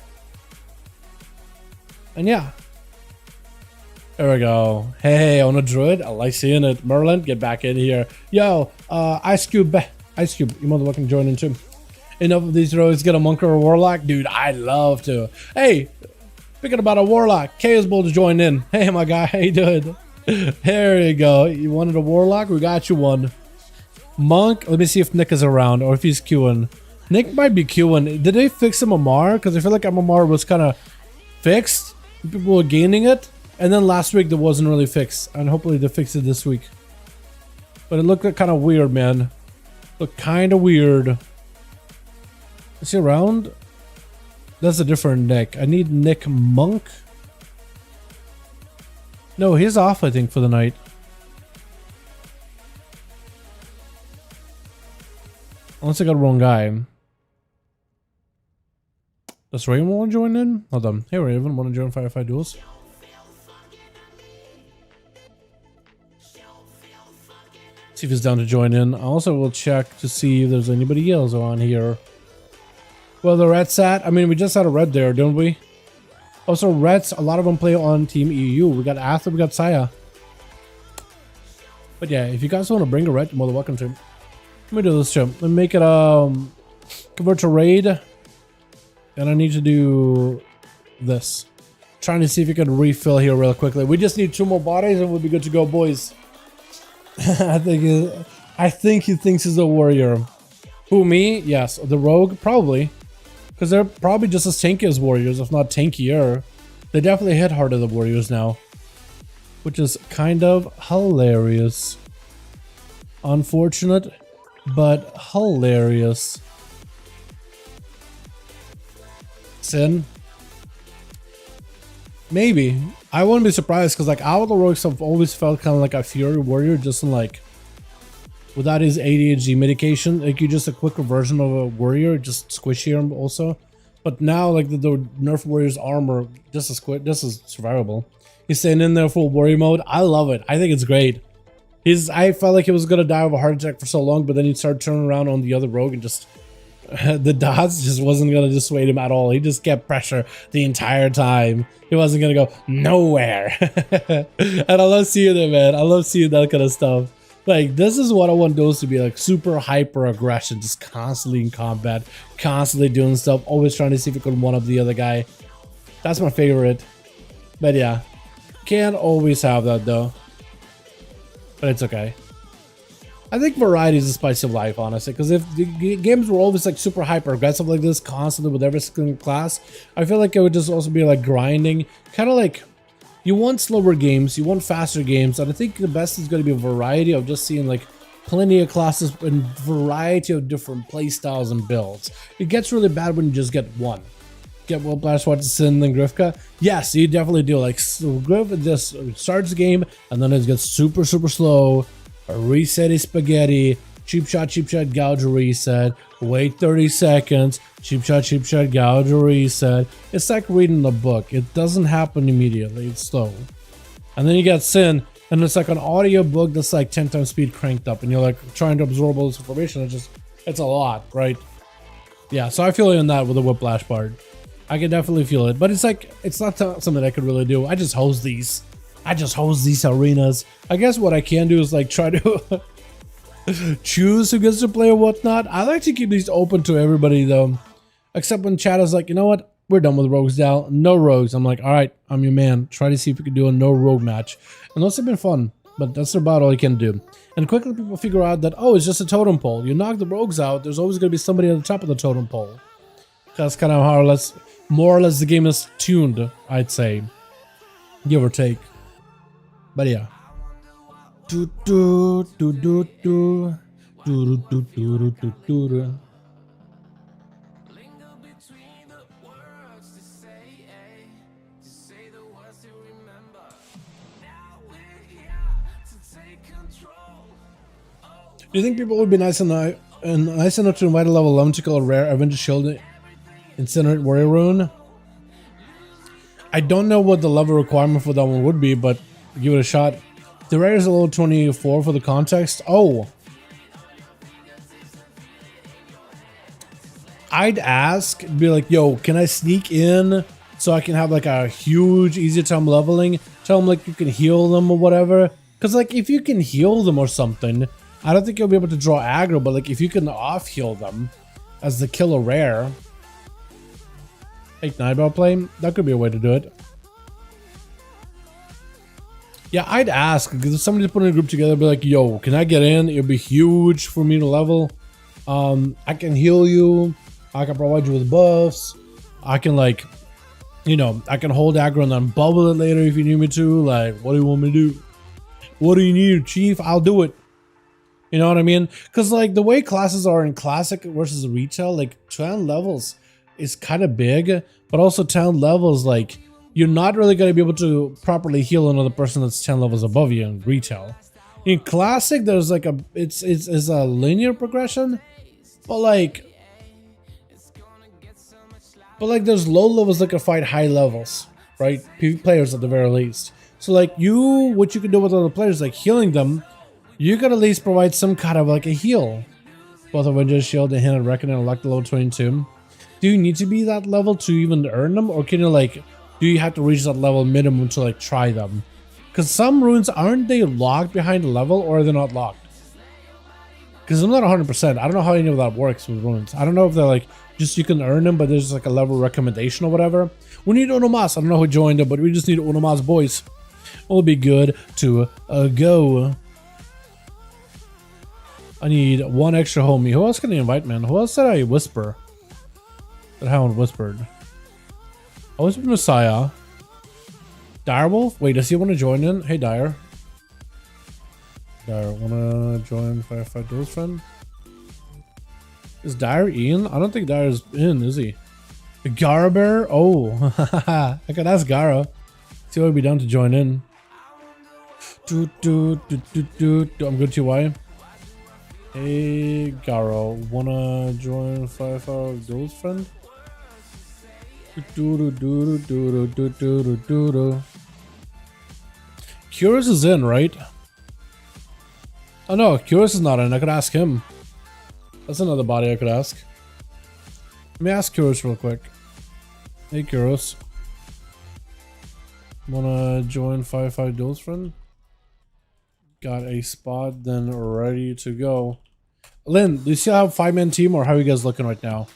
And yeah. There we go. Hey, on a druid. I like seeing it. Merlin, get back in here. Yo, Ice Cube, you're more than welcome to join in too. Enough of these roads. Get a monk or a warlock. Dude, I'd love to. Hey, thinking about a warlock. Chaos Bull to join in. Hey, my guy, how you doing? There you go. You wanted a warlock? We got you one. Monk, let me see if Nick is around or if he's queuing. Nick might be queuing. Did they fix him MMR? Because I feel like MMR was kind of fixed. People were gaining it. And then last week there wasn't really fixed. And hopefully they fix it this week. But it looked kind of weird, man. Looked kind of weird. Is he around? That's a different Nick. I need Nick Monk. No, he's off, I think, for the night. Unless I got the wrong guy. Does Raven want to join in? Hold on. Hey Raven, want to join 5V5 Duels? See if he's down to join in. I also will check to see if there's anybody else on here. Well, the red sat. I mean, we just had a red there, didn't we? Also, reds. A lot of them play on Team EU. We got Arthur. We got Saya. But yeah, if you guys want to bring a red, you're more than welcome to. Let me do this too. Let me make it convert to raid, and I need to do this. Trying to see if you can refill here real quickly. We just need 2 more bodies and we'll be good to go, boys. I think he thinks he's a warrior. Who, me? Yes. The rogue? Probably. Because they're probably just as tanky as warriors, if not tankier. They definitely hit harder than warriors now. Which is kind of hilarious. Unfortunate, but hilarious. Sin? Maybe. I wouldn't be surprised because like all the rogues have always felt kind of like a fury warrior, just in like without his ADHD medication, like you're just a quicker version of a warrior, just squishier also. But now like the nerf warrior's armor just as survivable. He's staying in there full warrior mode. I love it. I think it's great. I felt like he was gonna die of a heart attack for so long, but then he'd start turning around on the other rogue and just the dots just wasn't gonna dissuade him at all. He just kept pressure the entire time. He wasn't gonna go nowhere. And I love seeing it, man. I love seeing that kind of stuff. Like, this is what I want those to be, like super hyper aggression, just constantly in combat, constantly doing stuff, always trying to see if you can one up the other guy. That's my favorite. But yeah, can't always have that though. But it's okay. I think variety is the spice of life, honestly, because if the games were always like super hyper aggressive like this constantly with every single class, I feel like it would just also be like grinding, kind of like you want slower games, you want faster games, and I think the best is going to be a variety of just seeing like plenty of classes and variety of different play styles and builds. It gets really bad when you just get one. Get Whiplash, watch Sin, then Grifka. Yes, you definitely do. Like so Griff just starts the game and then it gets super slow. A reset is spaghetti, cheap shot, gouge, reset, wait 30 seconds, cheap shot, gouge, reset. It's like reading a book. It doesn't happen immediately, it's slow. And then you get Sin, and it's like an audio book that's like 10 times speed cranked up, and you're like trying to absorb all this information. It's a lot, right? Yeah, so I feel in that with the Whiplash part. I can definitely feel it, but it's like, it's not something I could really do. I just host these arenas. I guess what I can do is like try to choose who gets to play or whatnot. I like to keep these open to everybody though, except when chat is like, you know what, we're done with rogues now, no rogues. I'm like, all right, I'm your man. Try to see if we can do a no rogue match, and those have been fun, but that's about all you can do. And quickly people figure out that, oh, it's just a totem pole. You knock the rogues out, there's always going to be somebody at the top of the totem pole. That's kind of how more or less the game is tuned, I'd say, give or take. But yeah. Do do do do do do do do do do. Do you think people would be nice enough to invite a level 11 to kill a rare Avenger Shield Incinerate Warrior Rune? I don't know what the level requirement for that one would be, but give it a shot. The rare is a level 24 for the context. Oh, I'd ask, be like, yo, can I sneak in so I can have like a huge easy time leveling? Tell them like you can heal them or whatever. Because like if you can heal them or something, I don't think you'll be able to draw aggro, but like if you can off heal them as the killer rare, like Nightball play, that could be a way to do it. Yeah, I'd ask, because if somebody's putting a group together, be like, yo, can I get in? It'll be huge for me to level. I can heal you. I can provide you with buffs. I can like, you know, I can hold aggro and then bubble it later if you need me to. Like, what do you want me to do? What do you need, Chief? I'll do it. You know what I mean? Because like the way classes are in Classic versus Retail, like 10 levels is kind of big, but also 10 levels, like you're not really going to be able to properly heal another person that's 10 levels above you in Retail. In Classic, there's like it's a linear progression, but like there's low levels that can fight high levels, right? PvP players at the very least. So like what you can do with other players, like healing them, you could at least provide some kind of like a heal. Both Avengers Shield and Hand of Reckoning unlocked the level 22. do you need to be that level to even earn them, or can you like, do you have to reach that level minimum to like try them? Because some runes, aren't they locked behind a level, or are they not locked? Because I'm not 100%. I don't know how any of that works with runes. I don't know if they're like, just you can earn them, but there's like a level recommendation or whatever. We need Onomas. I don't know who joined it, but we just need Onomas, boys. It'll be good to go. I need one extra homie. Who else can I invite, man? Who else did I whisper? That I haven't whispered. I whispered Messiah. Direwolf? Wait, does he want to join in? Hey, Dire. Dire, wanna join 5V5 Duels, friend? Is Dire in? I don't think Dire's in, is he? Garabear? Oh, I could ask Gara. See what would be down to join in. I'm good, TY. Hey, Garo, wanna join 5V5 Duels, friend? Curious is in, right? Oh no, Curious is not in. I could ask him. That's another body I could ask. Let me ask Curious real quick. Hey, Curious. Wanna join 5V5 Duels, friend? Got a spot, then ready to go. Lynn, do you still have a 5-man team, or how are you guys looking right now?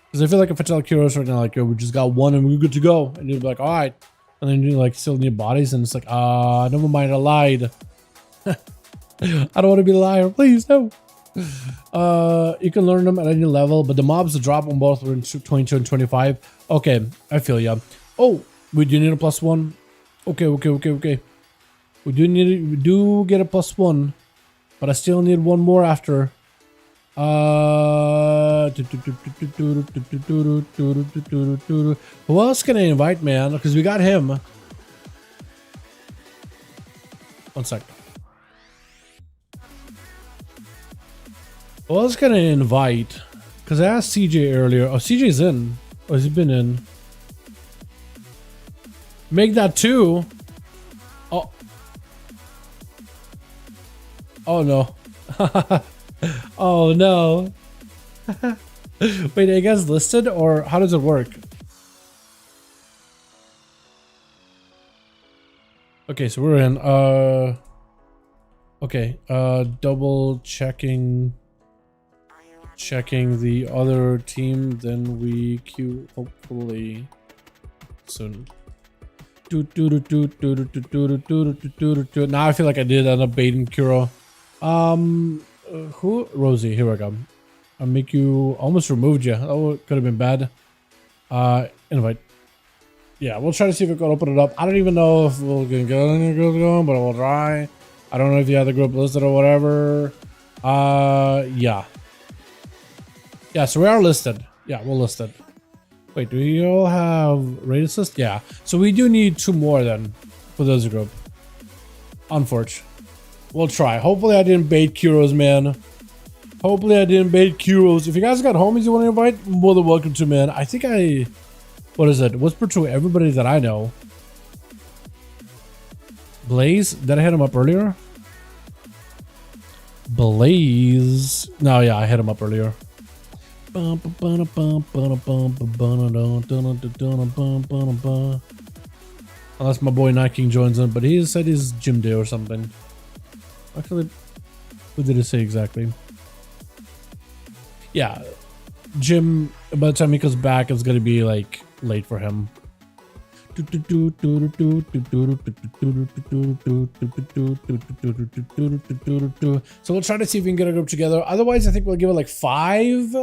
Because I feel like if I tell Curious right now, like, yo, we just got one and we're good to go, and you'd be like, all right, and then you like still need bodies, and it's like, never mind, I lied. I don't want to be a liar, please, no. You can learn them at any level, but the mobs drop on both in 22 and 25. Okay, I feel ya. Oh, we do need a +1. Okay. We do get a +1, but I still need one more after. Who else can I invite, man? Because we got him. One sec. Who else can I invite? Because I asked CJ earlier. Oh, CJ's in. Oh, has he been in? Make that 2. Oh. Oh no. Oh no. Wait, are you guys listed, or how does it work? Okay, so we're in. Okay, double checking the other team, then we queue hopefully soon. Now I feel like I did end up baiting Kuro. Who? Rosie, here we go. I'll make you, almost removed you. Oh, could have been bad. Invite. Yeah, we'll try to see if we can open it up. I don't even know if we're gonna get any group going, but we'll try. I don't know if you have the group listed or whatever. Yeah. Yeah, so we are listed. Yeah, we're listed. Wait, do you all have raid assist? Yeah. So we do need 2 more then for this group. Unfortunately. We'll try. Hopefully I didn't bait Kuros, man. Hopefully I didn't bait Kuros. If you guys got homies you want to invite, more than welcome to, man. I think I... What is it? Whisper to everybody that I know. Blaze? Did I hit him up earlier? Blaze? No, yeah, I hit him up earlier. Unless my boy Night King joins in, but he said he's gym day or something. Actually, what did he say exactly? Yeah, gym, by the time he comes back, it's gonna be like late for him. So we'll try to see if we can get a group together. Otherwise, I think we'll give it like 5,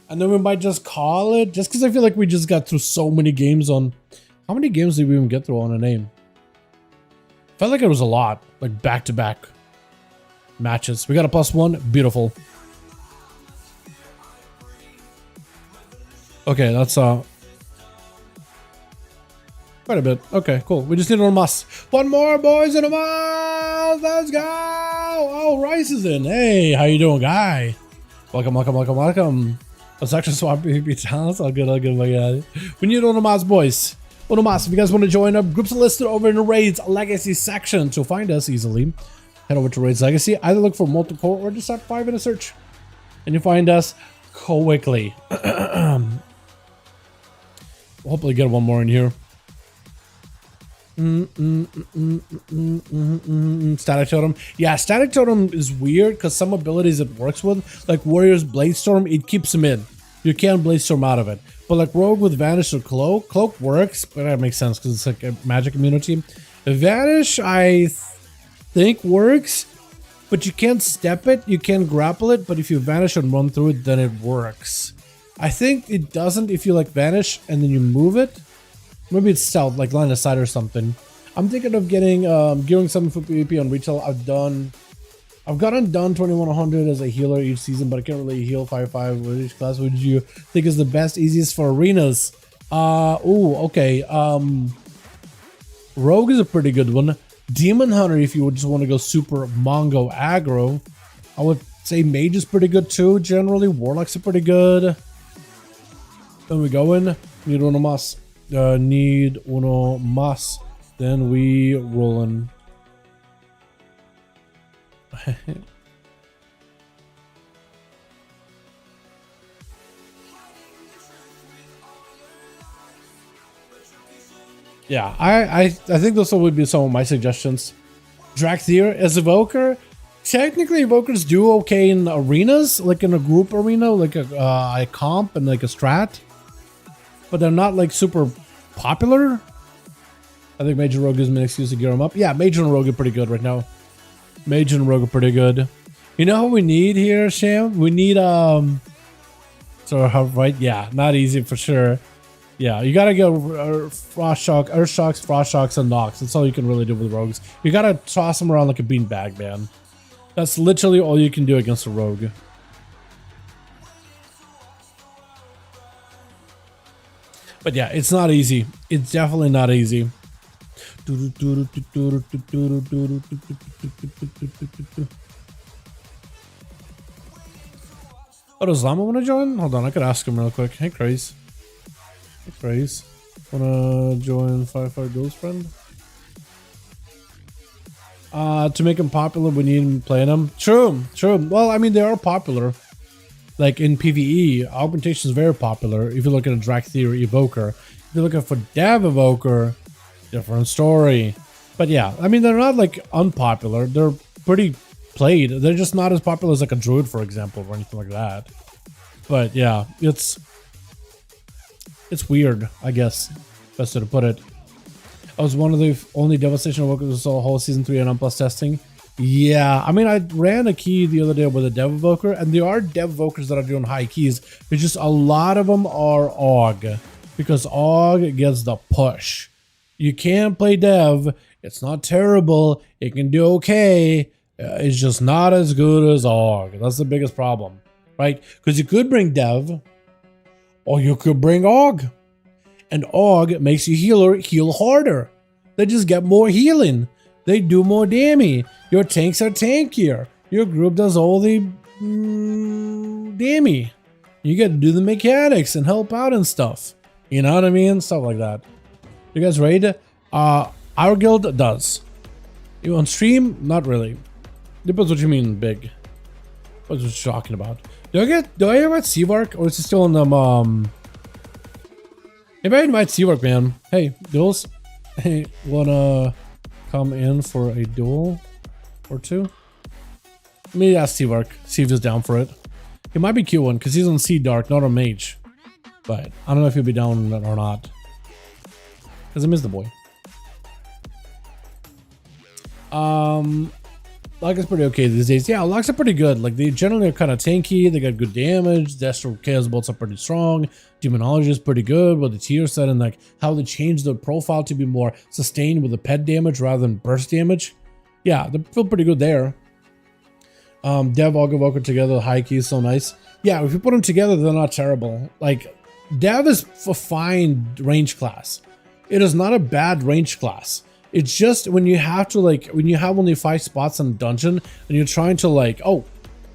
and then we might just call it. Just because I feel like we just got through so many games on. How many games did we even get through on a name? Felt like it was a lot, like back-to-back matches. We got a +1. Beautiful. Okay, that's quite a bit. Okay, cool. We just need one must. One more, boys, and a must. Let's go. Oh, Rice is in. Hey, how you doing, guy? Welcome. Let's actually swap PvP talents. I'll get my guy. We need Onomas, boys. Onomas, if you guys want to join up, groups are listed over in the Raids Legacy section. To find us easily, head over to Raids Legacy. Either look for multi-core or just type 5 in a search, and you find us. quickly. Hopefully get one more in here. Static Totem. Yeah, Static Totem is weird because some abilities it works with, like Warrior's Blade Storm, it keeps him in. You can't Blade Storm out of it. But like Rogue with Vanish or Cloak, Cloak works, but that makes sense because it's like a magic immunity. Vanish, I think works, but you can't step it, you can grapple it, but if you Vanish and run through it, then it works. I think it doesn't if you like Vanish and then you move it. Maybe it's stealth, like line of sight or something. I'm thinking of getting gearing 7 for PvP on retail. I've gotten done 2100 as a healer each season, but I can't really heal 5v5 with each class. What did you think is the best, easiest for arenas? Okay. Rogue is a pretty good one. Demon Hunter, if you would just want to go super Mongo aggro. I would say Mage is pretty good too, generally. Warlocks are pretty good. Then we go in. Need uno más. Need uno más. Then we roll in. Yeah, I think those would be some of my suggestions. Drakthir as Evoker. Technically, Evokers do okay in arenas, like in a group arena, like a comp and like a strat. But they're not like super popular. I think Mage and Rogue gives me an excuse to gear them up. Yeah, Mage and Rogue are pretty good right now. Mage and Rogue are pretty good. You know what we need here, Sham? We need right? Yeah, not easy for sure. Yeah, you gotta go Frost Shock, Earth Shocks, Frost Shocks, and Nox. That's all you can really do with rogues. You gotta toss them around like a beanbag, man. That's literally all you can do against a rogue. But yeah, it's not easy. It's definitely not easy. Oh, does Llama want to join? Hold on, I could ask him real quick. Hey, Craze. Hey, Craze. Wanna join 5v5 Duels, friend? To make them popular, we need him playing them. True, true. Well, I mean, they are popular. Like in PvE, augmentation is very popular. If you look at a Drakthir Evoker, if you're looking for Dev Evoker, different story. But yeah, I mean, they're not like unpopular. They're pretty played. They're just not as popular as like a Druid, for example, or anything like that. But yeah, it's weird, I guess. Best way to put it. I was one of the only Devastation Evokers who saw whole season 3 and N+ testing. Yeah, I mean, I ran a key the other day with a Dev Evoker, and there are Dev Evokers that are doing high keys. It's just a lot of them are AUG, because AUG gets the push. You can play Dev. It's not terrible. It can do okay. It's just not as good as AUG. That's the biggest problem, right? Because you could bring Dev, or you could bring AUG. And AUG makes your healer heal harder. They just get more healing. They do more damage. Your tanks are tankier. Your group does all the damage. You get to do the mechanics and help out and stuff. You know what I mean? Stuff like that. You guys raid? Our guild does. You on stream? Not really. Depends what you mean big. What's what you're talking about? Do I invite Seavark, or is it still in the Maybe I invite Seavark, man. Hey, Duels. Hey, wanna come in for a duel or two? Let me ask Seavark, see if he's down for it. He might be Q1 because he's on Sea Dark, not on Mage. But I don't know if he'll be down or not. Because I miss the boy. Locke is pretty okay these days. Yeah, Locks are pretty good. Like, they generally are kind of tanky. They got good damage. Destro Chaos Bolts are pretty strong. Demonology is pretty good with the tier set and like how they change the profile to be more sustained with the pet damage rather than burst damage. Yeah, they feel pretty good there. Dev, AUG, Evoker together, high key is so nice. Yeah, if you put them together, they're not terrible. Like, Dev is a fine range class. It is not a bad range class. It's just when you have to like, when you have only 5 spots in a dungeon and you're trying to like, oh,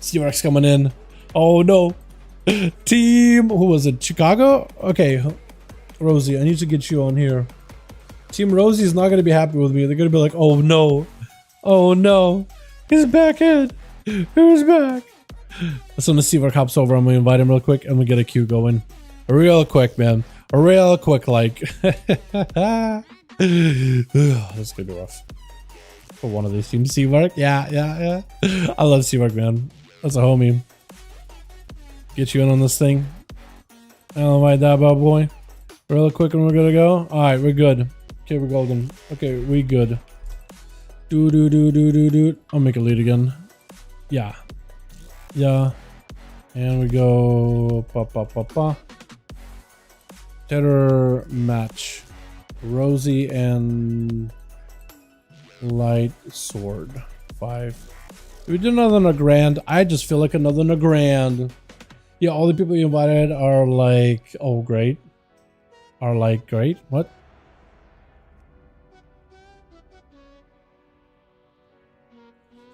Stevex coming in. Oh no. Team, who was it? Chicago? Okay. Rosie, I need to get you on here. Team Rosie is not going to be happy with me. They're going to be like, oh no. Oh no. He's back in. Who's back? As soon as Seawork hops over, I'm gonna invite him real quick and we get a queue going. Real quick, man. Real quick, like. That's gonna be rough. For one of these teams. Seawork? Yeah. I love Seawork, man. That's a homie. Get you in on this thing. I'll invite that bad boy. Real quick and we're gonna go. Alright, we're good. Okay, we're golden. Okay, we good. Do. I'll make a lead again. Yeah. And we go Terror match. Rosie and Light Sword. 5. We did another grand. I just feel like another grand. Yeah, all the people you invited are like, oh great. Are like great. What?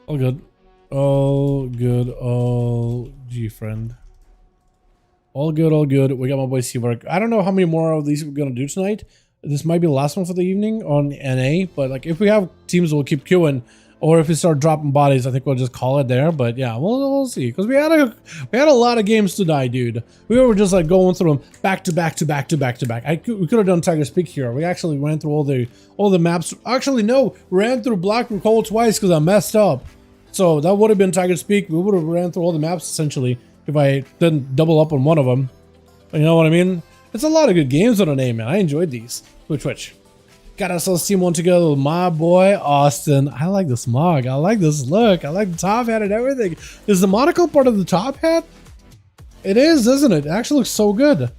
All good. All G friend. All good. We got my boy Seawork. I don't know how many more of these we're gonna do tonight. This might be the last one for the evening on NA, but like if we have teams, we'll keep queuing. Or if we start dropping bodies, I think we'll just call it there. But yeah, we'll see. Because we had a lot of games tonight, dude. We were just like going through them back to back. We could have done Tiger Speak here. We actually ran through all the maps. Actually, no, ran through Black and Cold twice because I messed up. So that would have been Tiger Speak. We would have ran through all the maps essentially if I didn't double up on one of them. You know what I mean? It's a lot of good games on NA, man. I enjoyed these. Twitch. Got ourselves team one together with my boy Austin. I like this mug. I like this look. I like the top hat and everything. Is the monocle part of the top hat? It is, isn't it? It actually looks so good. It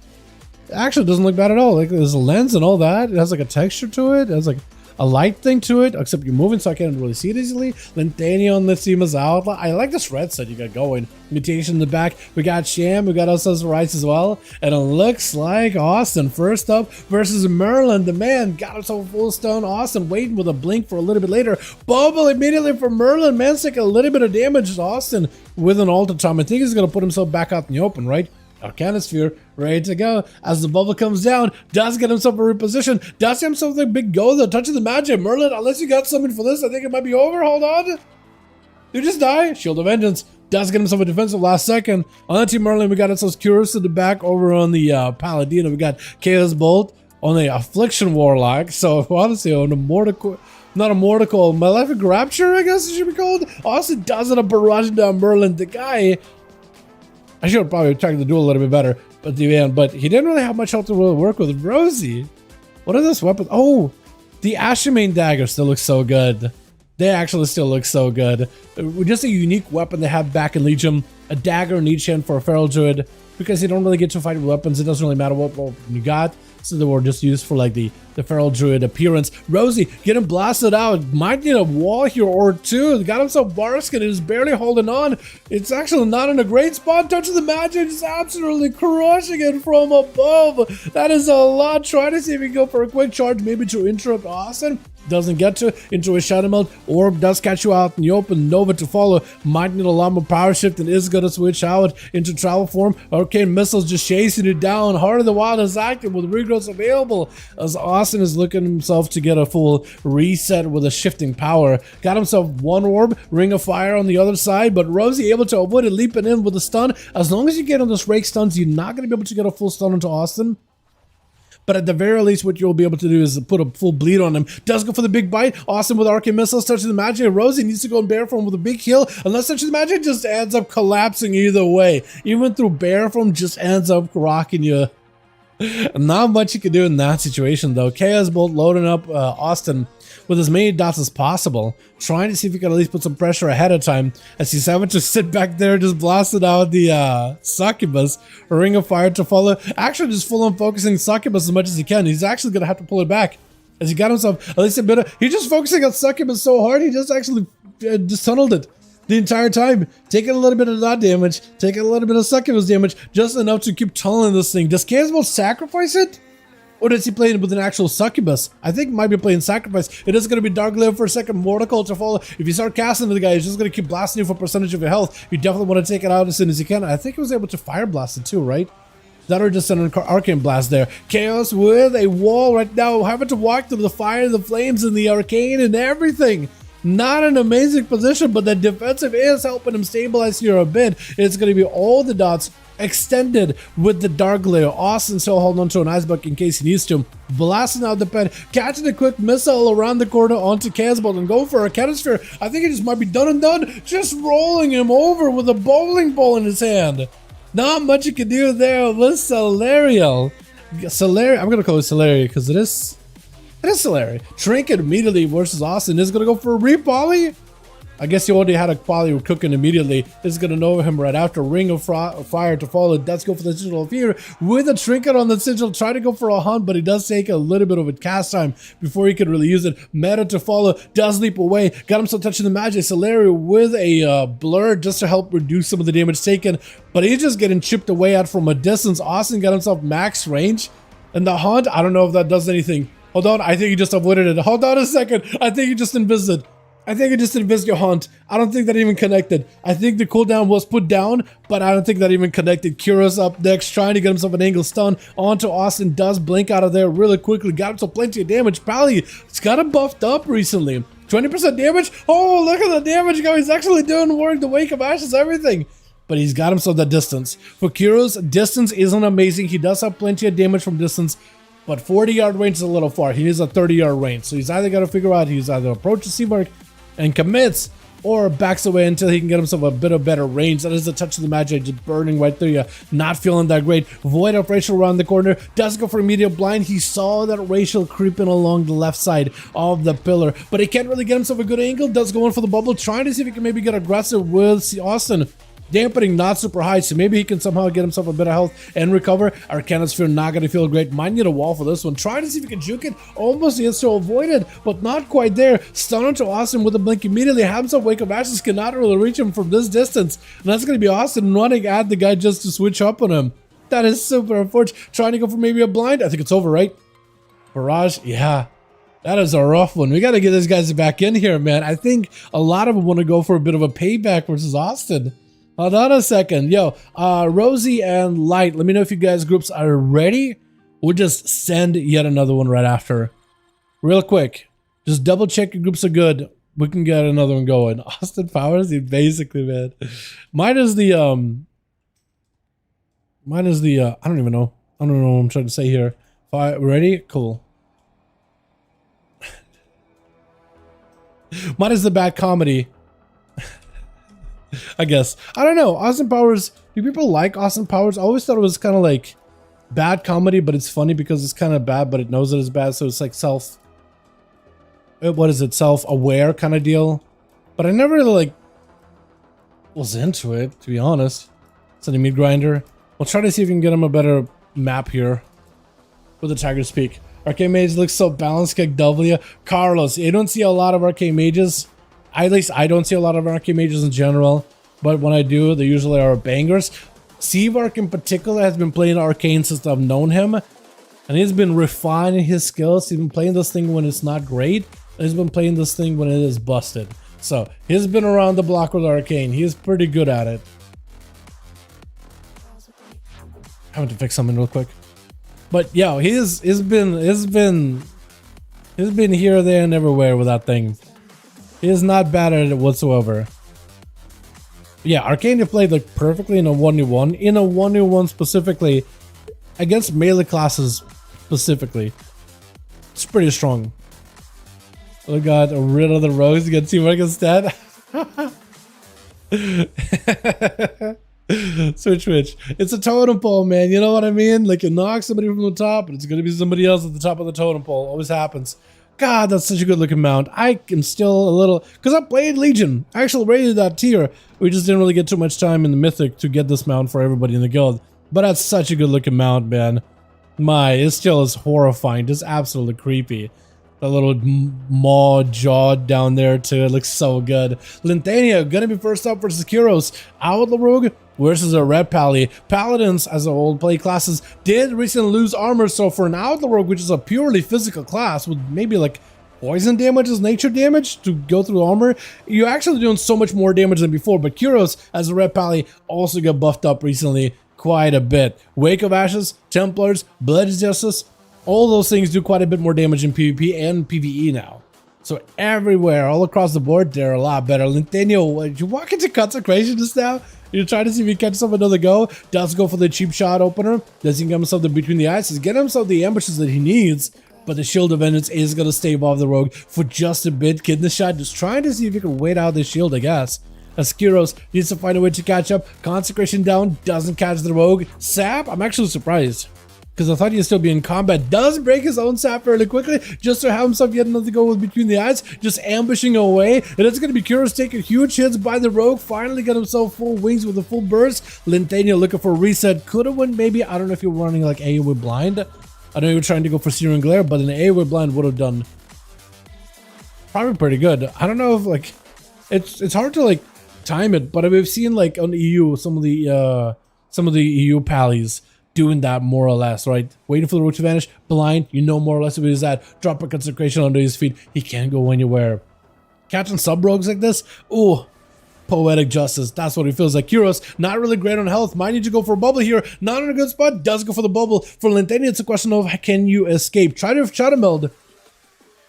actually doesn't look bad at all. Like there's a lens and all that. It has like a texture to it. It has like a light thing to it, except you're moving so I can't really see it easily. Lentania on the team is out. I like this red set you got going. Mutation in the back. We got Sham. We got ourselves Rice as well. And it looks like Austin first up versus Merlin. The man got himself a full stone. Austin waiting with a blink for a little bit later. Bubble immediately for Merlin. Man's taking a little bit of damage. Austin with an ult time. I think he's going to put himself back out in the open, right? Arcanosphere ready to go as the bubble comes down. Does get himself a reposition. Does get himself a big go though. Touches the magic. Merlin, unless you got something for this, I think it might be over. Hold on. You just die. Shield of Vengeance. Does get himself a defensive last second. On the team Merlin, we got ourselves Curious in the back. Over on the Paladin, we got Chaos Bolt on the Affliction Warlock. So honestly, on the Mortical, not a Mortical, Malefic Rapture, I guess it should be called. Austin does it up barraging down Merlin. The guy, I should have probably checked the duel a little bit better, but the end. But he didn't really have much help to really work with. Rosie, what are this weapon? Oh, the Ashimane dagger still looks so good. They actually still look so good. Just a unique weapon they have back in Legion. A dagger in each hand for a feral druid, because you don't really get to fight with weapons. It doesn't really matter what weapon you got. So they were just used for like the feral druid appearance. Rosie getting blasted out. Might need a wall here or two. Got himself Barskin. It is barely holding on. It's actually not in a great spot. Touching the magic. Just absolutely crushing it from above. That is a lot. Try to see if we can go for a quick charge. Maybe to interrupt Austin. Doesn't get to into a shadow melt. Orb does catch you out in the open. Nova to follow. Might need a lot more power shift and is going to switch out into travel form. Arcane missiles just chasing it down. Heart of the Wild is active with regrowths available as Austin is looking himself to get a full reset with a shifting power. Got himself one orb, Ring of Fire on the other side, but Rosie able to avoid it, leaping in with a stun. As long as you get on those rake stuns, you're not going to be able to get a full stun into Austin. But at the very least, what you'll be able to do is put a full bleed on him. Does go for the big bite. Austin with arcane missiles, touching the magic. Rosie needs to go in bear form with a big heal. Unless touching the magic, just ends up collapsing either way. Even through bear form, just ends up rocking you. Not much you can do in that situation, though. Chaos Bolt loading up Austin with as many dots as possible, trying to see if he can at least put some pressure ahead of time, as he's having to sit back there, just blasted out the Succubus. A Ring of Fire to follow. Actually, just full on focusing Succubus as much as he can. He's actually going to have to pull it back, as he got himself at least a bit of... He's just focusing on Succubus so hard, he just actually just tunneled it the entire time, taking a little bit of that damage, taking a little bit of Succubus damage, just enough to keep tunneling this thing. Does Chaos Bolt sacrifice it? Or does he play it with an actual Succubus? I think he might be playing Sacrifice. It is going to be Dark Glaive for a second, Mortical to follow. If you start casting the guy, he's just going to keep blasting you for percentage of your health. You definitely want to take it out as soon as you can. I think he was able to Fire Blast it too, right? That or just an Arcane Blast there. Chaos with a wall right now, having to walk through the fire, the flames, and the Arcane and everything. Not an amazing position, but the defensive is helping him stabilize here a bit. It's going to be all the dots extended with the dark layer. Austin still holding on to an ice bucket in case he needs to. Blasting out the pen, catching a quick missile around the corner onto Casbolt and go for a canister. I think it just might be done and done. Just rolling him over with a bowling ball in his hand. Not much you can do there with Solarial. I'm going to call it Solari because it is Solari. Trinket immediately versus Austin is going to go for a re-poly. I guess he already had a poly cooking immediately. This is going to know him right after. Ring of Fire to follow. Let's go for the Sigil of Fear. With a Trinket on the Sigil, try to go for a hunt, but he does take a little bit of a cast time before he could really use it. Meta to follow. Does leap away. Got himself touching the magic. Solari with a blur just to help reduce some of the damage taken, but he's just getting chipped away at from a distance. Austin got himself max range. And the hunt, I don't know if that does anything. Hold on, I think he just avoided it. Hold on a second. I think he just invised. I think he just invised your hunt. I don't think that even connected. I think the cooldown was put down, but I don't think that even connected. Kira's up next, trying to get himself an angle stun onto Austin. Does blink out of there really quickly. Got himself plenty of damage. Pally, it's got him buffed up recently. 20% damage. Oh, look at the damage go. He's actually doing work. The Wake of Ashes, everything. But he's got himself that distance. For Kuro's, distance isn't amazing. He does have plenty of damage from distance, but 40-yard range is a little far. He needs a 30-yard range. So he's either got to figure out he's either approaches C-Mark and commits, or backs away until he can get himself a bit of better range. That is the touch of the magic, just burning right through you. Not feeling that great. Void of Racial around the corner. Does go for immediate blind. He saw that Racial creeping along the left side of the pillar, but he can't really get himself a good angle. Does go in for the bubble, trying to see if he can maybe get aggressive with Austin. Dampening not super high, so maybe he can somehow get himself a bit of health and recover. Arcana Sphere not going to feel great. Might need a wall for this one. Trying to see if he can juke it. Almost gets to avoid it, but not quite there. Stun onto Austin with a blink immediately. Have himself Wake of Ashes. Cannot really reach him from this distance. And that's going to be Austin running at the guy just to switch up on him. That is super unfortunate. Trying to go for maybe a blind. I think it's over, right? Barrage, yeah. That is a rough one. We got to get these guys back in here, man. I think a lot of them want to go for a bit of a payback versus Austin. Hold on a second. Yo, Rosie and Light, let me know if you guys groups are ready. We'll just send yet another one right after. Real quick. Just double check your groups are good. We can get another one going. Austin Powers, he basically, man. Mine is the, I don't even know. I don't know what I'm trying to say here. Ready? Cool. Mine is the bad comedy. I guess. I don't know. Austin Powers. Do people like Austin Powers? I always thought it was kind of like bad comedy, but it's funny because it's kind of bad, but it knows it is bad. So it's like self-aware kind of deal. But I never really like was into it, to be honest. It's an meat grinder. We'll try to see if we can get him a better map here with the Tiger's Peak. Arcane Mage looks so balanced. Kick W. Carlos. You don't see a lot of Arcane Mages. At least I don't see a lot of Arcane Mages in general, but when I do, they usually are bangers. Seavark in particular has been playing Arcane since I've known him, and he's been refining his skills. He's been playing this thing when it's not great, and he's been playing this thing when it is busted. So he's been around the block with Arcane. He's pretty good at it. Having to fix something real quick, but yeah, he's been here, there, and everywhere with that thing. He is not bad at it whatsoever. Yeah, Arcane played like perfectly in a 1v1. In a 1v1 specifically, against melee classes specifically. It's pretty strong. Oh god, rid of the rogues, get teamwork instead. Switch. It's a totem pole, man. You know what I mean? Like you knock somebody from the top, and it's gonna be somebody else at the top of the totem pole. Always happens. God, that's such a good looking mount. I am still a little, because I played Legion. I actually rated that tier. We just didn't really get too much time in the Mythic to get this mount for everybody in the guild. But that's such a good looking mount, man. It still is horrifying. Just absolutely creepy. The little maw jaw down there too. It looks so good. Linthania gonna be first up versus Kuros. Outlaw Rogue versus a Red Pally. Paladins, as old play classes, did recently lose armor, so for an Outlaw Rogue, which is a purely physical class with maybe like poison damage as nature damage to go through armor, you're actually doing so much more damage than before. But Kuros, as a Red Pally, also got buffed up recently quite a bit. Wake of Ashes, Templars, Blood Justice, all those things do quite a bit more damage in PvP and PvE now. So everywhere, all across the board, they're a lot better. Lintenio, you walk into Consecration just now? You're trying to see if he catches up another go. Does go for the cheap shot opener. Does he get himself the between the eyes? He's getting himself the ambushes that he needs. But the Shield of Vengeance is going to stay above the Rogue for just a bit. Kidney shot, just trying to see if he can wait out the shield, I guess. As Kyros needs to find a way to catch up. Consecration down, doesn't catch the Rogue. Sap, I'm actually surprised, because I thought he'd still be in combat. Does break his own sap fairly quickly, just to have himself yet another go with between the eyes, just ambushing away. And it's going to be Kyros taking huge hits by the Rogue, finally got himself full wings with a full burst. Lintenio looking for a reset, could have won maybe. I don't know if you're running like A with blind. I know you were trying to go for Searing Glare, but an A with blind would have done probably pretty good. I don't know if like it's hard to like time it, but we've seen like on EU some of the EU pallies doing that more or less, right? Waiting for the Rogue to vanish, blind, you know more or less what he's at. Drop a Consecration under his feet, he can't go anywhere. Catching sub rogues like this, ooh, poetic justice. That's what it feels like. Kyros, not really great on health. Might need to go for a bubble here. Not in a good spot. Does go for the bubble. For Lintenio, it's a question of can you escape? Try to meld.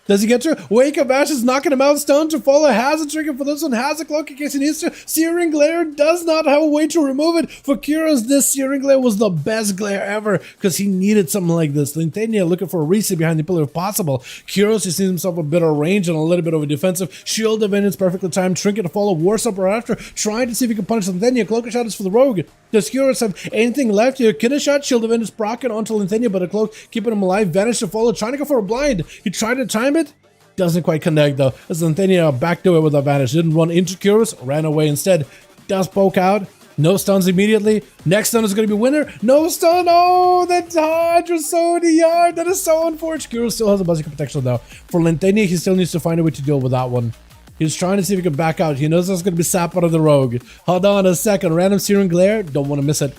Does he get to? Wake of Ashes knocking him out. Stone to follow. Has a trigger for this one. Has a cloak in case he needs to. Searing Glare does not have a way to remove it. For Kyros, this Searing Glare was the best glare ever because he needed something like this. Lintenio looking for a reset behind the pillar if possible. Kyros just sees himself a bit of range and a little bit of a defensive. Shield of Vengeance perfectly timed. Trinket to follow. War's up right after. Trying to see if he can punish Lintenio. Cloak shot is for the Rogue. Does Kyros have anything left here? Kidney shot. Shield of Vengeance proccing onto Lintenio, but a cloak keeping him alive. Vanish to follow. Trying to go for a blind. He tried to time it. Doesn't quite connect though, as Lintenio back to it with a vanish. Didn't run into Kyros, ran away instead. Does poke out. No stuns immediately. Next stun is going to be winner. No stun. Oh, the dodge was so DR. That is so unfortunate. Kyros still has a basic protection though. For Lintenio, he still needs to find a way to deal with that one. He's trying to see if he can back out. He knows there's going to be sap out of the Rogue. Hold on a second. Random Searing Glare. Don't want to miss it.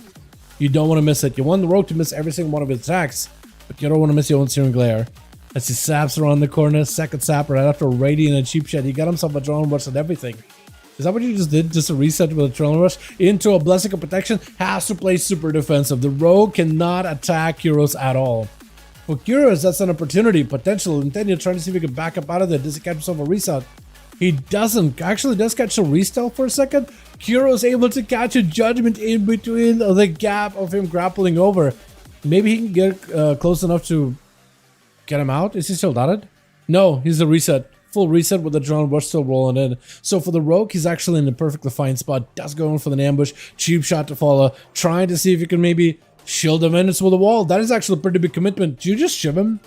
You don't want to miss it. You want the Rogue to miss every single one of its attacks, but you don't want to miss your own Searing Glare. As he saps around the corner, second sap right after a Radiant and a cheap shot. He got himself a Adrenaline Rush and everything. Is that what you just did? Just a reset with a Adrenaline Rush into a Blessing of Protection? Has to play super defensive. The Rogue cannot attack Kyros at all. For Kyros, that's an opportunity. Potential. Lintenio trying to see if he can back up out of there. Does he catch himself a reset? He doesn't. Actually does catch a restyle for a second. Kyros able to catch a Judgment in between the gap of him grappling over. Maybe he can get close enough to get him out. Is he still dotted? No, he's a reset. Full reset with the Adrenaline Rush still rolling in. So for the Rogue, he's actually in a perfectly fine spot. Does go in for an ambush. Cheap shot to follow. Trying to see if he can maybe shield him in. It's with a wall. That is actually a pretty big commitment. Do you just shiv him?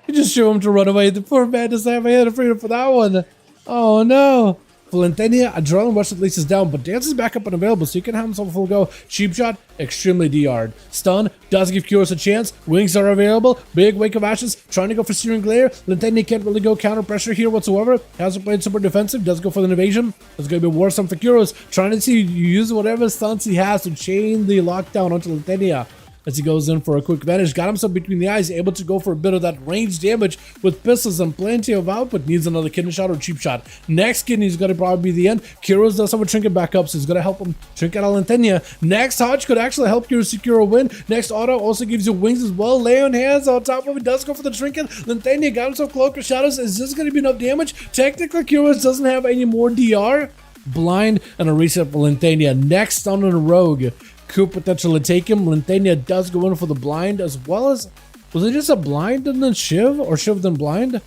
You just shiv him to run away. The poor man doesn't have a head of freedom for that one. Oh no. For Lintenio, Adrenaline Rush at least is down, but Dance is back up and available, so you can have himself a full go. Cheap shot, extremely DR'd. Stun, does give Kyros a chance. Wings are available. Big Wake of Ashes, trying to go for Searing Glare. Lintenio can't really go counter pressure here whatsoever. Hasn't played super defensive, does go for the invasion. There's going to be Warsome for Kyros, trying to see use whatever stunts he has to chain the lockdown onto Lintenio. As he goes in for a quick vanish, got himself between the eyes, able to go for a bit of that range damage with pistols and plenty of output. Needs another kidney shot or cheap shot. Next kidney's going to probably be the end. Kyros does have a trinket back up, so he's going to help him trinket out Lintenio. Next Hodge could actually help Kyros secure a win. Next auto also gives you wings as well. Lay on hands on top of it, does go for the trinket. Lintenio got himself Cloak of Shadows. Is this going to be enough damage? Technically, Kyros doesn't have any more DR. Blind and a reset for Lintenio. Next stun on a Rogue. Could potentially take him. Lintenio does go in for the blind as well as... Was it just a blind and then shiv? Or shiv then blind?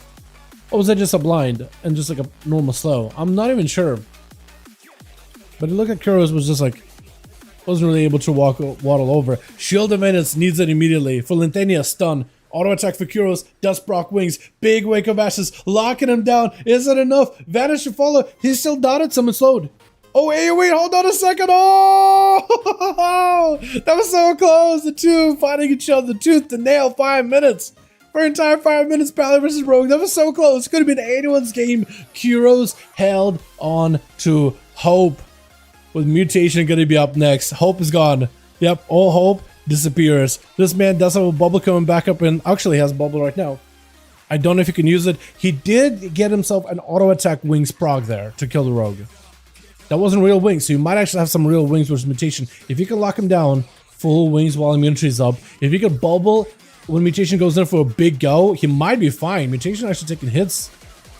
Or was it just a blind and just like a normal slow? I'm not even sure. But look at Kyros was just like... Wasn't really able to waddle over. Shield of Vengeance needs it immediately. For Lintenio, stun. Auto attack for Kyros, does proc wings, big Wake of Ashes, locking him down. Is it enough? Vanish to follow. He's still dotted, someone slowed. Oh, hey, wait, hold on a second. Oh, that was so close. The two fighting each other, tooth to nail, 5 minutes. For an entire 5 minutes, Pally versus Rogue. That was so close. It could have been anyone's game. Kyros held on to hope. With Mutation going to be up next. Hope is gone. Yep, all hope disappears. This man does have a bubble coming back up and actually has a bubble right now. I don't know if he can use it. He did get himself an auto attack wings prog there to kill the Rogue. That wasn't real wings, so you might actually have some real wings with Mutation. If you can lock him down, full wings while immunity is up. If you can bubble when Mutation goes in for a big go, he might be fine. Mutation actually taking hits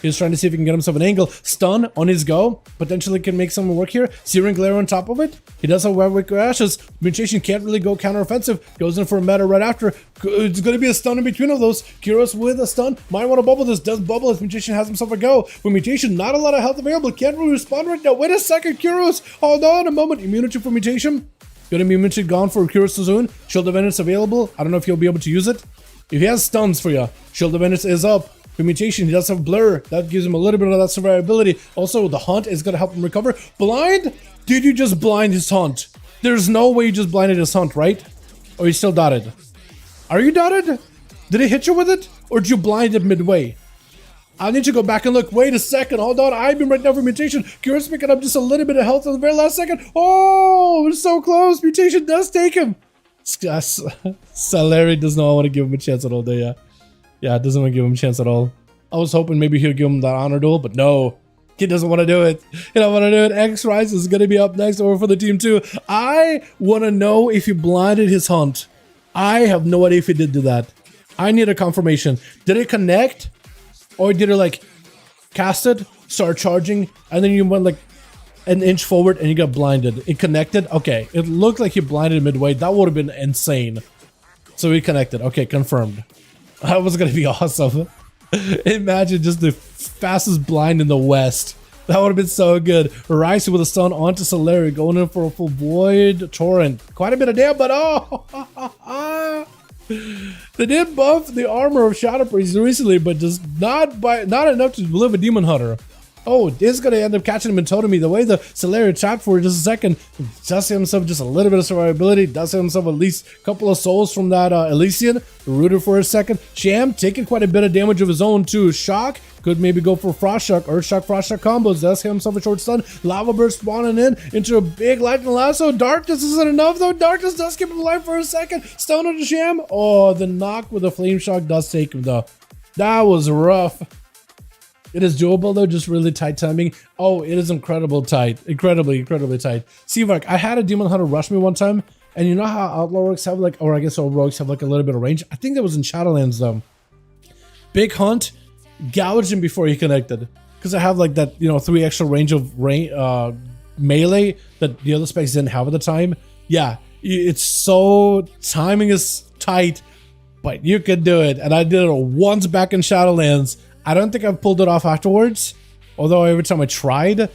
He's trying to see if he can get himself an angle. Stun on his go. Potentially can make something work here. Searing Glare on top of it. He does have Wicked Ashes. Mutation can't really go counteroffensive. Goes in for a meta right after. It's going to be a stun in between of those. Kyros with a stun. Might want to bubble this. Does bubble as Mutation has himself a go. For Mutation, not a lot of health available. Can't really respond right now. Wait a second, Kyros. Hold on a moment. Immunity for Mutation. Gonna be immunity gone for Kyros soon. Shield of Endless available. I don't know if he'll be able to use it. If he has stuns for you, Shield of Endless is up. For Mutation, he does have Blur. That gives him a little bit of that survivability. Also, the Hunt is gonna help him recover. Blind? Did you just blind his Hunt? There's no way you just blinded his Hunt, right? Or you still dotted? Are you dotted? Did it hit you with it? Or did you blind it midway? I need to go back and look. Wait a second. Hold on. I've been right now for Mutation. Kyros picking up just a little bit of health at the very last second. Oh, we're so close. Mutation does take him. Saleri does not want to give him a chance at all day. Yeah, it doesn't want to give him a chance at all. I was hoping maybe he'll give him that honor duel, but no. He doesn't want to do it. He don't want to do it. X-Rise is going to be up next over for the team too. I want to know if he blinded his Hunt. I have no idea if he did do that. I need a confirmation. Did it connect? Or did it like cast it, start charging, and then you went like an inch forward and you got blinded? It connected? Okay, it looked like he blinded midway. That would have been insane. So he connected. Okay, confirmed. That was gonna be awesome. Imagine just the fastest blind in the West. That would have been so good. Rise with a stun onto Saleri, going in for a full Void Torrent. Quite a bit of damage, but oh! They did buff the armor of Shadow Priest recently, but just not enough to live a Demon Hunter. Oh, this is gonna end up catching him in Totem. The way the Saleri trapped for just a second, does himself just a little bit of survivability, does himself at least a couple of souls from that Elysian, rooted for a second. Sham taking quite a bit of damage of his own too. Shock could maybe go for Frost Shock, Earth Shock, Frost Shock combos, does himself a short stun. Lava Burst spawning in into a big lightning lasso. Darkness isn't enough though. Darkness does keep him alive for a second. Stun on the Sham. Oh, the knock with the Flame Shock does take him though. That was rough. It is doable though, just really tight timing. Oh, it is incredible tight. Incredibly tight. Seavark, I had a Demon Hunter rush me one time, and you know how Outlaw Rogues have like, or I guess all Rogues have like a little bit of range? I think that was in Shadowlands though. Big Hunt, gouged him before he connected. Because I have like that, 3 extra range of melee that the other specs didn't have at the time. Yeah, it's so, timing is tight, but you can do it. And I did it once back in Shadowlands. I don't think I've pulled it off afterwards, although every time I tried,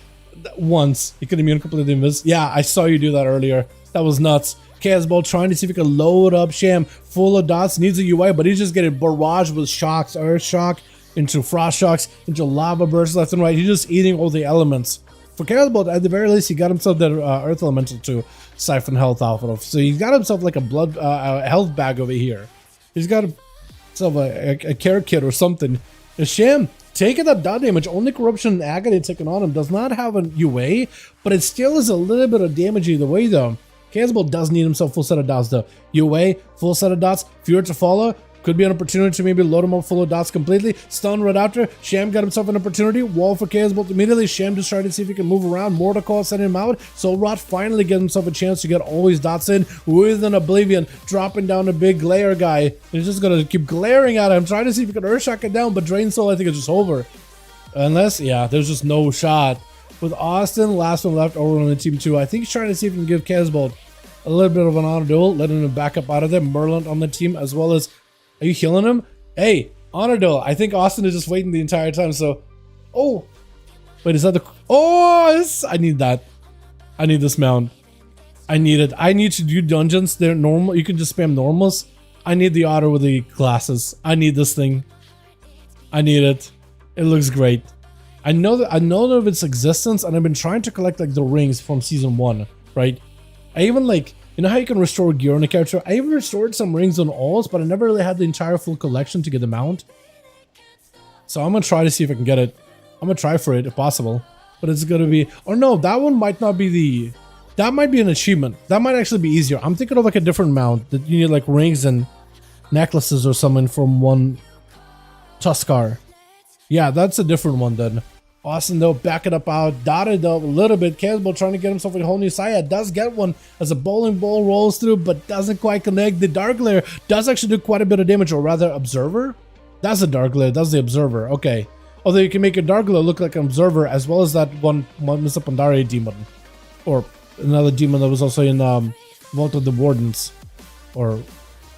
once, you could immune completely miss. Yeah, I saw you do that earlier. That was nuts. Chaos Ball trying to see if he can load up Sham full of dots, needs a UI, but he's just getting barraged with shocks, Earth Shock, into Frost Shocks, into Lava Bursts left and right. He's just eating all the elements. For Chaos Ball, at the very least, he got himself that Earth Elemental to siphon health off of. So he's got himself like a blood health bag over here. He's got himself a care kit or something. Sham taking that dot damage, only Corruption and Agony taken on him, does not have an UA, but it still is a little bit of damage either way though. Chaos Ball does need himself full set of dots though. UA, full set of dots, Fear to follow, could be an opportunity to maybe load him up full of dots completely. Stun right after, Sham got himself an opportunity, wall for Chaos Ball immediately. Sham just tried to see if he can move around, Mordecai sent him out, so Rot finally gets himself a chance to get all his dots in with an Oblivion, dropping down a big glare guy. He's just gonna keep glaring at him, trying to see if he can Earthshock it down, but Drain Soul I think is just over. Unless, yeah, there's just no shot. With Austin, last one left over on the team 2, I think he's trying to see if he can give Chaos Ball a little bit of an honor duel, letting him back up out of there. Merlin on the team as well as, are you healing him? Hey, honor duel. I think Austin is just waiting the entire time, so, oh, wait, is that the, oh, I need that. I need this mount. I need it. I need to do dungeons. They're normal. You can just spam normals. I need the otter with the glasses. I need this thing. I need it. It looks great. I know of its existence, and I've been trying to collect like the rings from season 1, right? I even like, you know how you can restore gear on a character? I even restored some rings on alls, but I never really had the entire full collection to get the mount. So I'm gonna try to see if I can get it. I'm gonna try for it if possible. But it's gonna be, or no, that one might not be the, that might be an achievement. That might actually be easier. I'm thinking of like a different mount that you need like rings and necklaces or something from one Tuskar. Yeah, that's a different one then. Austin though, back it up out, dotted though a little bit. Campbell trying to get himself a whole new Saya, does get one as a bowling ball rolls through, but doesn't quite connect. The Dark Lair does actually do quite a bit of damage, or rather Observer? That's the Dark Lair, that's the Observer, okay. Although you can make your Darkglow look like an observer, as well as that one Mr. Pandare demon. Or another demon that was also in Vault of the Wardens. Or,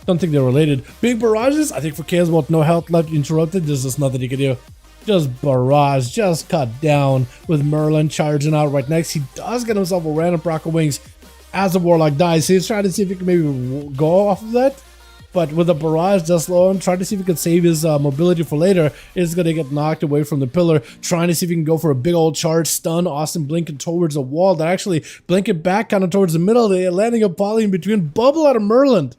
don't think they're related. Big barrages, I think for Chaos Vault, no health left, interrupted, there's just nothing you can do. Just barrage, just cut down with Merlin charging out right next. He does get himself a random proc of wings as the Warlock dies. So he's trying to see if he can maybe go off of that. But with the barrage just low, I'm trying to see if he can save his mobility for later. Is going to get knocked away from the pillar. Trying to see if he can go for a big old charge. Stun Austin blinking towards the wall. That actually blinking back kind of towards the middle. They landing a poly in between. Bubble out of Merlin.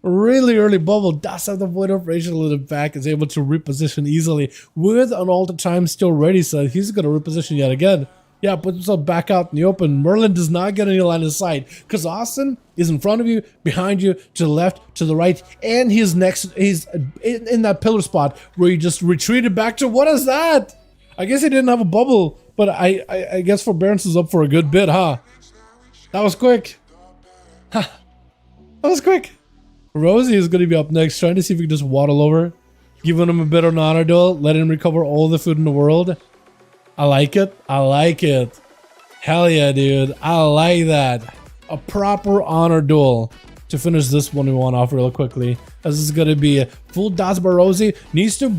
Really early bubble. Does have the void operational in the back. Is able to reposition easily with an alter time still ready. So he's going to reposition yet again. Yeah, put himself back out in the open. Merlin does not get any line of sight because Austin is in front of you, behind you, to the left, to the right, and he's next. He's in that pillar spot where he just retreated back to. What is that? I guess he didn't have a bubble, but I guess forbearance is up for a good bit, huh? That was quick. Ha! That was quick. Rosie is going to be up next, trying to see if we can just waddle over, giving him a bit of an honor duel, let him recover all the food in the world. I like it. I like it. Hell yeah, dude. I like that. A proper honor duel to finish this one we want off real quickly. As this is going to be a full dots by Rosie. Needs to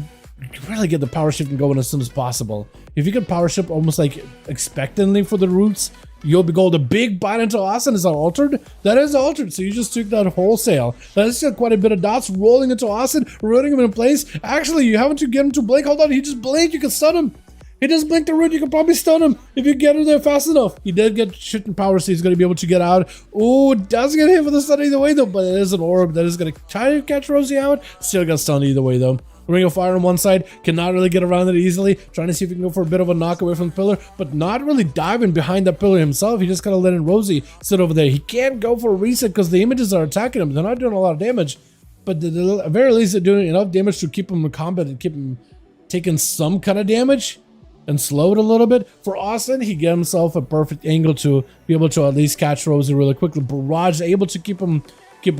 really get the power shifting going as soon as possible. If you can power shift almost like expectantly for the roots, you'll be gold. A big bite into Austin. Is that altered? That is altered. So you just took that wholesale. That is still quite a bit of dots rolling into Austin, rooting him in place. Actually, you haven't to get him to blink. Hold on. He just blinked. You can stun him. He just blinked the root. You can probably stun him if you get him there fast enough. He did get shifting power, so he's going to be able to get out. Oh, does get hit with the stun either way, though. But it is an orb that is going to try to catch Rosie out. Still got stunned either way, though. Ring of Fire on one side, cannot really get around it easily. Trying to see if he can go for a bit of a knock away from the pillar, but not really diving behind that pillar himself. He just kind of letting Rosie sit over there. He can't go for a reset because the images are attacking him. They're not doing a lot of damage, but at the very least they're doing enough damage to keep him in combat and keep him taking some kind of damage and slow it a little bit. For Austin, he get himself a perfect angle to be able to at least catch Rosie really quickly. Barrage able to keep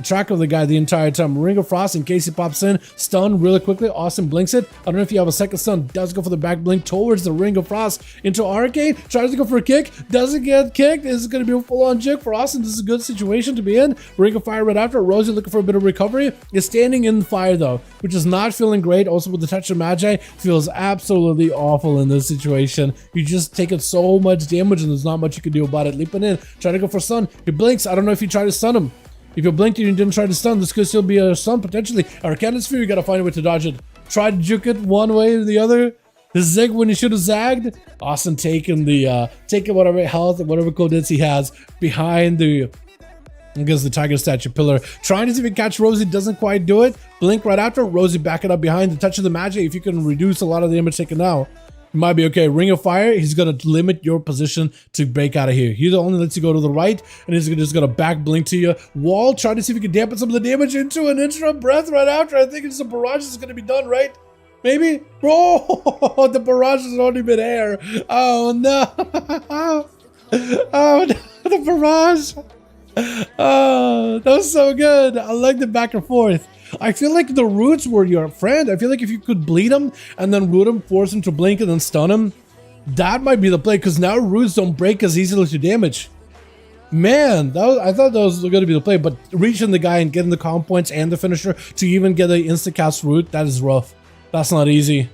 track of the guy the entire time. Ring of Frost in case he pops in. Stun really quickly. Austin blinks it. I don't know if you have a second stun. Does go for the back blink towards the Ring of Frost into Arcane. Tries to go for a kick. Doesn't get kicked. This is going to be a full-on jig for Austin. This is a good situation to be in. Ring of Fire right after. Rosie looking for a bit of recovery. Is standing in the fire though, which is not feeling great. Also with the touch of Magi, feels absolutely awful in this situation. You just taking so much damage and there's not much you can do about it. Leaping in. Trying to go for stun. He blinks. I don't know if you try to stun him. If you blinked and you didn't try to stun, this could still be a stun potentially. Arcana Sphere, you gotta find a way to dodge it. Try to juke it one way or the other. The zig when he should have zagged. Austin taking whatever health and whatever coordinates he has behind the Tiger Statue pillar. Trying to see if he can catch Rosie, doesn't quite do it. Blink right after. Rosie backing up behind the touch of the magic. If you can reduce a lot of the damage taken now, you might be okay. Ring of Fire, he's going to limit your position to break out of here. He only lets you go to the right, and he's just going to back blink to you. Wall, try to see if he can dampen some of the damage into an instant breath right after. I think it's a barrage is going to be done, right? Maybe? Oh, the barrage has already been air. Oh, no. Oh, no, the barrage. Oh, that was so good. I like the back and forth. I feel like the roots were your friend. I feel like if you could bleed him and then root him, force him to blink and then stun him, that might be the play, because now roots don't break as easily to damage. Man, I thought that was going to be the play, but reaching the guy and getting the calm points and the finisher to even get the insta cast root, that is rough. That's not easy.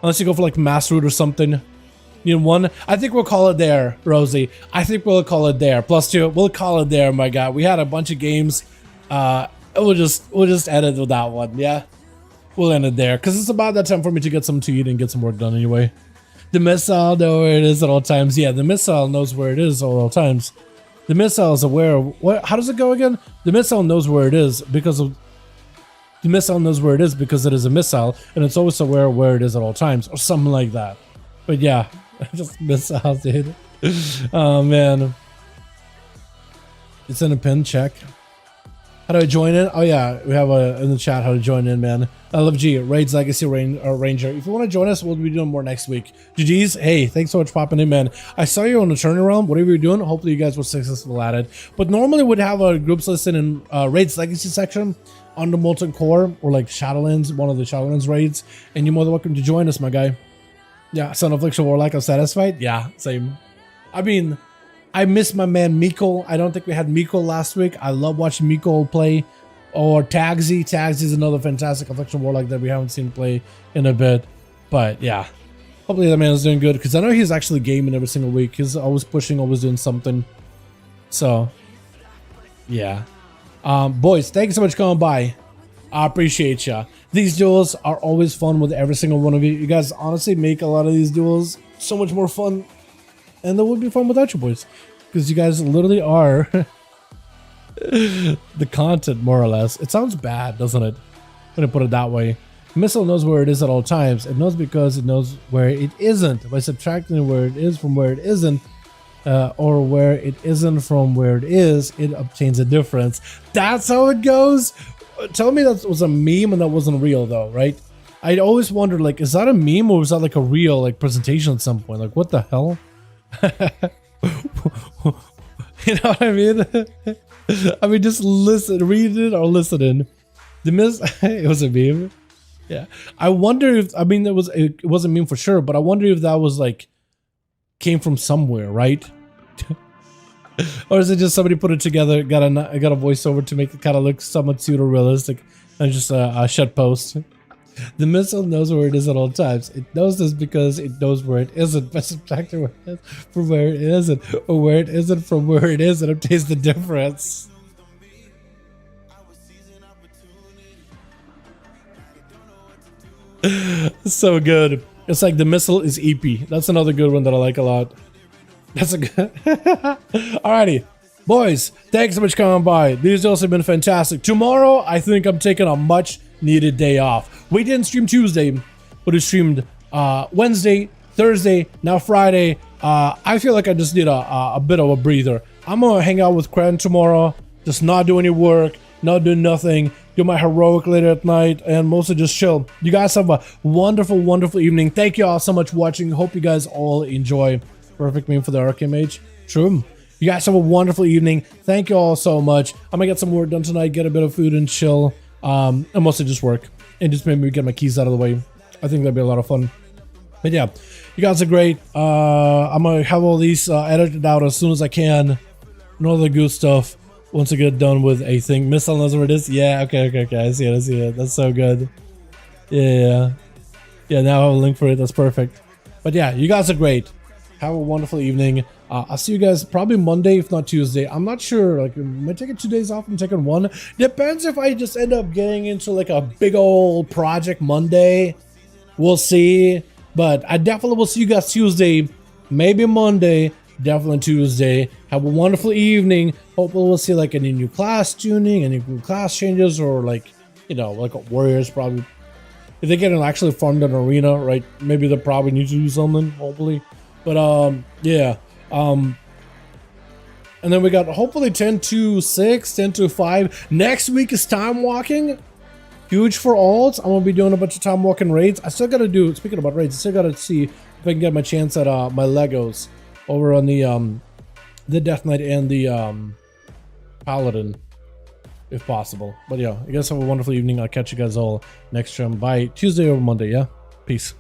Unless you go for like mass root or something. You know, one, I think we'll call it there, Rosie. I think we'll call it there. +2, we'll call it there, my God. We had a bunch of games. We'll just edit with that one, yeah? We'll end it there, because it's about that time for me to get some to eat and get some work done anyway. The missile knows where it is at all times. Yeah, the missile knows where it is at all times. The missile is aware of what? How does it go again? The missile knows where it is because of the missile knows where it is because it is a missile, and it's always aware of where it is at all times, or something like that. But yeah, just missile, dude. Oh man, it's in a pin check. How do I join in? Oh yeah, we have in the chat how to join in, man. LFG, Raids Legacy Ranger. If you want to join us, we'll be doing more next week. GG's, hey, thanks so much for popping in, man. I saw you on the turnaround, whatever you're doing. Hopefully you guys were successful at it. But normally we'd have our groups listed in Raids Legacy section. on the Molten Core or like Shadowlands, one of the Shadowlands raids, and you're more than welcome to join us, my guy. Yeah, Son of Affliction Warlock, I'm satisfied. Yeah, same. I mean, I miss my man Miko. I don't think we had Miko last week. I love watching Miko play. Or Tagsy. Tagsy is another fantastic Affliction Warlock that we haven't seen play in a bit. But yeah, hopefully that man is doing good, because I know he's actually gaming every single week. He's always pushing, always doing something. So yeah, boys, thank you so much for coming by. I appreciate ya. These duels are always fun with every single one of you. You guys honestly make a lot of these duels so much more fun, and they would be fun without you boys, because you guys literally are the content, more or less. It sounds bad, doesn't it, when I put it that way? Missile knows where it is at all times. It knows because it knows where it isn't. By subtracting where it is from where it isn't, or where it isn't from where it is, it obtains a difference. That's how it goes. Tell me that was a meme and that wasn't real though, right? I'd always wondered, like, is that a meme or was that like a real like presentation at some point? Like, what the hell? You know what I mean? I mean, just listen, read it or listen in. It was a meme. Yeah, I wonder if, I mean, it wasn't a meme for sure, but I wonder if that was like came from somewhere, right? Or is it just somebody put it together, got a voiceover to make it kind of look somewhat pseudo realistic, and just a shit post? The missile knows where it is at all times. It knows this because it knows where it isn't. By subtracting where it is from where it isn't, or where it isn't from where it is, it obtains the difference. So good. It's like the missile is EP. That's another good one that I like a lot. That's a good. Alrighty, boys, thanks so much for coming by. These duels have been fantastic. Tomorrow, I think I'm taking a much needed day off. We didn't stream Tuesday, but we streamed Wednesday, Thursday, now Friday. I feel like I just need a bit of a breather. I'm gonna hang out with Cran tomorrow, just not do any work, not do nothing, do my heroic later at night, and mostly just chill. You guys have a wonderful, wonderful evening. Thank you all so much for watching. Hope you guys all enjoy. Perfect meme for the Arcane Mage. True. You guys have a wonderful evening. Thank you all so much. I'm gonna get some work done tonight, get a bit of food and chill. And mostly just work. And just maybe get my keys out of the way. I think that'd be a lot of fun. But yeah, you guys are great. I'm gonna have all these edited out as soon as I can. And all the good stuff once I get done with a thing. Missile knows where it is? Yeah, okay. I see it. That's so good. Yeah, now I have a link for it. That's perfect. But yeah, you guys are great. Have a wonderful evening. I'll see you guys probably Monday, if not Tuesday. I'm not sure. Like, am I taking 2 days off? I'm taking one. Depends if I just end up getting into like a big old project Monday. We'll see. But I definitely will see you guys Tuesday, maybe Monday, definitely Tuesday. Have a wonderful evening. Hopefully we'll see like any new class tuning, any new class changes, or like, you know, like Warriors probably. If they get actually farmed an arena, right? Maybe they probably need to do something, hopefully. But yeah. And then we got hopefully 10-6, 10-5. Next week is time walking. Huge for alts. I'm gonna be doing a bunch of time walking raids. I still gotta do, speaking about raids, I still gotta see if I can get my chance at my Legos over on the Death Knight and the Paladin, if possible. But yeah, you guys have a wonderful evening. I'll catch you guys all next stream by Tuesday or Monday. Yeah, peace.